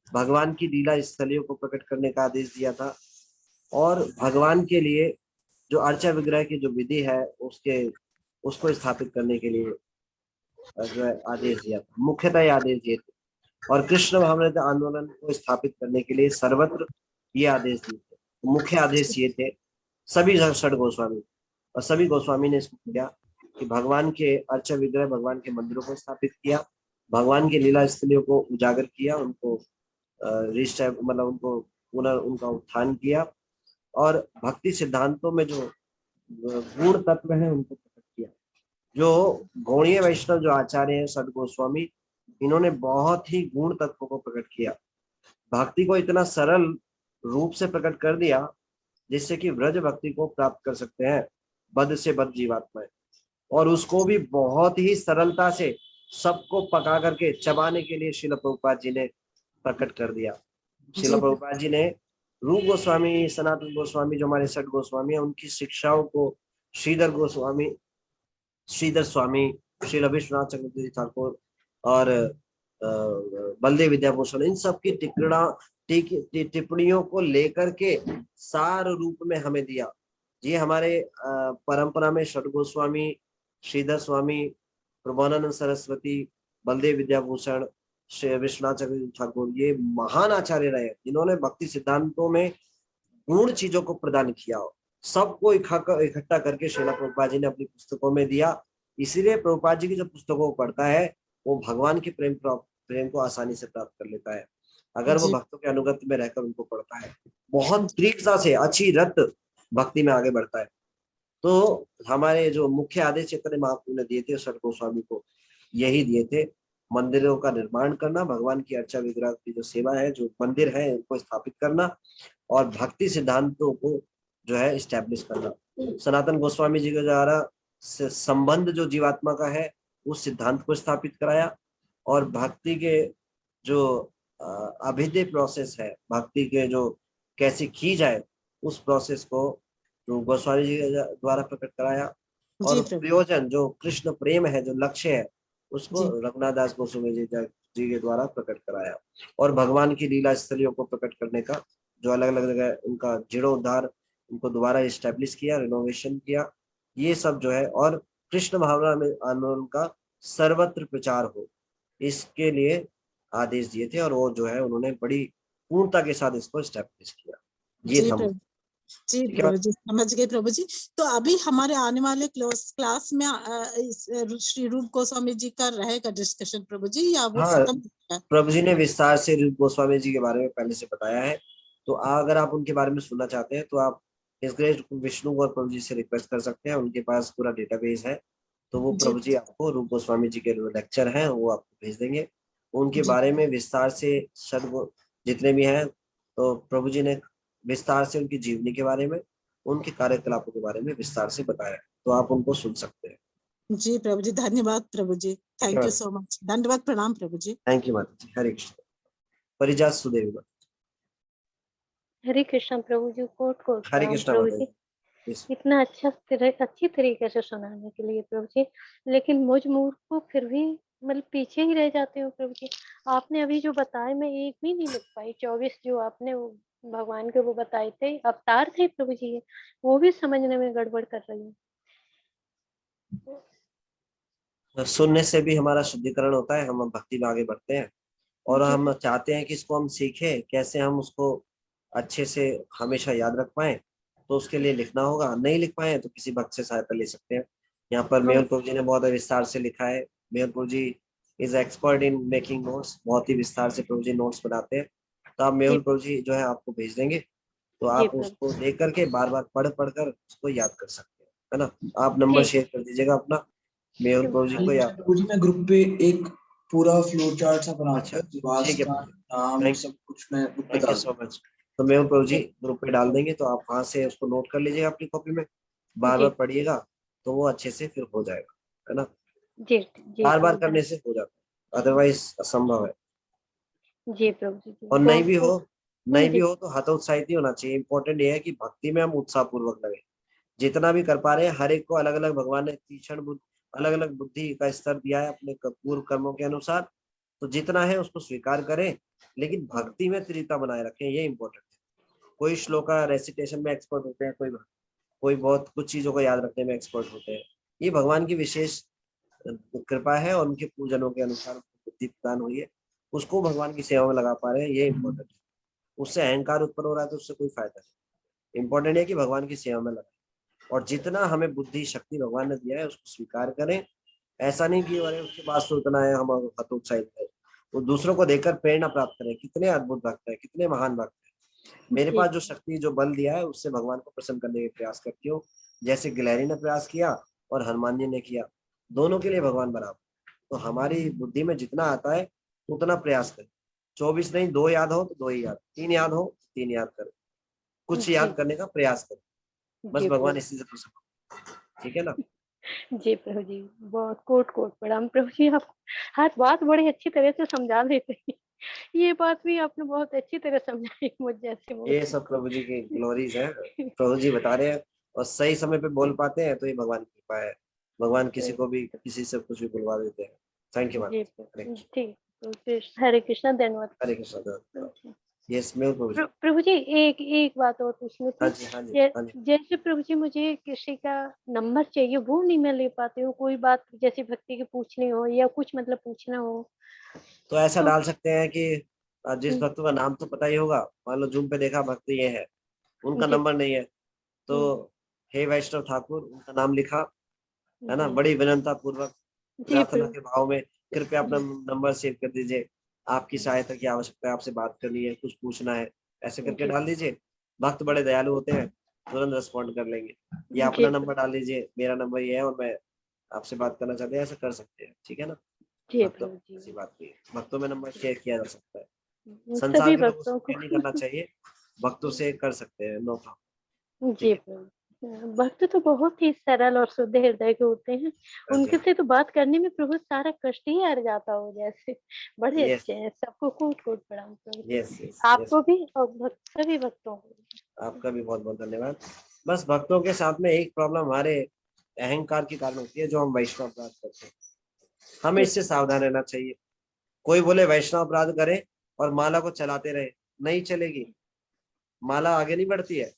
A: भगवान की लीला स्थलियों को प्रकट करने का आदेश दिया था, और भगवान के लिए जो अर्चा विग्रह की जो विधि है उसको स्थापित करने के लिए जो है आदेश दिया था। मुख्यतः ये आदेश दिए थे, और कृष्ण भावनामृत आंदोलन को स्थापित करने के लिए सर्वत्र ये आदेश दिए थे। मुख्य आदेश ये थे सभी षड गोस्वामी, और सभी गोस्वामी ने इसको किया कि भगवान के अर्चा विग्रह, भगवान के मंदिरों को स्थापित किया, भगवान की लीला स्थलियों को उजागर किया, उनको मतलब उनको उनका उत्थान किया, और भक्ति सिद्धांतों में जो गुण तत्व है उनको प्रकट किया। जो गौड़ीय वैष्णव जो आचार्य हैं षड गोस्वामी, इन्होंने बहुत ही गुण तत्वों को प्रकट किया, भक्ति को इतना सरल रूप से प्रकट कर दिया जिससे कि व्रज भक्ति को प्राप्त कर सकते हैं बद्ध से बद्ध जीवात्माएं, और उसको भी बहुत ही सरलता से सबको पका करके चबाने के लिए श्रील प्रभुपाद जी ने प्रकट कर दिया। श्रील प्रभुपाद जी ने रूप गोस्वामी, सनातन गोस्वामी जो हमारे षड गोस्वामी है, उनकी शिक्षाओं को श्रीधर गोस्वामी, श्रीधर स्वामी, श्री रविश्वनाथ चक्रवर्ती ठाकुर और बलदेव विद्याभूषण, इन सब की टिप्पणियों को लेकर के सार रूप में हमें दिया। ये हमारे परंपरा में षड गोस्वामी, श्रीधर स्वामी, प्रभुनानंद सरस्वती, बलदेव विद्याभूषण, श्री विश्वनाथ चक्रवर्ती ठाकुर, ये महान आचार्य रहे जिन्होंने भक्ति सिद्धांतों में पूर्ण चीजों को प्रदान किया हो, सबको इकट्ठा करके श्रीला प्रभुपाद जी ने अपनी पुस्तकों में दिया। इसीलिए प्रभुपाद जी की जो पुस्तकों को पढ़ता है वो भगवान के प्रेम को आसानी से प्राप्त कर लेता है, अगर वो भक्तों के अनुगत्य में रहकर उनको पढ़ता है, बहुत तीव्रता से अच्छी रत भक्ति में आगे बढ़ता है। तो हमारे जो मुख्य आदेश चैतन्य महाप्रभु ने दिए थे षड गोस्वामी को, यही दिए थे, मंदिरों का निर्माण करना, भगवान की अर्चा विग्रह की जो सेवा है, जो मंदिर है उनको स्थापित करना, और भक्ति सिद्धांतों को जो है इस्टेब्लिश करना। सनातन गोस्वामी जी के द्वारा संबंध जो जीवात्मा का है उस सिद्धांत को स्थापित कराया, और भक्ति के जो अभिदय प्रोसेस है, भक्ति के जो कैसे की जाए उस प्रोसेस को जो गोस्वामी जी के द्वारा प्रकट कराया, और प्रयोजन जो कृष्ण प्रेम है, जो लक्ष्य है, उसको रघुनाथ दास गोस्वामी जी के द्वारा प्रकट कराया, और भगवान की लीला स्थलियों को प्रकट करने का जो अलग अलग जगह उनका जीर्णोद्धार, उनको दोबारा इस्टेब्लिश किया, रिनोवेशन किया, ये सब जो है, और कृष्ण भावना में आंदोलन का सर्वत्र प्रचार हो, इसके लिए आदेश दिए थे, और वो जो है उन्होंने बड़ी पूर्णता के साथ इसको इस्टेब्लिश किया। ये था
F: जी प्रभु जी, समझ गए प्रभु जी। तो अभी हमारे आने वाले क्लास में श्री रूप गोस्वामी जी का रहेगा डिस्कशन प्रभु जी, या वो खत्म हो गया?
A: प्रभु जी ने विस्तार से रूप गोस्वामी जी के बारे में पहले से बताया है, तो अगर आप उनके बारे में सुनना चाहते हैं तो आप इस ग्रेट विष्णु और प्रभु जी से रिक्वेस्ट कर सकते हैं, उनके पास पूरा डेटाबेस है, तो वो प्रभु जी आपको रूप गोस्वामी जी के लेक्चर हैं वो आपको भेज देंगे, उनके बारे में विस्तार से जितने भी हैं, तो प्रभु जी ने विस्तार से उनकी जीवनी के बारे में, उनके कार्यकलापों के बारे में विस्तार से बताया, तो आप उनको सुन सकते हैं।
F: जी प्रभु जी, धन्यवाद प्रभु जी, थैंक यू सो मच, धन्यवाद, प्रणाम प्रभु जी।
A: थैंक यू माता जी, हरे कृष्ण। परिजात सुदेवी माता।
B: हरे कृष्ण प्रभु जी, कोट कोट
A: हरे कृष्ण
B: प्रभु जी, इतना अच्छी तरीके से सुनाने के लिए प्रभु जी, लेकिन मुझ मूर्ख को फिर भी मतलब पीछे ही रह जाते हो प्रभु जी। आपने अभी जो बताया मैं एक भी नहीं लिख पाई, 24 जो आपने भगवान के वो बताए थे, अवतार थे प्रभु जी, वो भी समझने में गड़बड़ कर रही हूँ।
A: सुनने से भी हमारा शुद्धिकरण होता है, हम भक्ति में आगे बढ़ते हैं, और हम चाहते हैं कि इसको हम सीखें कैसे हम उसको अच्छे से हमेशा याद रख पाए, तो उसके लिए लिखना होगा। नहीं लिख पाए तो किसी भक्त से सहायता ले सकते हैं। यहाँ पर मेहुल प्रभु जी ने बहुत विस्तार से लिखा है। Mehul Prabhu ji is expert in making notes, बहुत ही विस्तार से प्रभु जी नोट्स बनाते हैं। तो आप मेहुल प्रभु जी जो है आपको भेज देंगे, तो आप उसको देख करके बार बार पढ़ कर उसको याद कर सकते हैं, है ना। आप नंबर शेयर कर दीजिएगा अपना मेहुल प्रभु जी को। याद
G: प्रभु जी मैं ग्रुप पे एक पूरा फ्लो चार्ट सा बना
A: अच्छा,
G: के
A: ठीक है,
G: नाम सब कुछ मैं
A: थैंक यू सो मच। तो मेहुल प्रभु जी ग्रुप पे डाल देंगे, तो आप वहां से उसको नोट कर लीजिएगा अपनी कॉपी में, बार बार पढ़िएगा तो वो अच्छे से फिर हो जाएगा, है ना। बार बार करने से हो जाता है, अदरवाइज असंभव है।
B: जी प्रभु जी।
A: और नहीं भी हो तो हतोत्साहित नहीं होना चाहिए। इंपॉर्टेंट ये है कि भक्ति में हम उत्साह पूर्वक लगे। जितना भी कर पा रहे हैं, हर एक को अलग अलग भगवान ने तीक्ष्ण बुद्धि, अलग अलग बुद्धि का स्तर दिया है अपने पूर्व कर्मों के अनुसार। तो जितना है उसको स्वीकार करें, लेकिन भक्ति में तीव्रता बनाए रखें, ये इंपॉर्टेंट है। कोई श्लोका रेसिटेशन में एक्सपर्ट होते हैं, कोई बहुत कुछ चीजों को याद रखने में एक्सपर्ट होते हैं। ये भगवान की विशेष कृपा है और उनके पूजनों के अनुसार बुद्धि प्रदान हुई है, उसको भगवान की सेवा में लगा पा रहे हैं, ये इंपॉर्टेंट है। उससे अहंकार उत्पन्न हो रहा है तो उससे कोई फायदा नहीं। इंपॉर्टेंट है कि भगवान की सेवा में लगा, और जितना हमें बुद्धि शक्ति भगवान ने दिया है उसको स्वीकार करें। ऐसा नहीं कि अरे उसके पास तो उतना है, हम हतोत्साहित है। वो दूसरों को देखकर प्रेरणा प्राप्त करें, कितने अद्भुत भक्त है, कितने महान भक्त है। मेरे पास जो शक्ति जो बल दिया है उससे भगवान को प्रसन्न करने का प्रयास करती हूँ, जैसे गिलहरी ने प्रयास किया और हनुमान जी ने किया। दोनों के लिए भगवान बराबर। तो हमारी बुद्धि में जितना आता है उतना प्रयास करें। 24 नहीं, 2 याद हो तो 2 ही याद, 3 याद हो 3 याद करें, कुछ याद करने का प्रयास करें, बस भगवान इसी से प्रसन्न। ठीक है ना।
B: जी प्रभु जी, बहुत कोट प्रणाम प्रभु जी। आप हर बात बड़े अच्छी तरह से समझा देते हैं। ये बात भी आपने बहुत अच्छी तरह समझाई मुझ जैसे।
A: ये सब प्रभु जी की ग्लोरीज है, प्रभु जी बता रहे हैं, और सही समय पे बोल पाते हैं तो ये भगवान की कृपा है। भगवान किसी को भी किसी से कुछ भी बुलवा देते हैं। Thank you ma'am.
B: ठीक, हरे कृष्णा, धन्यवाद।
A: हरे कृष्णा। यस मेहुल प्रभु जी।
B: प्रभु जी एक बात और पूछनी थी।
A: हाँ जी।
B: जैसे प्रभु जी मुझे किसी का नंबर चाहिए, वो नहीं मैं ले पाती हूँ। कोई बात जैसे भक्ति की पूछनी हो या कुछ मतलब पूछना हो,
A: तो ऐसा डाल सकते हैं कि जिस भक्त का नाम तो पता ही होगा, मान लो जूम पे देखा भक्त ये है, उनका नंबर नहीं है, तो हे वैष्णव ठाकुर उनका नाम लिखा, है ना, बड़ी विनम्रता पूर्वक प्रार्थना के भाव में, कृपया अपना नंबर सेव कर दीजिए, आपकी सहायता की आवश्यकता है, आपसे बात करनी है, कुछ पूछना है, ऐसे करके डाल दीजिए। भक्त बड़े दयालु होते हैं, तुरंत रिस्पॉन्ड कर लेंगे। या अपना नंबर डाल दीजिए, मेरा नंबर ये है और मैं आपसे बात करना चाहते हैं, ऐसा कर सकते हैं। ठीक है ना। ऐसी बात नहीं है, भक्तों में नंबर शेयर किया जा सकता है। संसार के लोगों से शेयर नहीं करना चाहिए, भक्तों से कर सकते हैं, नो प्रॉब्लम।
B: जी भक्त तो बहुत ही सरल और शुद्ध हृदय के होते हैं। उनके से तो बात करने में प्रभु सारा कष्ट ही हट जाता हो जैसे। बड़े अच्छे हैं, सबको कोट प्रणाम प्रभु। आपको भी और सभी भक्तों को।
A: आपका भी बहुत बहुत धन्यवाद। बस भक्तों के साथ में एक प्रॉब्लम हमारे अहंकार के कारण होती है, जो हम वैष्णव अपराध करते हैं। हमें इससे सावधान रहना चाहिए। कोई बोले वैष्णव अपराध करे और माला को चलाते रहे, नहीं चलेगी, माला आगे नहीं बढ़ती है।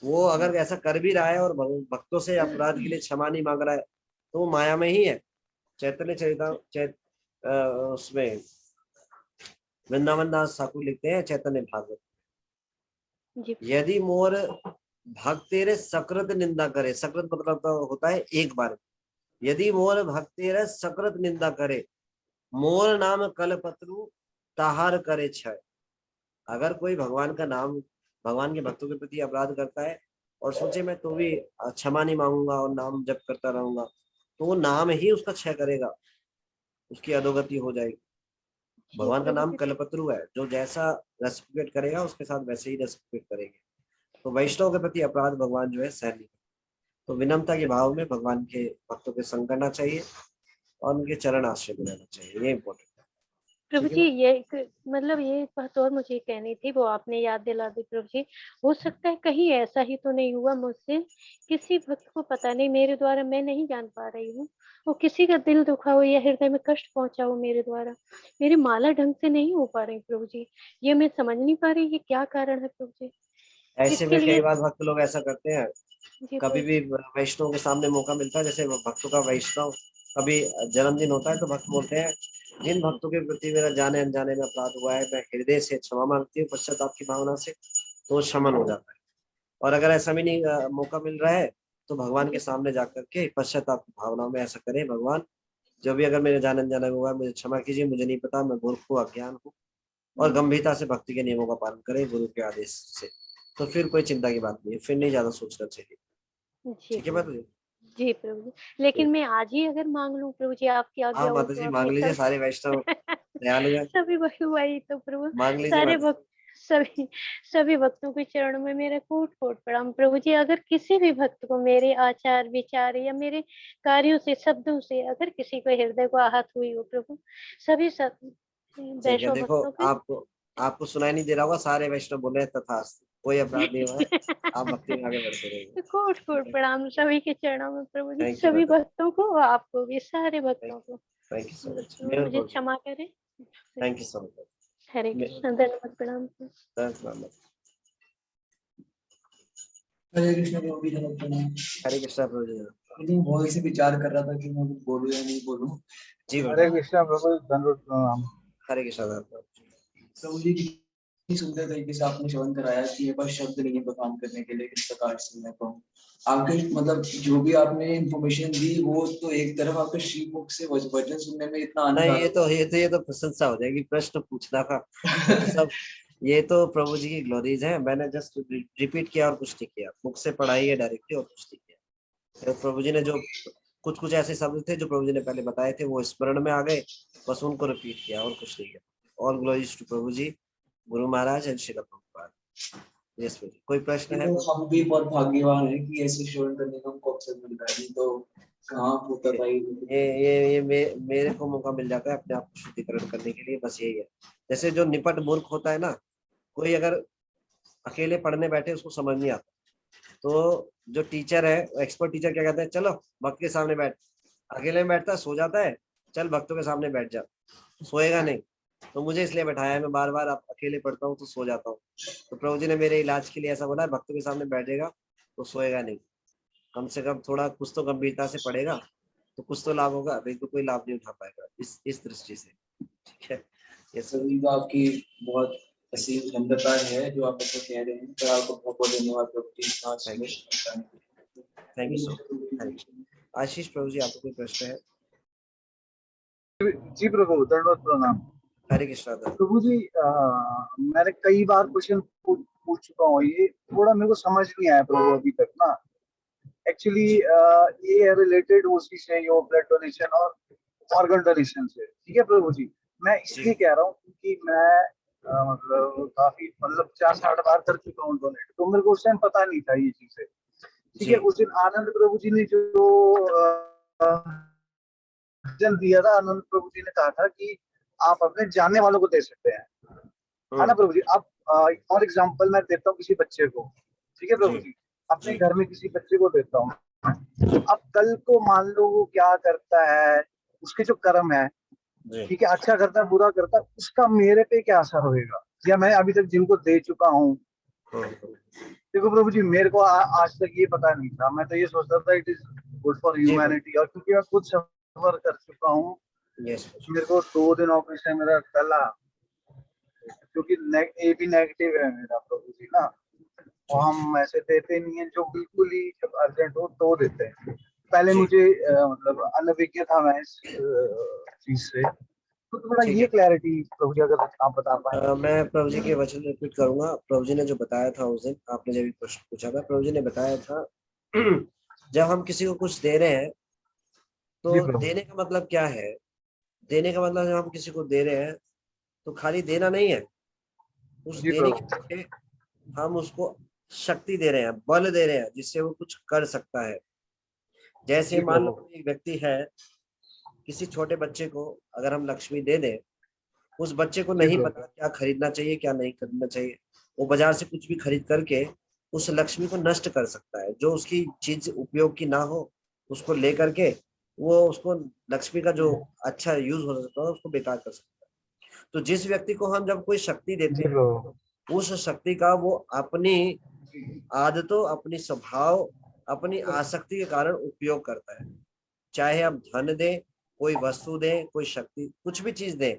A: वो अगर ऐसा कर भी रहा है और भक्तों से अपराध के लिए क्षमा नहीं मांग रहा है, तो वो माया में ही है। चैतन्य उसमें वृंदावन दास ठाकुर लिखते हैं चैतन्य भागवत, यदि मोर भक्त तेरे सकृत निंदा करे, सकृत मतलब तो होता है एक बार, यदि मोर भक्त तेरे सकृत निंदा करे, मोर नाम कलपत्रु ताहार करे क्षय। अगर कोई भगवान का नाम, भगवान के भक्तों के प्रति अपराध करता है और सोचे मैं तो भी क्षमा नहीं मांगूंगा और नाम जप करता रहूंगा, तो वो नाम ही उसका क्षय करेगा, उसकी अधोगति हो जाएगी। भगवान का नाम कल्पत्रु है, जो जैसा रेसिप्रोकेट करेगा उसके साथ वैसे ही रेसिप्रोकेट करेंगे। तो वैष्णव के प्रति अपराध भगवान जो है सहन नहीं। तो विनम्रता के भाव में भगवान के भक्तों के संग करना चाहिए और उनके चरण आश्रय में रहना चाहिए, ये इम्पोर्टेंट है।
B: प्रभु जी ये मतलब ये बात और मुझे कहनी थी, वो आपने याद दिला दी प्रभु जी। हो सकता है कहीं ऐसा ही तो नहीं हुआ मुझसे, किसी भक्त को पता नहीं मेरे द्वारा, मैं नहीं जान पा रही हूँ, वो किसी का दिल दुखा हो या हृदय में कष्ट पहुंचा हो मेरे द्वारा, मेरी माला ढंग से नहीं हो पा रही प्रभु जी। ये मैं समझ नहीं पा रही, ये क्या कारण है प्रभु जी।
A: ऐसे में कई बार भक्त लोग ऐसा करते हैं, कभी भी वैष्णव के सामने मौका मिलता है, जैसे भक्तों का वैष्णव कभी जन्मदिन होता है तो भक्त बोलते हैं जिन भक्तों के प्रति मेरा जाने अनजाने में अपराध हुआ है, मैं हृदय से क्षमा मांगती हूँ पश्चाताप की भावना से, तो शमन हो जाता है। और अगर ऐसा भी नहीं मौका मिल रहा है तो भगवान के सामने जाकर के पश्चाताप की भावना में ऐसा करें, भगवान जो भी अगर मेरे जानन जाना हुआ है मुझे क्षमा कीजिए, मुझे नहीं पता, मैं मूर्ख हूँ, अज्ञान हूँ, और गंभीरता से भक्ति के नियमों का पालन करें गुरु के आदेश से। तो फिर कोई चिंता की बात नहीं है, फिर नहीं ज्यादा सोचना चाहिए।
B: जी
A: ठीक है माता जी?
B: जी प्रभु जी, लेकिन मैं आज ही अगर मांग लूं प्रभु जी, आपकी
A: हाँ
B: आज्ञा हो
A: माता
B: तो
A: जी,
B: आप
A: मांग
B: ये
A: लीजिए,
B: सब
A: सारे वैष्णव दयालु है,
B: सभी वही तो प्रभु,
A: मांग लीजिए
B: सारे
A: माता जी।
B: भक्त सभी भक्तों के चरणों में मेरा कोट कोट प्रणाम प्रभु जी। अगर किसी भी भक्त को मेरे आचार विचार या मेरे कार्यों से, शब्दों से अगर किसी को हृदय को आहत हुई हो प्रभु, सभी सब
A: ठीक है,
B: वैष्णव
A: देखो
B: भक्तों के
A: आपको सुनाई नहीं दे रहा होगा, सारे वैष्णव बोले हैं तथास्तु, कोई अपराध नहीं हुआ है, आप भक्ति में आगे बढ़ते रहिए।
B: कोट कोट प्रणाम सभी के चरणों में प्रभु जी,
A: थैंक यू
B: सभी
A: माता जी,
B: भक्तों को, आपको भी, सारे भक्तों को
A: थैंक यू सो मच,
B: मुझे क्षमा करें।
A: Thank you so much.
B: Hare Krishna, धन्यवाद प्रणाम।
G: हरे कृष्ण प्रभु जी, धन्यवाद प्रणाम।
A: हरे कृष्णा प्रभु जी।
G: लेकिन बहुत से विचार कर रहा था कि मैं कुछ बोलूं या नहीं बोलूं।
A: जी
H: हरे कृष्णा प्रभु, धन्यवाद प्रणाम।
A: हरे कृष्णा
G: प्रभु जी कितनी सुंदर तरीके से आपने श्रवण कराया कि मेरे पास शब्द नहीं है बखान करने के लिए, किस प्रकार से मैं कहूँ। आपके मतलब जो भी आपने इंफॉर्मेशन दी वो तो एक तरफ, आपके श्री मुख से वचन सुनने में इतना आनंद
A: नहीं,
G: आ
A: ये तो प्रशंसा हो जाएगी, प्रश्न पूछना था ये तो सब, ये तो प्रभु जी की ग्लोरीज है, मैंने जस्ट रिपीट किया और कुछ नहीं किया, बुक से पढ़ाई है डायरेक्टली और कुछ नहीं किया। तो प्रभु जी ने जो कुछ ऐसे शब्द थे जो प्रभु जी ने पहले बताए थे वो स्मरण में आ गए, बस उनको रिपीट किया और कुछ नहीं किया। All glories to Prabhu ji, Guru Maharaj and Srila Prabhupada. Yes प्रभु, कोई प्रश्न है?
G: तो हम भी बहुत भाग्यवान है कि ऐसे श्रवण करने का हमको अवसर मिल रहा है, नहीं तो कहाँ होता था
A: ये मेरे को मौका मिल जाता है अपने आप को शुद्धिकरण करने के लिए, बस यही है। जैसे जो निपट मूर्ख होता है ना, कोई अगर अकेले पढ़ने बैठे उसको समझ नहीं आता, तो जो टीचर है, एक्सपर्ट टीचर क्या कहते हैं, चलो भक्त के सामने बैठ, अकेले में बैठता है सो जाता है, चल भक्तों के सामने बैठ जा, सोएगा नहीं। तो मुझे इसलिए बैठाया है, मैं बार बार अकेले पढ़ता हूँ तो सो जाता हूँ, तो प्रभु जी ने मेरे इलाज के लिए ऐसा बोला है, भक्तों के सामने बैठेगा तो सोएगा नहीं, कम से कम थोड़ा कुछ तो गंभीरता से पढ़ेगा तो कुछ तो लाभ होगा, नहीं तो कोई लाभ नहीं उठा पाएगा, इस दृष्टि से। ठीक है, ये
G: सभी तो आपकी बहुत असीम नम्रता है जो आप ऐसा कह रहे हैं, तो आपको बहुत बहुत धन्यवाद प्रभु जी।
A: Thank you so much. Ashish Prabhu ji, आपको कोई प्रश्न है?
H: जी प्रभु, धन्यवाद प्रणाम।
A: हरे कृष्णा।
H: प्रभु जी, मैंने कई बार क्वेश्चन पूछ चुका हूँ, ये थोड़ा मेरे को समझ नहीं आया प्रभु अभी तक ना। एक्चुअली ये है रिलेटेड उसी से, यो ब्लड डोनेशन और ऑर्गन डोनेशन से। ठीक है प्रभु जी, मैं इसलिए कह रहा हूँ क्योंकि मैं मतलब काफी 50-60 बार कर चुका हूँ डोनेट, तो मेरे को उस टाइम पता नहीं था ये चीजें। ठीक है, उस दिन आनंद प्रभु जी ने जो दिया था, आनंद प्रभु जी ने कहा था कि आप अपने जानने वालों को दे सकते हैं, है ना प्रभु जी। अब फॉर एग्जांपल मैं देता हूँ किसी बच्चे को, ठीक है प्रभु जी, अपने घर में किसी बच्चे को देता हूँ। अब कल को मान लो वो क्या करता है, उसके जो कर्म है, ठीक है, अच्छा करता है बुरा करता है, उसका मेरे पे क्या असर होगा, या मैं अभी तक जिनको दे चुका हूँ। देखो प्रभु जी, मेरे को आज तक ये पता नहीं था, मैं तो ये सोचता था it is good for humanity, और क्योंकि मैं खुद सफर कर चुका हूँ, मेरे को 2 दिन ऑपरेशन मेरा गला, क्योंकि ए भी नेगेटिव है मेरा प्रभु जी ना, और हम ऐसे देते नहीं है, जो बिल्कुल ही जब अर्जेंट हो तो देते हैं। पहले मुझे मतलब अनभिज्ञ था मैं इस चीज से, तो थोड़ा ये क्लैरिटी प्रभु जी अगर आप बता पाए।
A: मैं प्रभु जी के वचन रिपीट करूंगा। प्रभु जी ने जो बताया था उस दिन, आपने जब प्रश्न पूछा था, प्रभु जी ने बताया था जब हम किसी को कुछ दे रहे हैं तो देने का मतलब क्या है, देने का मतलब जब हम किसी को दे रहे हैं तो खाली देना नहीं है, उस देने के पीछे हम उसको शक्ति दे रहे हैं, बल दे रहे हैं, जिससे वो कुछ कर सकता है। जैसे मान लो एक व्यक्ति है, किसी छोटे बच्चे को अगर हम लक्ष्मी दे दें, उस बच्चे को नहीं पता क्या खरीदना चाहिए क्या नहीं खरीदना चाहिए, वो बाजार से कुछ भी खरीद करके उस लक्ष्मी को नष्ट कर सकता है, जो उसकी चीज उपयोग की ना हो उसको लेकर के वो उसको लक्ष्मी का जो अच्छा यूज हो सकता है उसको बेकार कर सकता है। तो जिस व्यक्ति को हम जब कोई शक्ति देते हैं, उस शक्ति का वो अपनी आदतों, अपनी स्वभाव, अपनी आसक्ति के कारण उपयोग करता है। चाहे हम धन दें, कोई वस्तु दें, कोई शक्ति, कुछ भी चीज दें,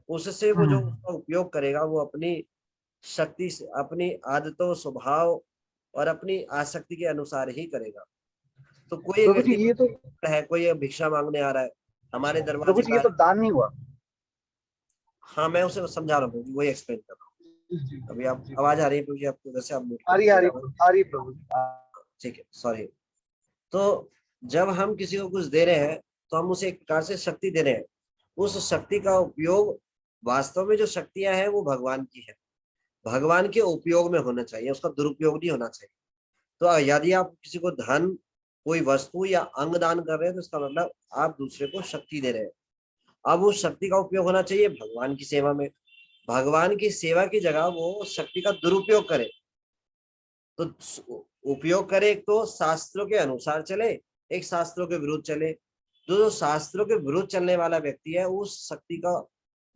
A: उससे वो जो उसका उपयोग करेगा वो अपनी शक्ति से, अपनी आदतों, स्वभाव और अपनी आसक्ति के अनुसार ही करेगा। तो कोई
H: प्रभु जी
A: व्यक्ति
H: ये तो
A: है, कोई भिक्षा मांगने आ रहा है हमारे
H: प्रभु
A: दरवाजे
H: जी ये
A: पर,
H: तो दान नहीं हुआ।
A: हाँ मैं उसे समझा रहा हूँ, वही एक्सप्लेन कर रहा हूँ। अभी आप आवाज आ रही है प्रभु जी आपको, वैसे आप म्यूट
H: आ
A: कर
H: रही
A: दीजिए।
H: आ रही प्रभु जी।
A: ठीक है, सॉरी। तो जब हम किसी को कुछ दे रहे हैं तो हम उसे एक प्रकार से शक्ति दे रहे हैं। उस शक्ति का उपयोग, वास्तव में जो शक्तियां हैं वो भगवान की है, भगवान के उपयोग में होना चाहिए, उसका दुरुपयोग नहीं होना चाहिए। तो यदि आप किसी को धन, कोई वस्तु या अंग दान कर रहे हैं तो इसका मतलब आप दूसरे को शक्ति दे रहे हैं। अब उस शक्ति का उपयोग होना चाहिए भगवान की सेवा में। भगवान की सेवा की जगह वो शक्ति का दुरुपयोग करे, तो उपयोग करे, एक तो शास्त्रों के अनुसार चले, एक शास्त्रों के विरुद्ध चले। जो शास्त्रों के विरुद्ध चलने वाला व्यक्ति है उस शक्ति का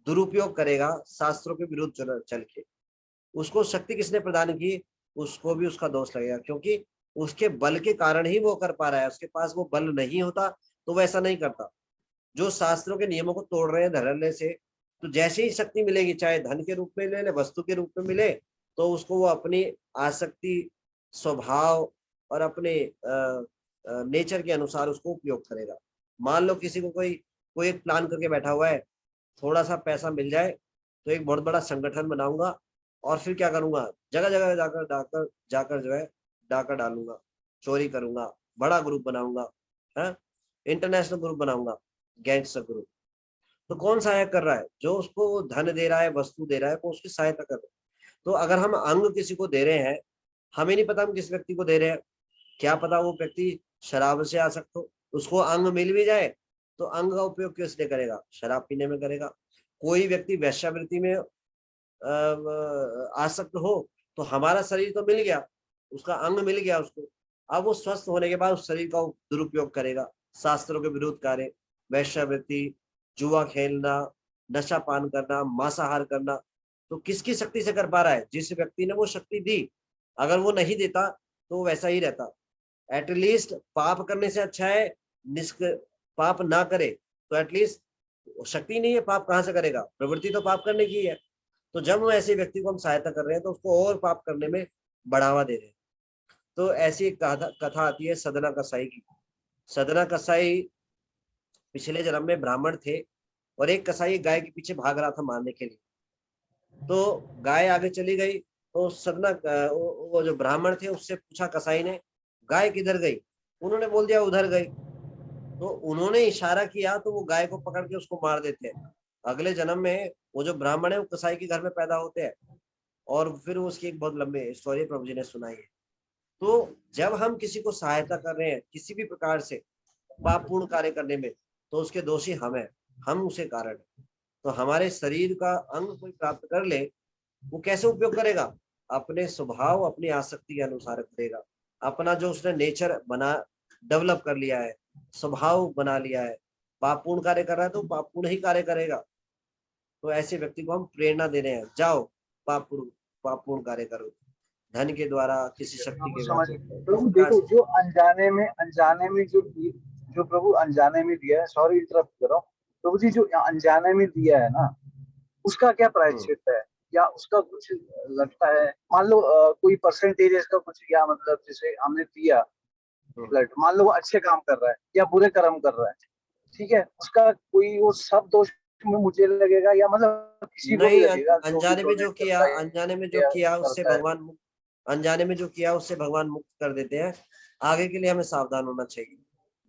A: दुरुपयोग करेगा, शास्त्रों के विरुद्ध चल के। उसको शक्ति किसने प्रदान की, उसको भी उसका दोष लगेगा, क्योंकि उसके बल के कारण ही वो कर पा रहा है। उसके पास वो बल नहीं होता तो वो ऐसा नहीं करता। जो शास्त्रों के नियमों को तोड़ रहे हैं धड़ल्ले से, तो जैसे ही शक्ति मिलेगी, चाहे धन के रूप में ले, वस्तु के रूप में मिले, तो उसको वो अपनी आसक्ति, स्वभाव और अपने नेचर के अनुसार उसको उपयोग करेगा। मान लो किसी को कोई एक प्लान करके बैठा हुआ है, थोड़ा सा पैसा मिल जाए तो एक बहुत बड़ा संगठन बनाऊंगा और फिर क्या करूंगा, जगह जगह जाकर जो है डाका डालूंगा, चोरी करूंगा, बड़ा ग्रुप बनाऊंगा, है इंटरनेशनल ग्रुप बनाऊंगा, गैंगस्टर ग्रुप। तो कौन सहायक कर रहा है, जो उसको धन दे रहा है, वस्तु दे रहा है, वो उसकी सहायता कर रहा है। तो अगर हम अंग किसी को दे रहे हैं, हमें नहीं पता हम किस व्यक्ति को दे रहे हैं, क्या पता वो व्यक्ति शराब से आसक्त हो, उसको अंग मिल भी जाए तो अंग का उपयोग किस लिए करेगा, शराब पीने में करेगा। कोई व्यक्ति वैश्यावृत्ति में आसक्त हो तो हमारा शरीर तो मिल गया, उसका अंग मिल गया उसको, अब वो स्वस्थ होने के बाद उस शरीर का दुरुपयोग करेगा, शास्त्रों के विरुद्ध कार्य, वैश्यावृत्ति, जुआ खेलना, नशा पान करना, मांसाहार करना। तो किसकी शक्ति से कर पा रहा है, जिस व्यक्ति ने वो शक्ति दी। अगर वो नहीं देता तो वैसा ही रहता। एटलीस्ट पाप करने से अच्छा है पाप ना करे, तो एटलीस्ट शक्ति नहीं है, पाप कहाँ से करेगा, प्रवृत्ति तो पाप करने की है। तो जब हम ऐसे व्यक्ति को हम सहायता कर रहे हैं तो उसको और पाप करने में बढ़ावा दे रहे हैं। तो ऐसी एक कथा आती है सदना कसाई की। सदना कसाई पिछले जन्म में ब्राह्मण थे और एक कसाई गाय के पीछे भाग रहा था मारने के लिए। तो गाय आगे चली गई तो सदना वो जो ब्राह्मण थे उससे पूछा कसाई ने, गाय किधर गई? उन्होंने बोल दिया उधर गई। तो उन्होंने इशारा किया तो वो गाय को पकड़ के उसको मार देते हैं। अगले जन्म में वो जो ब्राह्मण है वो कसाई के घर में पैदा होते हैं और फिर उसकी एक बहुत लंबी स्टोरी प्रभु जी ने सुनाई है। तो जब हम किसी को सहायता कर रहे हैं किसी भी प्रकार से पापपूर्ण कार्य करने में, तो उसके दोषी हम हैं, हम उसे कारण है। तो हमारे शरीर का अंग कोई प्राप्त कर ले, वो कैसे उपयोग करेगा, अपने स्वभाव, अपनी आसक्ति के अनुसार करेगा। अपना जो उसने नेचर बना डेवलप कर लिया है, स्वभाव बना लिया है, पापपूर्ण कार्य कर रहा है तो पापपूर्ण ही कार्य करेगा। तो ऐसे व्यक्ति को हम प्रेरणा दे रहे हैं, जाओ पापपूर्ण कार्य करो, धन के द्वारा, किसी शक्ति के द्वारा।
H: प्रभु देखो, जो अनजाने में जो प्रभु अनजाने में दिया है, सॉरी इंटरप्ट कर रहा हूँ प्रभु जी, जो अनजाने में दिया है ना, उसका क्या प्रायश्चित है, या उसका कुछ लगता है? मान लो कोई परसेंटेज का कुछ, या मतलब जैसे हमने दिया ब्लड, मान लो वो अच्छे काम कर रहा है या बुरे कर्म कर रहा है, ठीक है, उसका कोई वो सब दोष में मुझे लगेगा, या मतलब किसी को भी लगेगा?
A: अनजाने में जो किया उससे भगवान मुक्त, अनजाने में जो किया उससे भगवान मुक्त कर देते हैं। आगे के लिए हमें सावधान होना चाहिए।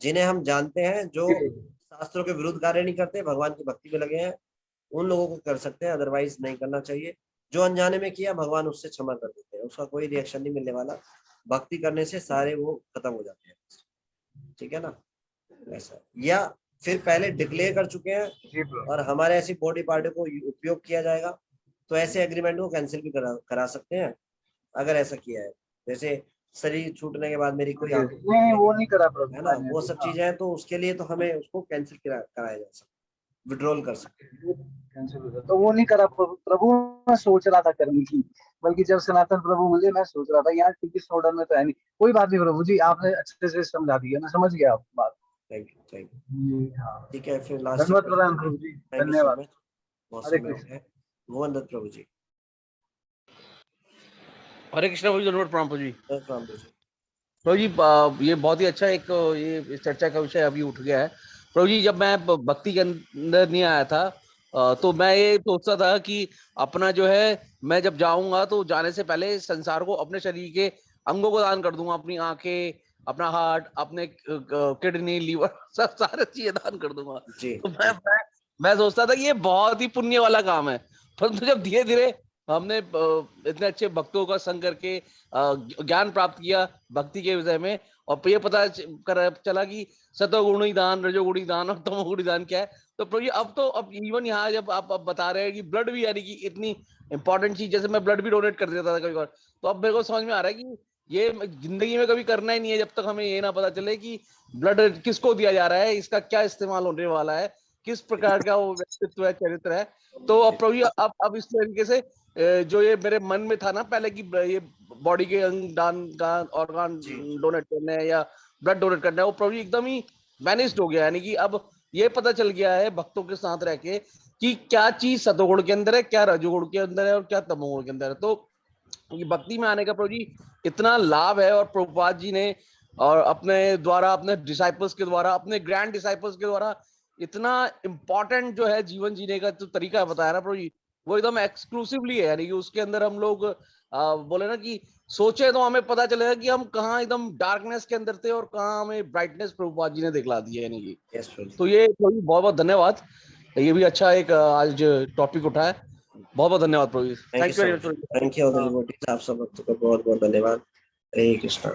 A: जिन्हें हम जानते हैं, जो शास्त्रों के विरुद्ध कार्य नहीं करते, भगवान की भक्ति में लगे हैं, उन लोगों को कर सकते हैं, अदरवाइज नहीं करना चाहिए। जो अनजाने में किया भगवान उससे क्षमा कर देते हैं, उसका कोई रिएक्शन नहीं मिलने वाला। भक्ति करने से सारे वो खत्म हो जाते हैं, ठीक है ना, ऐसा। या फिर पहले डिक्लेयर कर चुके हैं और हमारे ऐसी बॉडी पार्टी को उपयोग किया जाएगा, तो ऐसे एग्रीमेंट को कैंसिल भी करा सकते हैं अगर ऐसा किया है। जैसे शरीर छूटने के बाद मेरी कोई
H: नहीं, वो नहीं करा प्रभु,
A: है ना, वो सब चीजें हैं, तो उसके लिए तो हमें उसको कैंसिल कराया जा सकता, विड्रॉल कर सकते हैं।
H: तो वो नहीं करा प्रभु, मैं सोच रहा था करने की, बल्कि जब सनातन प्रभु मिले मैं सोच रहा था यहाँ किस ऑर्डर में तो है नहीं। कोई बात नहीं प्रभु जी, आपने अच्छे से समझा दिया, मैं समझ गया आप बात।
A: Thank you. ठीक है, फिर लास्ट
H: धन्यवाद प्रधान प्रभु जी, धन्यवाद।
A: बहुत समय हो गया। मोहन दत्त प्रभु जी।
E: हरे कृष्णा प्रभु जी, दंडवत प्रणाम प्रभु जी।
A: प्रणाम प्रभु जी।
E: प्रभु जी ये बहुत ही अच्छा एक ये चर्चा का विषय अभी उठ गया है प्रभु जी। जब मैं भक्ति के अंदर नहीं आया था तो मैं ये सोचता था कि अपना जो है मैं जब जाऊंगा तो जाने से पहले संसार को अपने शरीर के अंगों को दान कर दूंगा, अपनी आंखें, अपना हार्ट, अपने किडनी, लीवर, सब सारे चीजें दान कर दूंगा।
A: जी
E: तो मैं सोचता था कि ये बहुत ही पुण्य वाला काम है। परंतु जब धीरे धीरे हमने इतने अच्छे भक्तों का संग करके ज्ञान प्राप्त किया भक्ति के विषय में, और ये पता चला कि सतोगुणी दान, रजोगुणी दान और तमोगुणी दान क्या है। तो प्रभु जी अब इवन यहाँ जब आप बता रहे हैं कि ब्लड भी, यानी कि इतनी इंपॉर्टेंट चीज, जैसे मैं ब्लड भी डोनेट कर देता था कभी बार, तो अब मेरे को समझ में आ रहा है कि ये जिंदगी में कभी करना ही नहीं है जब तक हमें ये ना पता चले कि ब्लड किसको दिया जा रहा है, इसका क्या इस्तेमाल होने वाला है, किस प्रकार का वो व्यक्तित्व है, चरित्र है। तो अब प्रभु जी अब इस तरीके से जो ये मेरे मन में था ना पहले कि ये बॉडी के अंग दान का ऑर्गन डोनेट करने हैं या ब्लड डोनेट करना है, वो प्रभु जी एकदम ही मैनेज्ड हो गया। यानी कि अब ये पता चल गया है भक्तों के साथ रह के कि क्या चीज सतोगुण के अंदर है, क्या रजोगुण के अंदर है और क्या तमोगुण के अंदर है। तो ये भक्ति में आने का प्रभु जी इतना लाभ है, और प्रभुपाद जी ने और अपने द्वारा, अपने डिसाइपल्स के द्वारा, अपने ग्रैंड डिसाइपल्स के द्वारा इतना इम्पोर्टेंट जो है जीवन जीने का जो तरीका बताया ना प्रभु जी, वो एकदम एक्सक्लूसिवली है। यानी कि उसके अंदर हम लोग बोले ना कि सोचे तो हमें पता चलेगा कि हम कहाँ एकदम डार्कनेस के अंदर थे और कहाँ हमें ब्राइटनेस प्रभुपाद जी ने दिखला दी है। यानी कि तो ये बहुत बहुत धन्यवाद। ये भी अच्छा एक आज टॉपिक उठा है। बहुत बहुत धन्यवाद प्रभु जी। Thank you very much.
A: Thank you devotees, आप सब भक्तों का बहुत बहुत धन्यवाद। हरे कृष्णा।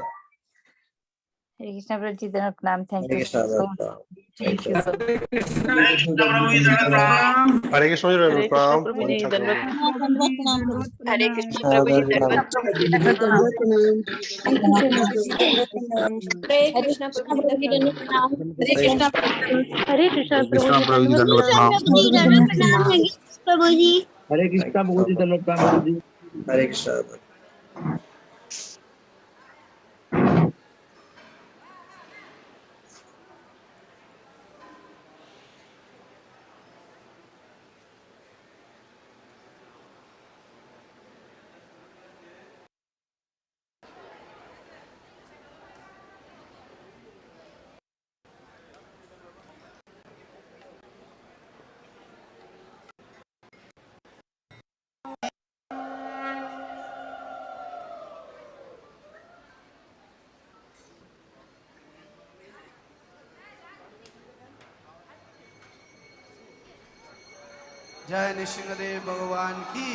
I: हरे कृष्णा प्रभु जी, प्रणाम। Thank
A: Hare
I: you
A: Krishna
I: so much.
A: Thank you.
J: Hare Krishna ji, प्रणाम।
C: प्रभु जी, दंडवत
I: हरे कृष्णा प्रभु जी, दंडवत
D: हरे कृष्णा प्रभु जी दंडवत प्रणाम।
B: हरे कृष्णा प्रभु जी,
J: प्रभु जी,
B: दंडवत
J: दंडवत
B: प्रणाम।
C: प्रभु जी।
A: हरे कृष्णा प्रभु जी, दंडवत प्रणाम प्रभु जी। हरे कृष्णा।
K: जय नृसिंहदेव भगवान की।